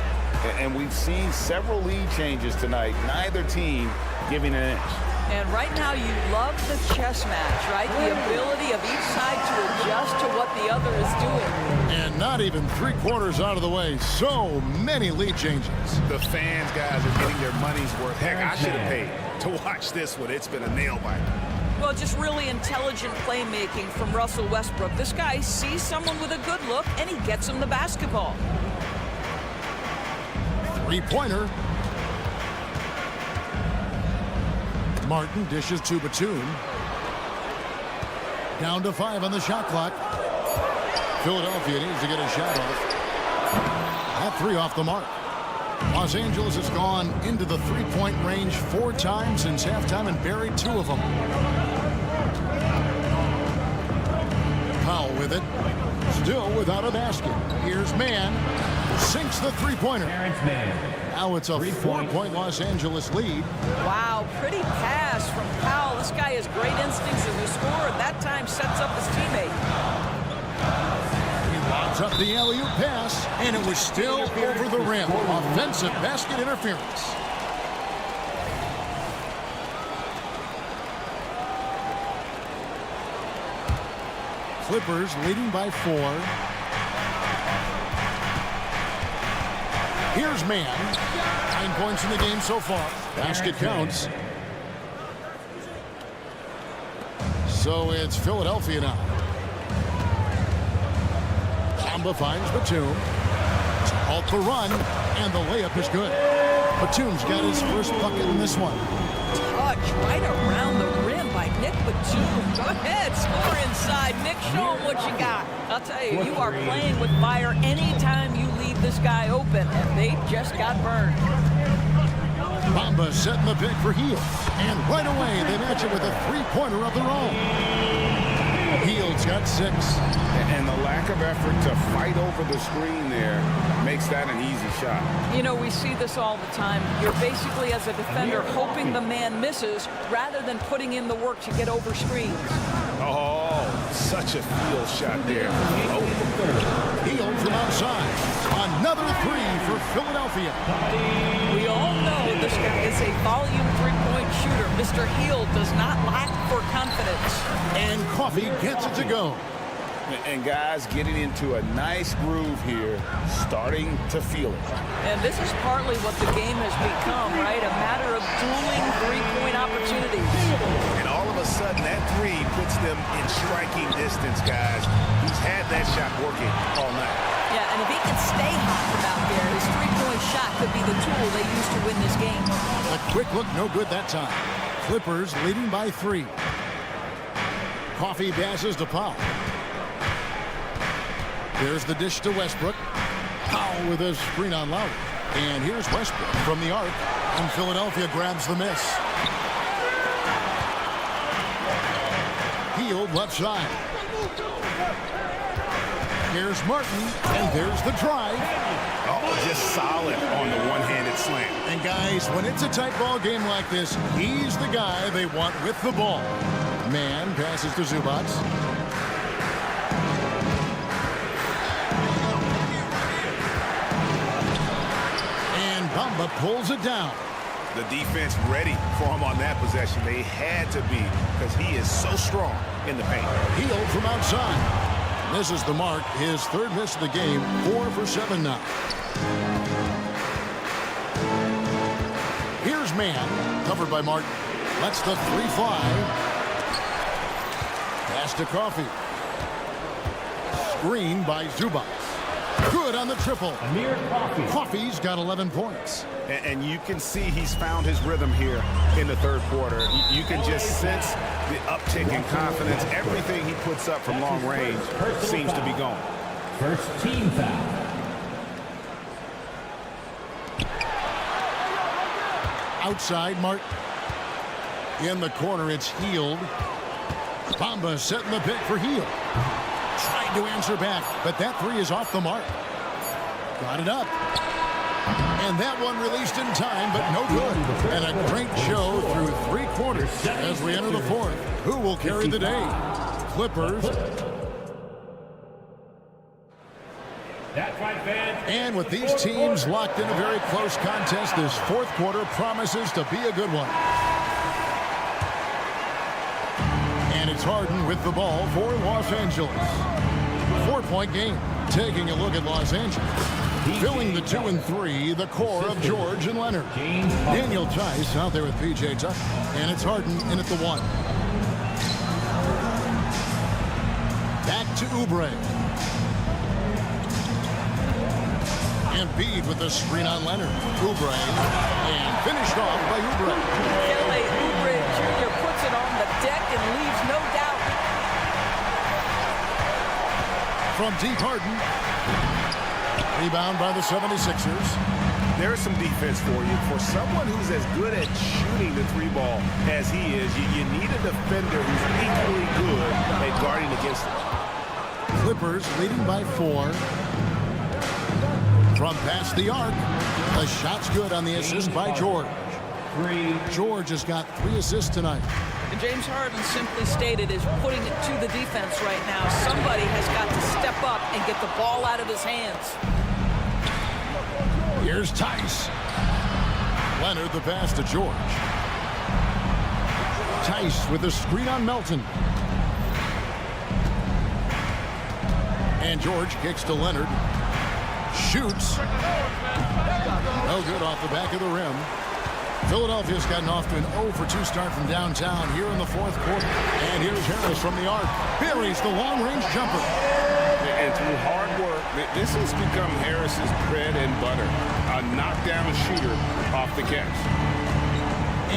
And we've seen several lead changes tonight, neither team giving an inch. And right now you love the chess match, right? The ability of each side to adjust to what the other is doing. And not even 3/4 out of the way. So many lead changes. The fans, guys, are getting their money's worth. Heck, I should have paid to watch this one. It's been a nail-biter. Well, just really intelligent playmaking from Russell Westbrook. This guy sees someone with a good look, and he gets him the basketball. Three-pointer. Martin dishes to Batum. Down to 5 on the shot clock. Philadelphia needs to get a shot off. That 3 off the mark. Los Angeles has gone into the three-point range 4 times since halftime and buried 2 of them. Powell with it. Still without a basket. Here's Mann. Sinks the three-pointer. Now it's a 4-point Los Angeles lead. Wow, pretty pass from Powell. This guy has great instincts as a scorer. At that time, sets up his teammate. He lobs up the alley-oop pass, and it was still over the rim. Offensive basket interference. Clippers leading by 4. Here's Mann. 9 points in the game so far. Basket counts. So it's Philadelphia now. Bamba finds Batum. Halt the run, and the layup is good. Batum's got his first bucket in this one. Touch right around the rim by Nick Batum. Go ahead, score inside. Nick, show him what you got. I'll tell you, you are playing with fire anytime you leave this guy open, and they just got burned. Bamba setting the pick for Hield. And right away, they match it with a three-pointer of their own. Hield's got 6. And the lack of effort to fight over the screen there makes that an easy shot. You know, we see this all the time. You're basically, as a defender, hoping the man misses rather than putting in the work to get over screens. Oh, such a field shot there. Oh. Hield from outside. Another 3 for Philadelphia. We all know this guy is a volume three-point shooter. Mr. Hield does not lack for confidence. And Coffee gets it to go. And guys getting into a nice groove here, starting to feel it. And this is partly what the game has become, right? A matter of dueling three-point opportunities. And all of a sudden, that 3 puts them in striking distance, guys. He's had that shot working all night. Yeah, and if he can stay hot from out there, his three-point shot could be the tool they use to win this game. A quick look, no good that time. Clippers leading by 3. Coffee passes to Powell. There's the dish to Westbrook. Powell with a screen on Lowry. And here's Westbrook from the arc. And Philadelphia grabs the miss. Hield left side. Here's Martin. And there's the drive. Oh, just solid on the one-handed slam. And guys, when it's a tight ball game like this, he's the guy they want with the ball. Man passes to Zubac. Bamba pulls it down. The defense ready for him on that possession. They had to be because he is so strong in the paint. Hield from outside. Misses the mark. His 3rd miss of the game. 4 for 7 now. Here's Man. Covered by Martin. Lets the 3 fly. Pass to Coffee. Screen by Zubac. Good on the triple. Coffee's got 11 points. And you can see he's found his rhythm here in the 3rd quarter. You can just sense the uptick in confidence. Everything he puts up from long range seems to be going. First team foul. Outside, Martin. In the corner, it's Hield. Bamba setting the pick for Hield. Tried to answer back, but that 3 is off the mark. Got it up. And that one released in time, but no good. And a great show through 3 quarters as we enter the 4th. Who will carry the day? Clippers. That's right, fans. And with these teams locked in a very close contest, this 4th quarter promises to be a good one. And it's Harden with the ball for Los Angeles. 4-point game. Taking a look at Los Angeles. Filling the 2 and 3, the core of George and Leonard. Daniel Tice out there with P.J. Tucker. And it's Harden in at the 1. Back to Oubre. Embiid with the screen on Leonard. Oubre. And finished off by Oubre. Oubre Jr. puts it on the deck and leaves no doubt. From deep, Harden. Rebound by the 76ers. There's some defense for you. For someone who's as good at shooting the 3-ball as he is, you need a defender who's equally good at guarding against it. Clippers leading by 4. From past the arc. The shot's good on the assist by George. George has got 3 assists tonight. And James Harden simply stated is putting it to the defense right now. Somebody has got to step up and get the ball out of his hands. Here's Tice. Leonard the pass to George. Tice with the screen on Melton. And George kicks to Leonard. Shoots. No good off the back of the rim. Philadelphia's gotten off to an 0 for 2 start from downtown here in the 4th quarter. And here's Harris from the arc. Buries the long-range jumper. And through hard work, This has become Harris's bread and butter. A knockdown shooter off the catch.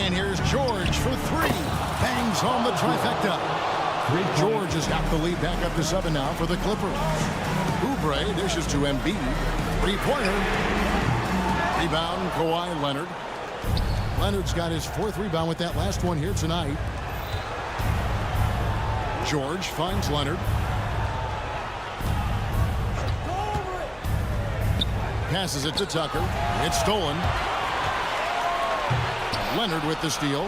And here's George for three. Bangs home the trifecta. George has got the lead back up to 7 now for the Clippers. Oubre dishes to Embiid. Three-pointer. Rebound, Kawhi Leonard. Leonard's got his 4th rebound with that last one here tonight. George finds Leonard. Passes it to Tucker. It's stolen. Leonard with the steal.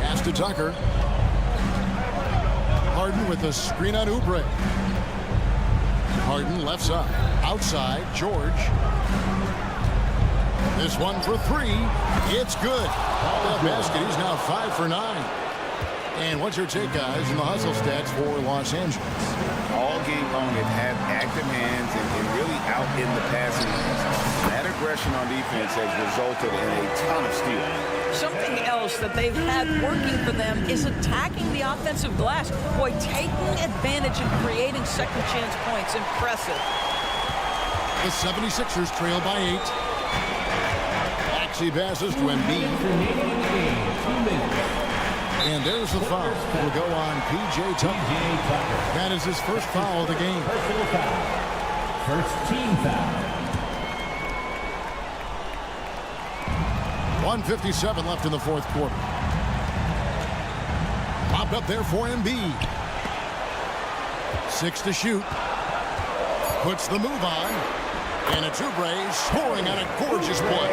Pass to Tucker. Harden with a screen on Oubre. Harden left side. Outside, George. This one for 3. It's good. The basket. He's now 5 for 9. And what's your take, guys, in the hustle stats for Los Angeles? All game long, it had active hands and really out in the passing lanes. That aggression on defense has resulted in a ton of steals. Something else that they've had working for them is attacking the offensive glass. Boy, taking advantage and creating second chance points. Impressive. The 76ers trail by 8. Maxey passes to Embiid. And there's the foul. Will go on P.J. Tucker. That is his first foul of the game. Personal foul. First team foul. 1:57 left in the 4th quarter. Popped up there for Embiid. 6 to shoot. Puts the move on. And it's Oubre scoring on a gorgeous play.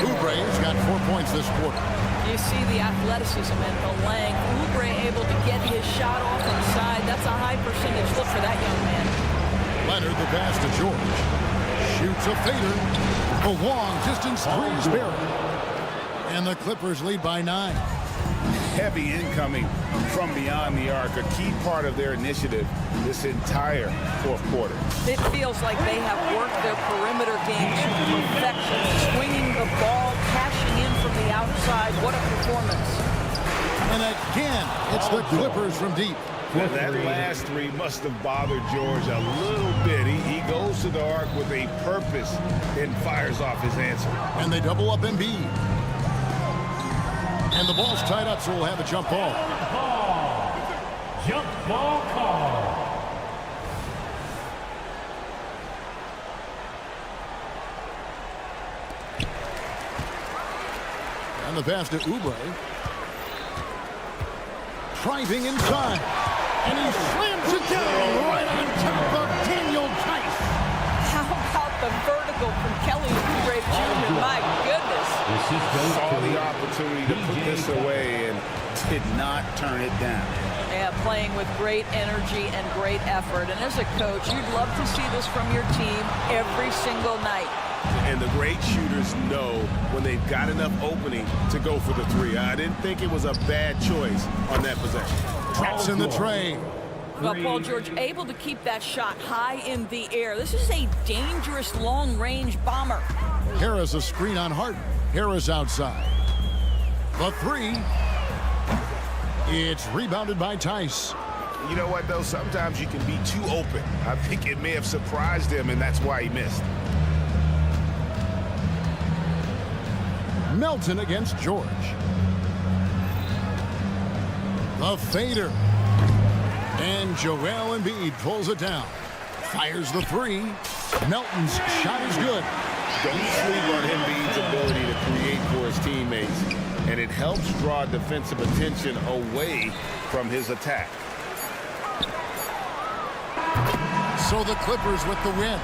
Oubre's got 4 points this quarter. You see the athleticism and the length. Oubre able to get his shot off on the side. That's a high percentage look for that young man. Leonard the pass to George. Shoots a fader. A long distance three is buried. And the Clippers lead by 9. Heavy incoming from beyond the arc, a key part of their initiative this entire 4th quarter. It feels like they have worked their perimeter game to perfection. Swinging the ball, cashing in from the outside. What a performance. And again, it's the Clippers from deep. That last 3 must have bothered George a little bit. He goes to the arc with a purpose and fires off his answer. And they double up Embiid. And the ball's tied up, so we'll have a jump ball. Jump ball call. And the pass to Oubre. Driving inside. And he slams it down right on top of Daniel Tice. How about the vertical from Kelly Oubre Jr.? My goodness. Saw the opportunity to put this away and did not turn it down. Yeah, playing with great energy and great effort. And as a coach, you'd love to see this from your team every single night. And the great shooters know when they've got enough opening to go for the 3. I didn't think it was a bad choice on that possession. Drops in the tray. Well, Paul George able to keep that shot high in the air. This is a dangerous long-range bomber. Harris a screen on Harden. Harris outside. The 3. It's rebounded by Tice. You know what, though? Sometimes you can be too open. I think it may have surprised him, and that's why he missed. Melton against George. The fader. And Joel Embiid pulls it down. Fires the 3. Melton's shot is good. Don't sleep on Embiid's ability to create for his teammates, and it helps draw defensive attention away from his attack. So the Clippers with the win.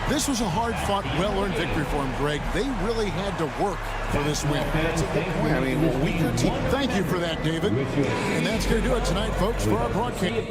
This was a hard-fought, well-earned victory for him, Greg. They really had to work for this win. That's a good point. I mean, a weaker team. Thank you for that, David. And that's going to do it tonight, folks, for our broadcast.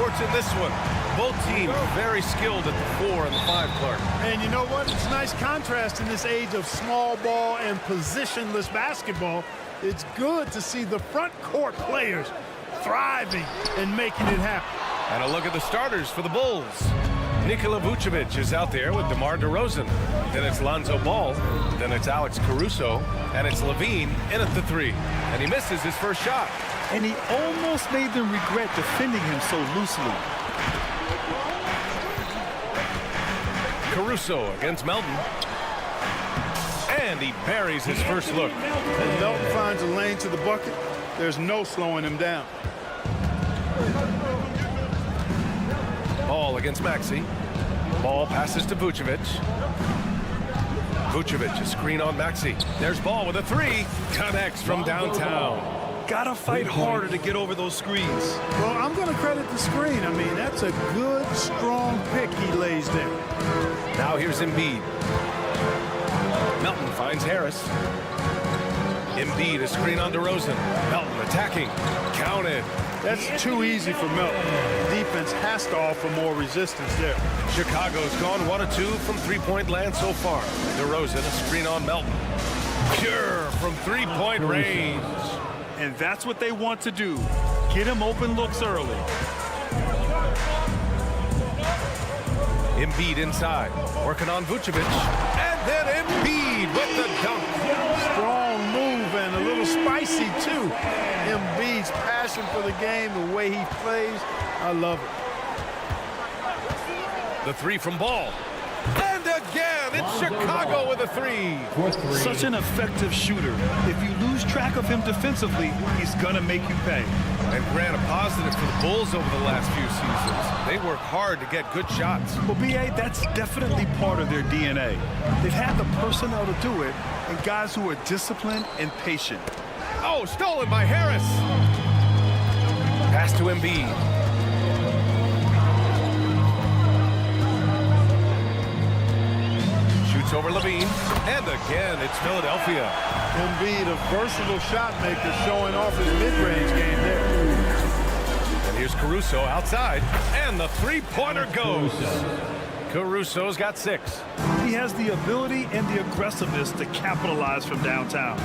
courts in this one. Both teams very skilled at the 4 and the 5, Clark. And you know what? It's a nice contrast in this age of small ball and positionless basketball. It's good to see the front court players thriving and making it happen. And a look at the starters for the Bulls. Nikola Vucevic is out there with DeMar DeRozan. Then it's Lonzo Ball. Then it's Alex Caruso. And it's Levine in at the 3. And he misses his first shot. And he almost made them regret defending him so loosely. Caruso against Melton. And he buries his first look. And Melton finds a lane to the bucket. There's no slowing him down. Ball against Maxey. Ball passes to Vucevic. Vucevic, a screen on Maxey. There's Ball with a 3. Connects from downtown. Gotta fight harder to get over those screens. Well, I'm going to credit the screen. I mean, that's a good, strong pick he lays there. Now here's Embiid. Melton finds Harris. Embiid, a screen on DeRozan. Melton attacking. Counted. That's too easy for Melton. Defense has to offer more resistance there. Chicago's gone 1 of 2 from three-point land so far. DeRozan, a screen on Melton. Pure from three-point range. And that's what they want to do. Get him open looks early. Embiid inside, working on Vucevic. And then Embiid with the dunk. Strong move and a little spicy, too. Embiid's passion for the game, the way he plays, I love it. The 3 from Ball. And again, it's Chicago with a 3. Such an effective shooter. If you lose track of him defensively, he's gonna make you pay. And Grant, a positive for the Bulls over the last few seasons. They work hard to get good shots. Well, B.A., that's definitely part of their DNA. They've had the personnel to do it, and guys who are disciplined and patient. Oh, stolen by Harris. Pass to Embiid. Shoots over Levine. And again, it's Philadelphia. Embiid, a versatile shot maker, showing off his mid-range game there. And here's Caruso outside. And the three-pointer goes. Caruso's got 6. He has the ability and the aggressiveness to capitalize from downtown.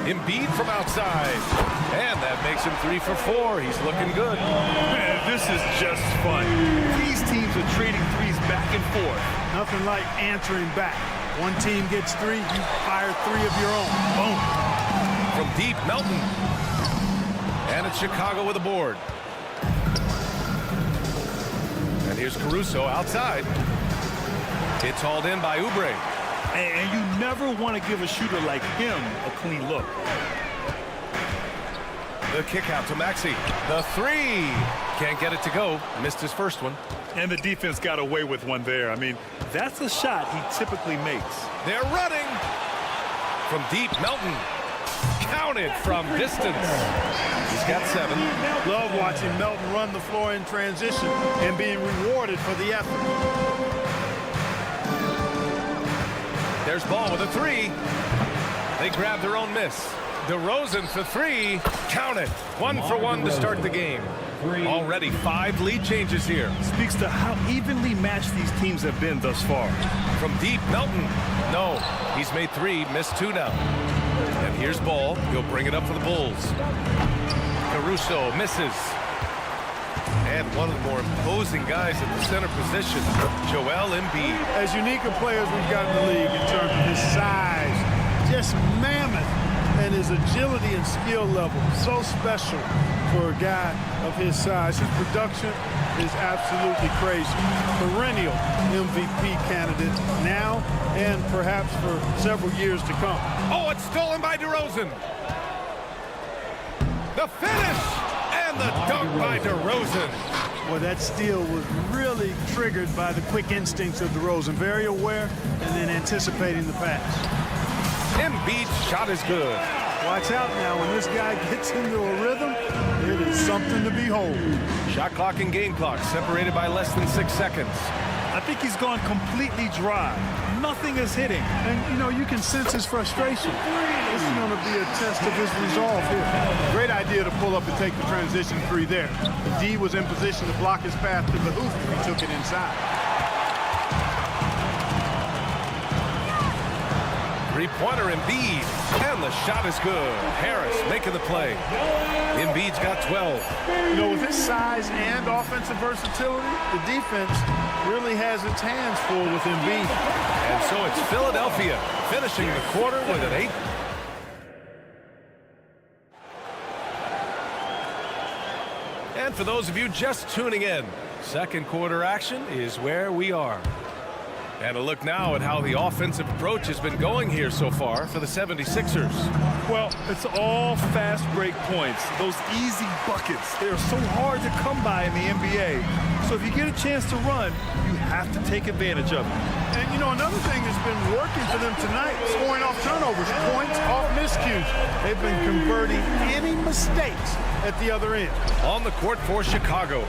Embiid from outside. And that makes him 3 for 4. He's looking good. Man, this is just fun. These teams are trading threes back and forth. Nothing like answering back. One team gets 3, you fire 3 of your own. Boom. From deep, Melton. And it's Chicago with a board. And here's Caruso outside. It's hauled in by Oubre. And you never want to give a shooter like him a clean look. The kick out to Maxey. The 3. Can't get it to go. Missed his first one. And the defense got away with one there. I mean, that's a shot he typically makes. They're running. From deep, Melton. Counted from distance. He's got 7. Love watching Melton run the floor in transition and being rewarded for the effort. There's Ball with a 3. They grab their own miss. DeRozan for 3. Count it. 1 for 1 to start the game. Already 5 lead changes here. Speaks to how evenly matched these teams have been thus far. From deep, Melton. No, he's made 3, missed 2 now. And here's Ball. He'll bring it up for the Bulls. Caruso misses. And one of the more imposing guys at the center position, Joel Embiid. As unique a player as we've got in the league in terms of his size, just mammoth, and his agility and skill level, so special for a guy of his size. His production is absolutely crazy. Perennial MVP candidate now and perhaps for several years to come. Oh, it's stolen by DeRozan. The finish and the dunk by DeRozan. Well, that steal was really triggered by the quick instincts of DeRozan. Very aware and then anticipating the pass. Embiid's shot is good. Watch out now. When this guy gets into a rhythm, it is something to behold. Shot clock and game clock separated by less than 6 seconds. I think he's gone completely dry. Nothing is hitting. And, you know, you can sense his frustration. This is going to be a test of his resolve here. Great idea to pull up and take the transition three there. D was in position to block his path to the hoop. He took it inside. Three-pointer Embiid, and the shot is good. Harris making the play. Embiid's got 12. You know, with his size and offensive versatility, the defense really has its hands full with Embiid. And so it's Philadelphia finishing the quarter with an 8. And for those of you just tuning in, second quarter action is where we are. And a look now at how the offensive approach has been going here so far for the 76ers. Well, it's all fast break points. Those easy buckets, they are so hard to come by in the NBA. So if you get a chance to run, you have to take advantage of it. And, you know, another thing that's been working for them tonight, scoring off turnovers, points off miscues. They've been converting any mistakes at the other end. On the court for Chicago.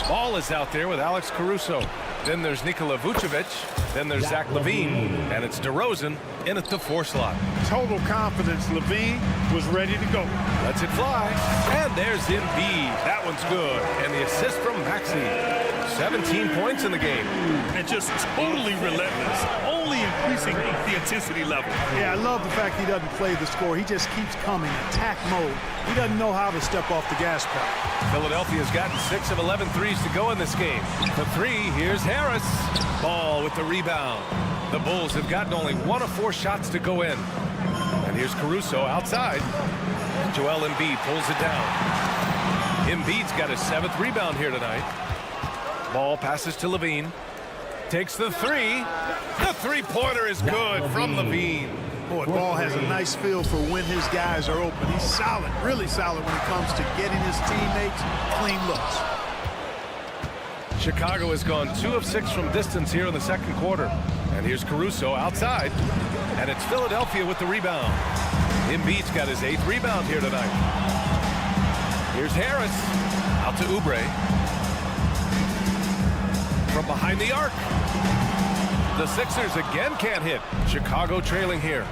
Ball is out there with Alex Caruso. Then there's Nikola Vucevic. Then there's Zach LaVine. And it's DeRozan in at the 4 slot. Total confidence. LaVine was ready to go. Lets it fly. And there's Embiid. That one's good. And the assist from Maxey. 17 points in the game. And just totally relentless. Only increasing the intensity level. Yeah, I love the fact he doesn't play the score. He just keeps coming. Attack mode. He doesn't know how to step off the gas pedal. Philadelphia's gotten 6 of 11 threes to go in this game. For 3, here's Harris. Ball with the rebound. The Bulls have gotten only 1 of 4 shots to go in. And here's Caruso outside. Joel Embiid pulls it down. Embiid's got his 7th rebound here tonight. Ball passes to LaVine. Takes the 3. The three-pointer is good from LaVine. Boy, Ball has a nice feel for when his guys are open. He's solid, really solid when it comes to getting his teammates clean looks. Chicago has gone 2 of 6 from distance here in the second quarter. And here's Caruso outside. And it's Philadelphia with the rebound. Embiid's got his 8th rebound here tonight. Here's Harris. Out to Oubre. From behind the arc. The Sixers again can't hit. Chicago trailing here.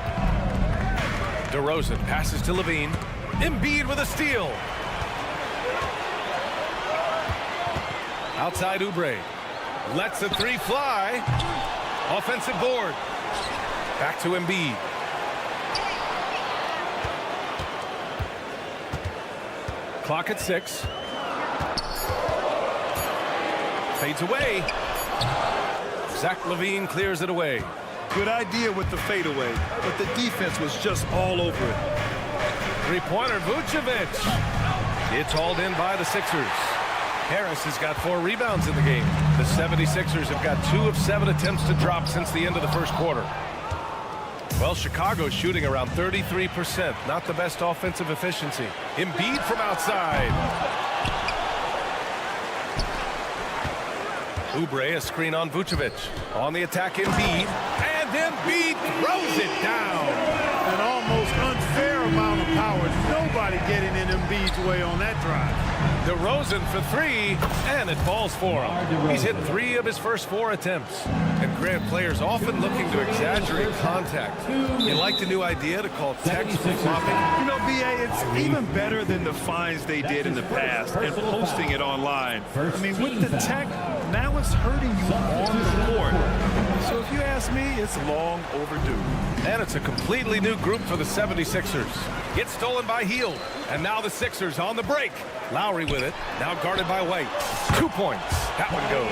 DeRozan passes to LaVine. Embiid with a steal. Outside Oubre. Lets the 3 fly. Offensive board. Back to Embiid. Clock at 6. Fades away. Zach LaVine clears it away. Good idea with the fadeaway, but the defense was just all over it. Three-pointer Vucevic. It's hauled in by the Sixers. Harris has got 4 rebounds in the game. The 76ers have got 2 of 7 attempts to drop since the end of the first quarter. Well, Chicago's shooting around 33%. Not the best offensive efficiency. Embiid from outside. Oubre, a screen on Vucevic. On the attack, Embiid. And Embiid throws it down. An almost unfair amount of power. Nobody getting in Embiid's way on that drive. DeRozan for 3, and it falls for him. He's hit 3 of his first 4 attempts. And Grant, players often looking to exaggerate contact. You like the new idea to call text flopping? You know, B.A., it's even better than the fines they did in the past and posting it online. I mean, with the tech, now it's hurting you on the court. So if you ask me, it's long overdue. And it's a completely new group for the 76ers. Gets stolen by Hield. And now the Sixers on the break. Lowry with it. Now guarded by White. 2 points. That one goes.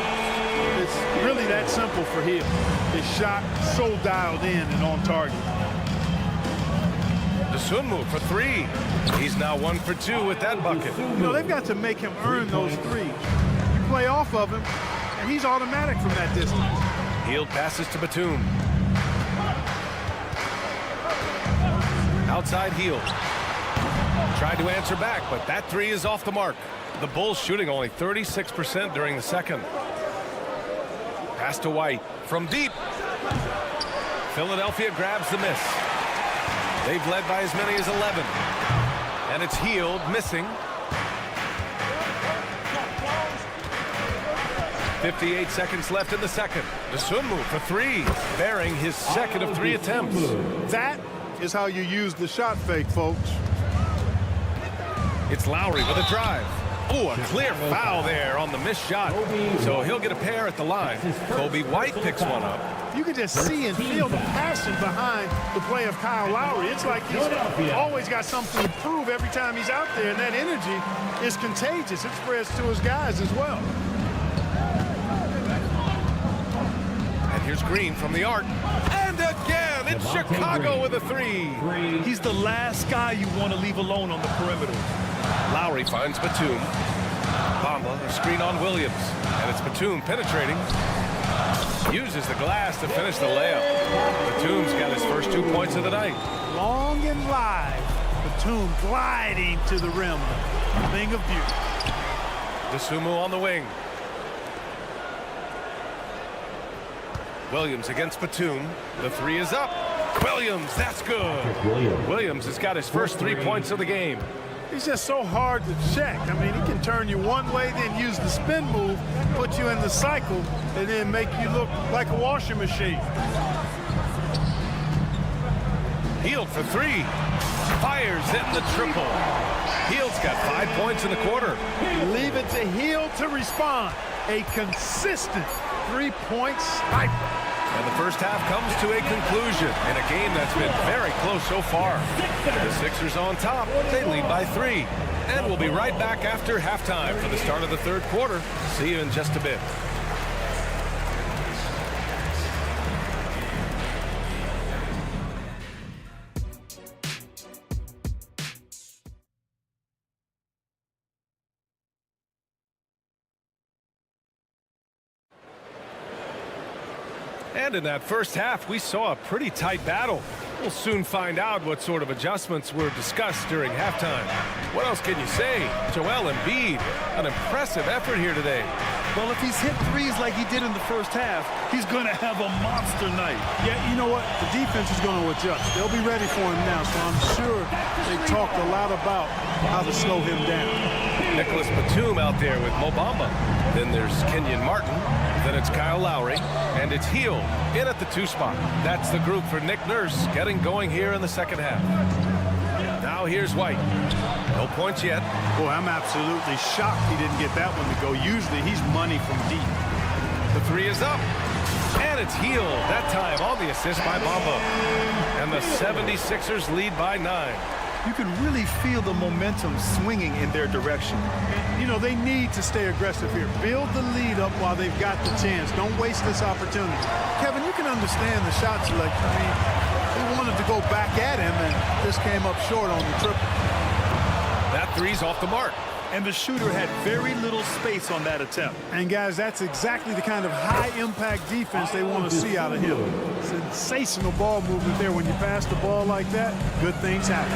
It's really that simple for Hield. His shot so dialed in and on target. Dosunmu for 3. He's now 1 for 2 with that bucket. You know, they've got to make him earn those 3s. You play off of him, and he's automatic from that distance. Hield passes to Batum. Outside Hield. Tried to answer back, but that 3 is off the mark. The Bulls shooting only 36% during the second. Pass to White from deep. Philadelphia grabs the miss. They've led by as many as 11. And it's Hield missing. 58 seconds left in the second. Dosunmu for three, bearing his second of 3 attempts. That is how you use the shot fake, folks. It's Lowry with a drive. Oh, a clear foul there on the missed shot. So he'll get a pair at the line. Kobe White picks one up. You can just see and feel the passion behind the play of Kyle Lowry. It's like he's always got something to prove every time he's out there, and that energy is contagious. It spreads to his guys as well. And here's Green from the arc. And again, it's Chicago with a three. He's the last guy you want to leave alone on the perimeter. Lowry finds Batum. Bamba, a screen on Williams. And it's Batum penetrating. Uses the glass to finish the layup. Batum's got his first 2 points of the night. Long and live. Batum gliding to the rim. A thing of beauty. Dosunmu on the wing. Williams against Batum. The three is up. Williams, that's good. Williams has got his first 3 points of the game. He's just so hard to check. I mean, he can turn you one way, then use the spin move, put you in the cycle, and then make you look like a washing machine. Hield for three. Fires in the triple. Hield's got 5 points in the quarter. Leave it to Hield to respond. A consistent three-point sniper. And the first half comes to a conclusion in a game that's been very close so far. The Sixers on top. They lead by 3. And we'll be right back after halftime for the start of the third quarter. See you in just a bit. And in that first half, we saw a pretty tight battle. We'll soon find out what sort of adjustments were discussed during halftime. What else can you say? Joel Embiid, an impressive effort here today. Well, if he's hit threes like he did in the first half, he's going to have a monster night. Yeah, you know what? The defense is going to adjust. They'll be ready for him now, so I'm sure they talked a lot about how to slow him down. Nicholas Batum out there with Mo Bamba. Then there's Kenyon Martin. Then it's Kyle Lowry. And it's Hield in at the 2 spot. That's the group for Nick Nurse getting going here in the second half. Now here's White. No points yet. Boy, I'm absolutely shocked he didn't get that one to go. Usually he's money from deep. The three is up. And it's Hield. That time on the assist by Bamba. And the 76ers lead by 9. You can really feel the momentum swinging in their direction. You know, they need to stay aggressive here. Build the lead up while they've got the chance. Don't waste this opportunity. Kevin, you can understand the shot selection. I mean, they wanted to go back at him, and this came up short on the triple. That three's off the mark. And the shooter had very little space on that attempt. And, guys, that's exactly the kind of high-impact defense they want to see out of him. Sensational ball movement there. When you pass the ball like that, good things happen.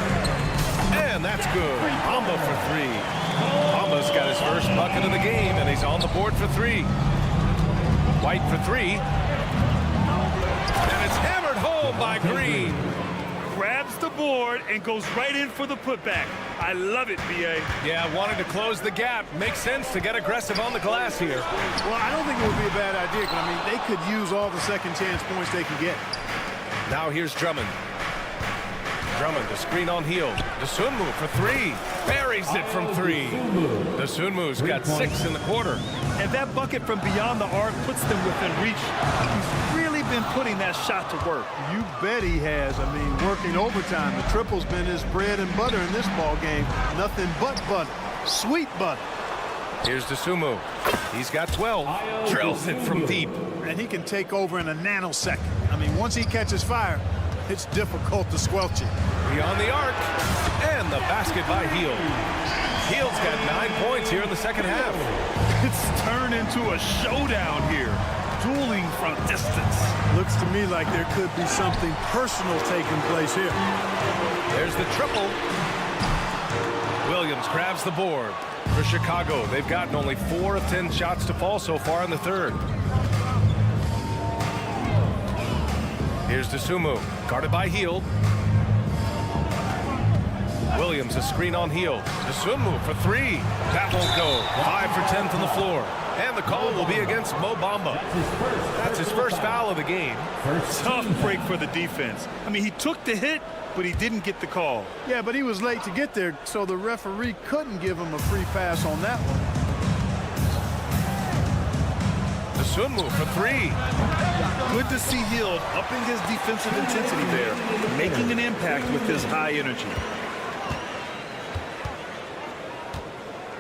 And that's good. Bamba for 3. Bamba's got his first bucket of the game, and he's on the board for 3. White for 3. And it's hammered home by Green. Grabs the board and goes right in for the putback. I love it, B.A. Yeah, wanting to close the gap. Makes sense to get aggressive on the glass here. Well, I don't think it would be a bad idea. I mean, they could use all the second chance points they can get. Now here's Drummond. Drummond, the screen on Hield. Dosunmu for 3. Buries it from 3. Dosunmu's got 6 in the quarter. And that bucket from beyond the arc puts them within reach. He's really been putting that shot to work. You bet he has. I mean, working overtime. The triple's been his bread and butter in this ball game. Nothing but butter. Sweet butter. Here's Dosunmu. He's got 12. Drills it from deep. And he can take over in a nanosecond. I mean, once he catches fire, it's difficult to squelch it. Beyond the arc. And the basket by Hield. Hield's got 9 points here in the second half. It's turned into a showdown here. Dueling from distance. Looks to me like there could be something personal taking place here. There's the triple. Williams grabs the board. For Chicago, they've gotten only 4 of 10 shots to fall so far in the third. Here's Dosunmu, guarded by Hield. Williams, a screen on heel. The swim move for 3. That won't go. 5 for 10th on the floor. And the call will be against Mo Bamba. That's his first foul of the game. Tough break for the defense. I mean, he took the hit, but he didn't get the call. Yeah, but he was late to get there, so the referee couldn't give him a free pass on that one. The swim move for 3. Good to see Hill upping his defensive intensity there, making an impact with his high energy.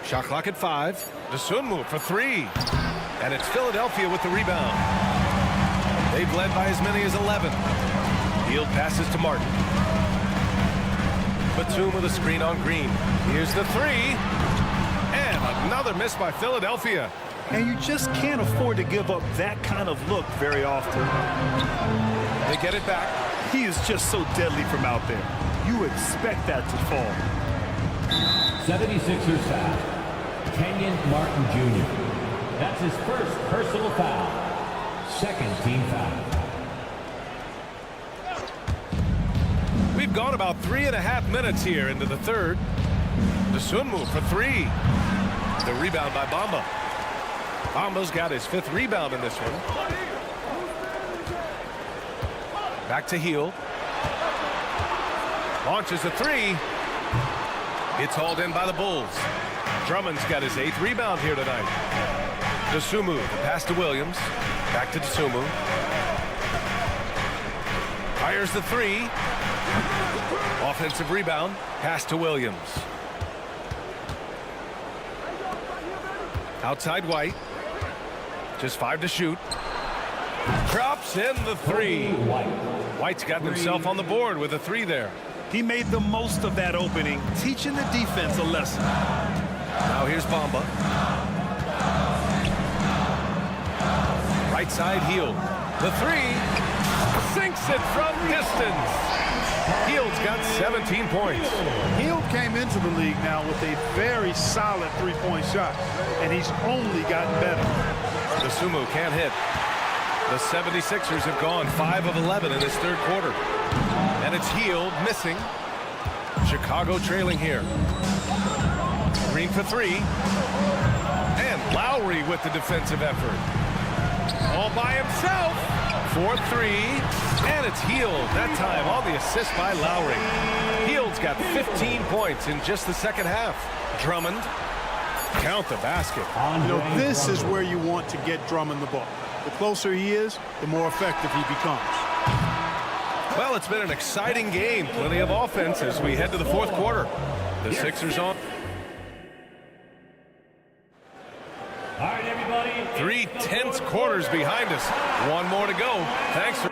Shot clock at 5. The swim move for 3. And it's Philadelphia with the rebound. They've led by as many as 11. Hield passes to Martin. Batum with a screen on Green. Here's the 3. And another miss by Philadelphia. And you just can't afford to give up that kind of look very often. They get it back. He is just so deadly from out there. You expect that to fall. 76ers foul. Kenyon Martin Jr. That's his first personal foul. Second team foul. We've gone about 3.5 minutes here into the third. The swim move for 3. The rebound by Bamba. Bamba's got his 5th rebound in this one. Back to Hield. Launches a 3. It's hauled in by the Bulls. Drummond's got his 8th rebound here tonight. Dosunmu, the pass to Williams. Back to Dosunmu. Fires the 3. Offensive rebound. Pass to Williams. Outside White. Just 5 to shoot. Drops in the 3. White's got himself on the board with a 3 there. He made the most of that opening, teaching the defense a lesson. Now here's Bamba. Right side Hield. The 3. Sinks it from distance. Hield's got 17 points. Hield came into the league now with a very solid three-point shot, and he's only gotten better. Dosunmu can't hit. The 76ers have gone 5 of 11 in this third quarter. And it's Hield missing. Chicago trailing here. Green for 3. And Lowry with the defensive effort. All by himself. 4-3. And it's Hield, that time on the assist by Lowry. Hield's got 15 points in just the second half. Drummond. Count the basket. You know, this is where you want to get Drummond the ball. The closer he is, the more effective he becomes. Well, it's been an exciting game. Plenty of offense as we head to the fourth quarter. The Sixers on. All right, everybody. 3 tense quarters behind us. 1 more to go. Thanks for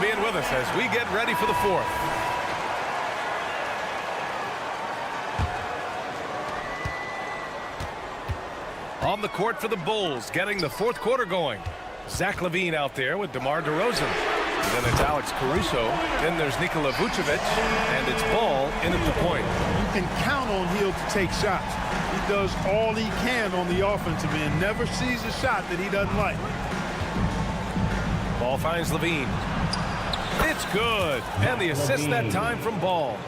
being with us as we get ready for the fourth. On the court for the Bulls, getting the fourth quarter going. Zach LaVine out there with DeMar DeRozan. Then it's Alex Caruso. Then there's Nikola Vucevic. And it's Ball in at the point. You can count on Hield to take shots. He does all he can on the offensive end. Never sees a shot that he doesn't like. Ball finds LaVine. It's good. And the assist that time from Ball.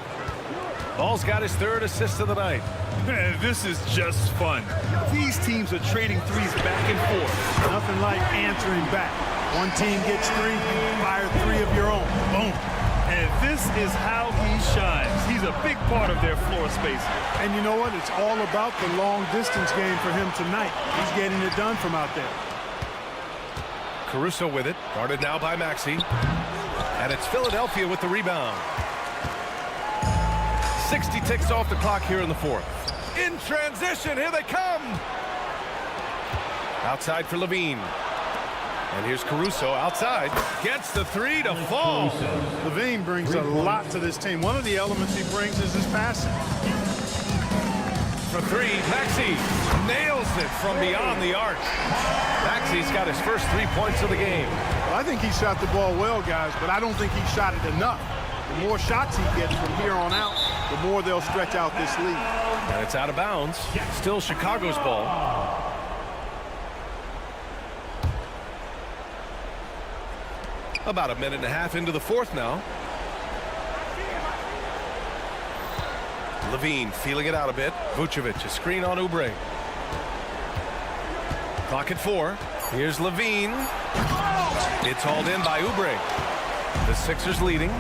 Ball's got his 3rd assist of the night. Man, this is just fun. These teams are trading threes back and forth. Nothing like answering back. One team gets 3, fire 3 of your own. Boom. And this is how he shines. He's a big part of their floor space. And you know what? It's all about the long distance game for him tonight. He's getting it done from out there. Caruso with it. Guarded now by Maxey. And it's Philadelphia with the rebound. 60 ticks off the clock here in the fourth. In transition, here they come. Outside for LaVine. And here's Caruso outside. Gets the 3 to fall. LaVine brings a lot to this team. One of the elements he brings is his passing. For 3, Maxey nails it from beyond the arc. Maxey's got his first 3 points of the game. Well, I think he shot the ball well, guys, but I don't think he shot it enough. The more shots he gets from here on out, the more they'll stretch out this lead. And it's out of bounds. Still Chicago's ball. About a minute and a half into the fourth now. Levine feeling it out a bit. Vucevic, a screen on Oubre. Clock at 4. Here's Levine. It's hauled in by Oubre. The Sixers leading.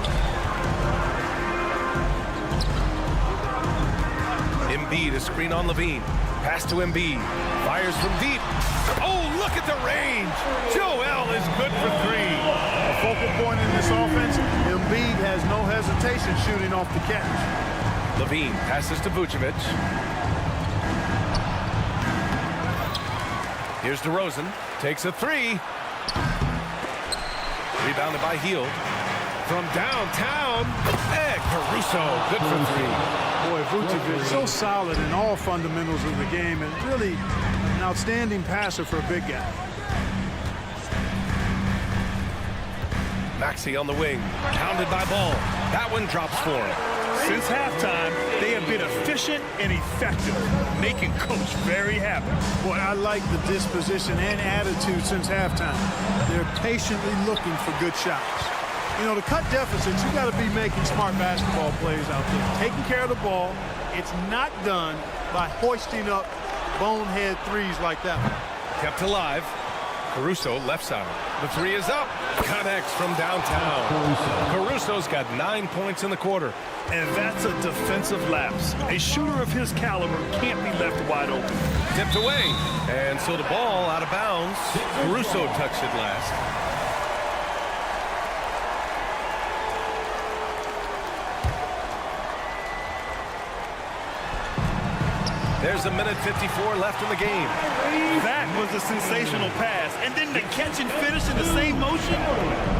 Embiid, a screen on Levine. Pass to Embiid. Fires from deep. Oh, look at the range. Joel is good for 3. A focal point in this offense, Embiid has no hesitation shooting off the catch. Levine passes to Vucevic. Here's DeRozan. Takes a 3. Rebounded by Hield. From downtown, Caruso, good for 3. Boy, Vucevic so solid in all fundamentals of the game and really an outstanding passer for a big guy. Maxey on the wing, pounded by Ball. That one drops for him. Since halftime, they have been efficient and effective, making Coach very happy. Boy, I like the disposition and attitude since halftime. They're patiently looking for good shots. You know, to cut deficits, you got to be making smart basketball plays out there. Taking care of the ball. It's not done by hoisting up bonehead threes like that one. Kept alive. Caruso left side. The 3 is up. Connects from downtown. Caruso's got 9 points in the quarter. And that's a defensive lapse. A shooter of his caliber can't be left wide open. Tipped away. And so the ball out of bounds. Caruso touched it last. There's a minute 54 left in the game. That was a sensational pass. And then the catch and finish in the same motion?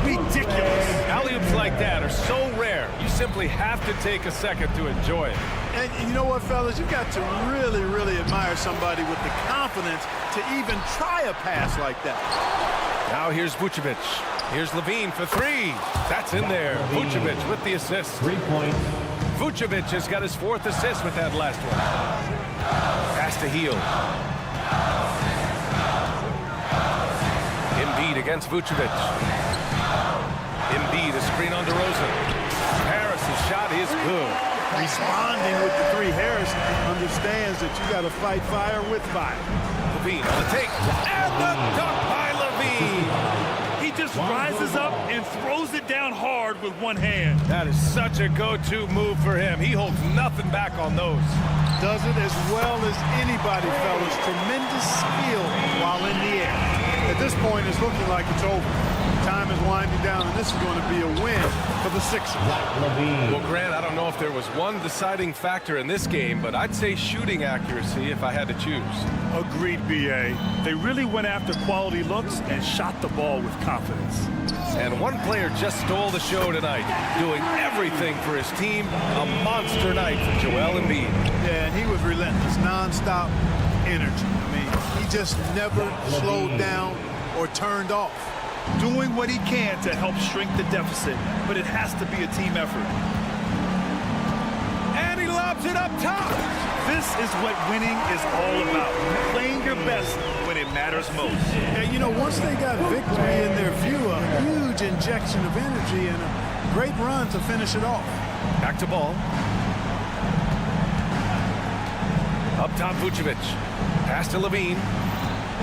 Ridiculous. Alley-oops like that are so rare, you simply have to take a second to enjoy it. And you know what, fellas? You've got to really, really admire somebody with the confidence to even try a pass like that. Now here's Vucevic. Here's Levine for 3. That's in there. Vucevic with the assist. 3 points. Vucevic has got his 4th assist with that last one. Pass to Hield. Embiid against Vucevic. Embiid, a screen on DeRozan. Harris's shot is good. Responding with the 3. Harris understands that you got to fight fire with fire. Levine on the take. And the dunk by Levine. He just rises up and throws it down hard with one hand. That is such a go-to move for him. He holds nothing back on those. Does it as well as anybody, fellas. Tremendous skill while in the air. At this point, it's looking like it's over. Time is winding down, and this is going to be a win for the Sixers. Well, Grant, I don't know if there was one deciding factor in this game, but I'd say shooting accuracy if I had to choose. Agreed, B.A. They really went after quality looks and shot the ball with confidence. And one player just stole the show tonight, doing everything for his team. A monster night for Joel Embiid. Yeah, and he was relentless, nonstop energy. I mean, he just never slowed down or turned off. Doing what he can to help shrink the deficit, but it has to be a team effort. And he lobs it up top. This is what winning is all about. Playing your best when it matters most. And you know, once they got victory in their view, a huge injection of energy and a great run to finish it off. Back to Ball. Up top, Vucevic. Pass to Levine.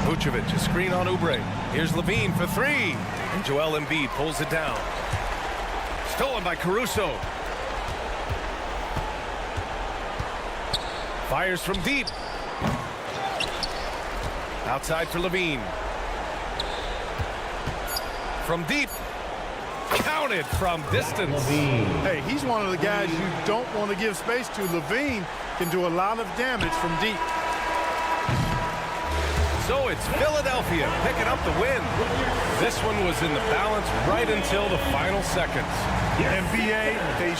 Vucevic, a screen on Oubre. Here's Levine for 3. And Joel Embiid pulls it down. Stolen by Caruso. Fires from deep. Outside for Levine. From deep. Counted from distance. Hey, he's one of the guys you don't want to give space to. Levine can do a lot of damage from deep. So it's Philadelphia picking up the win. This one was in the balance right until the final seconds. NBA, they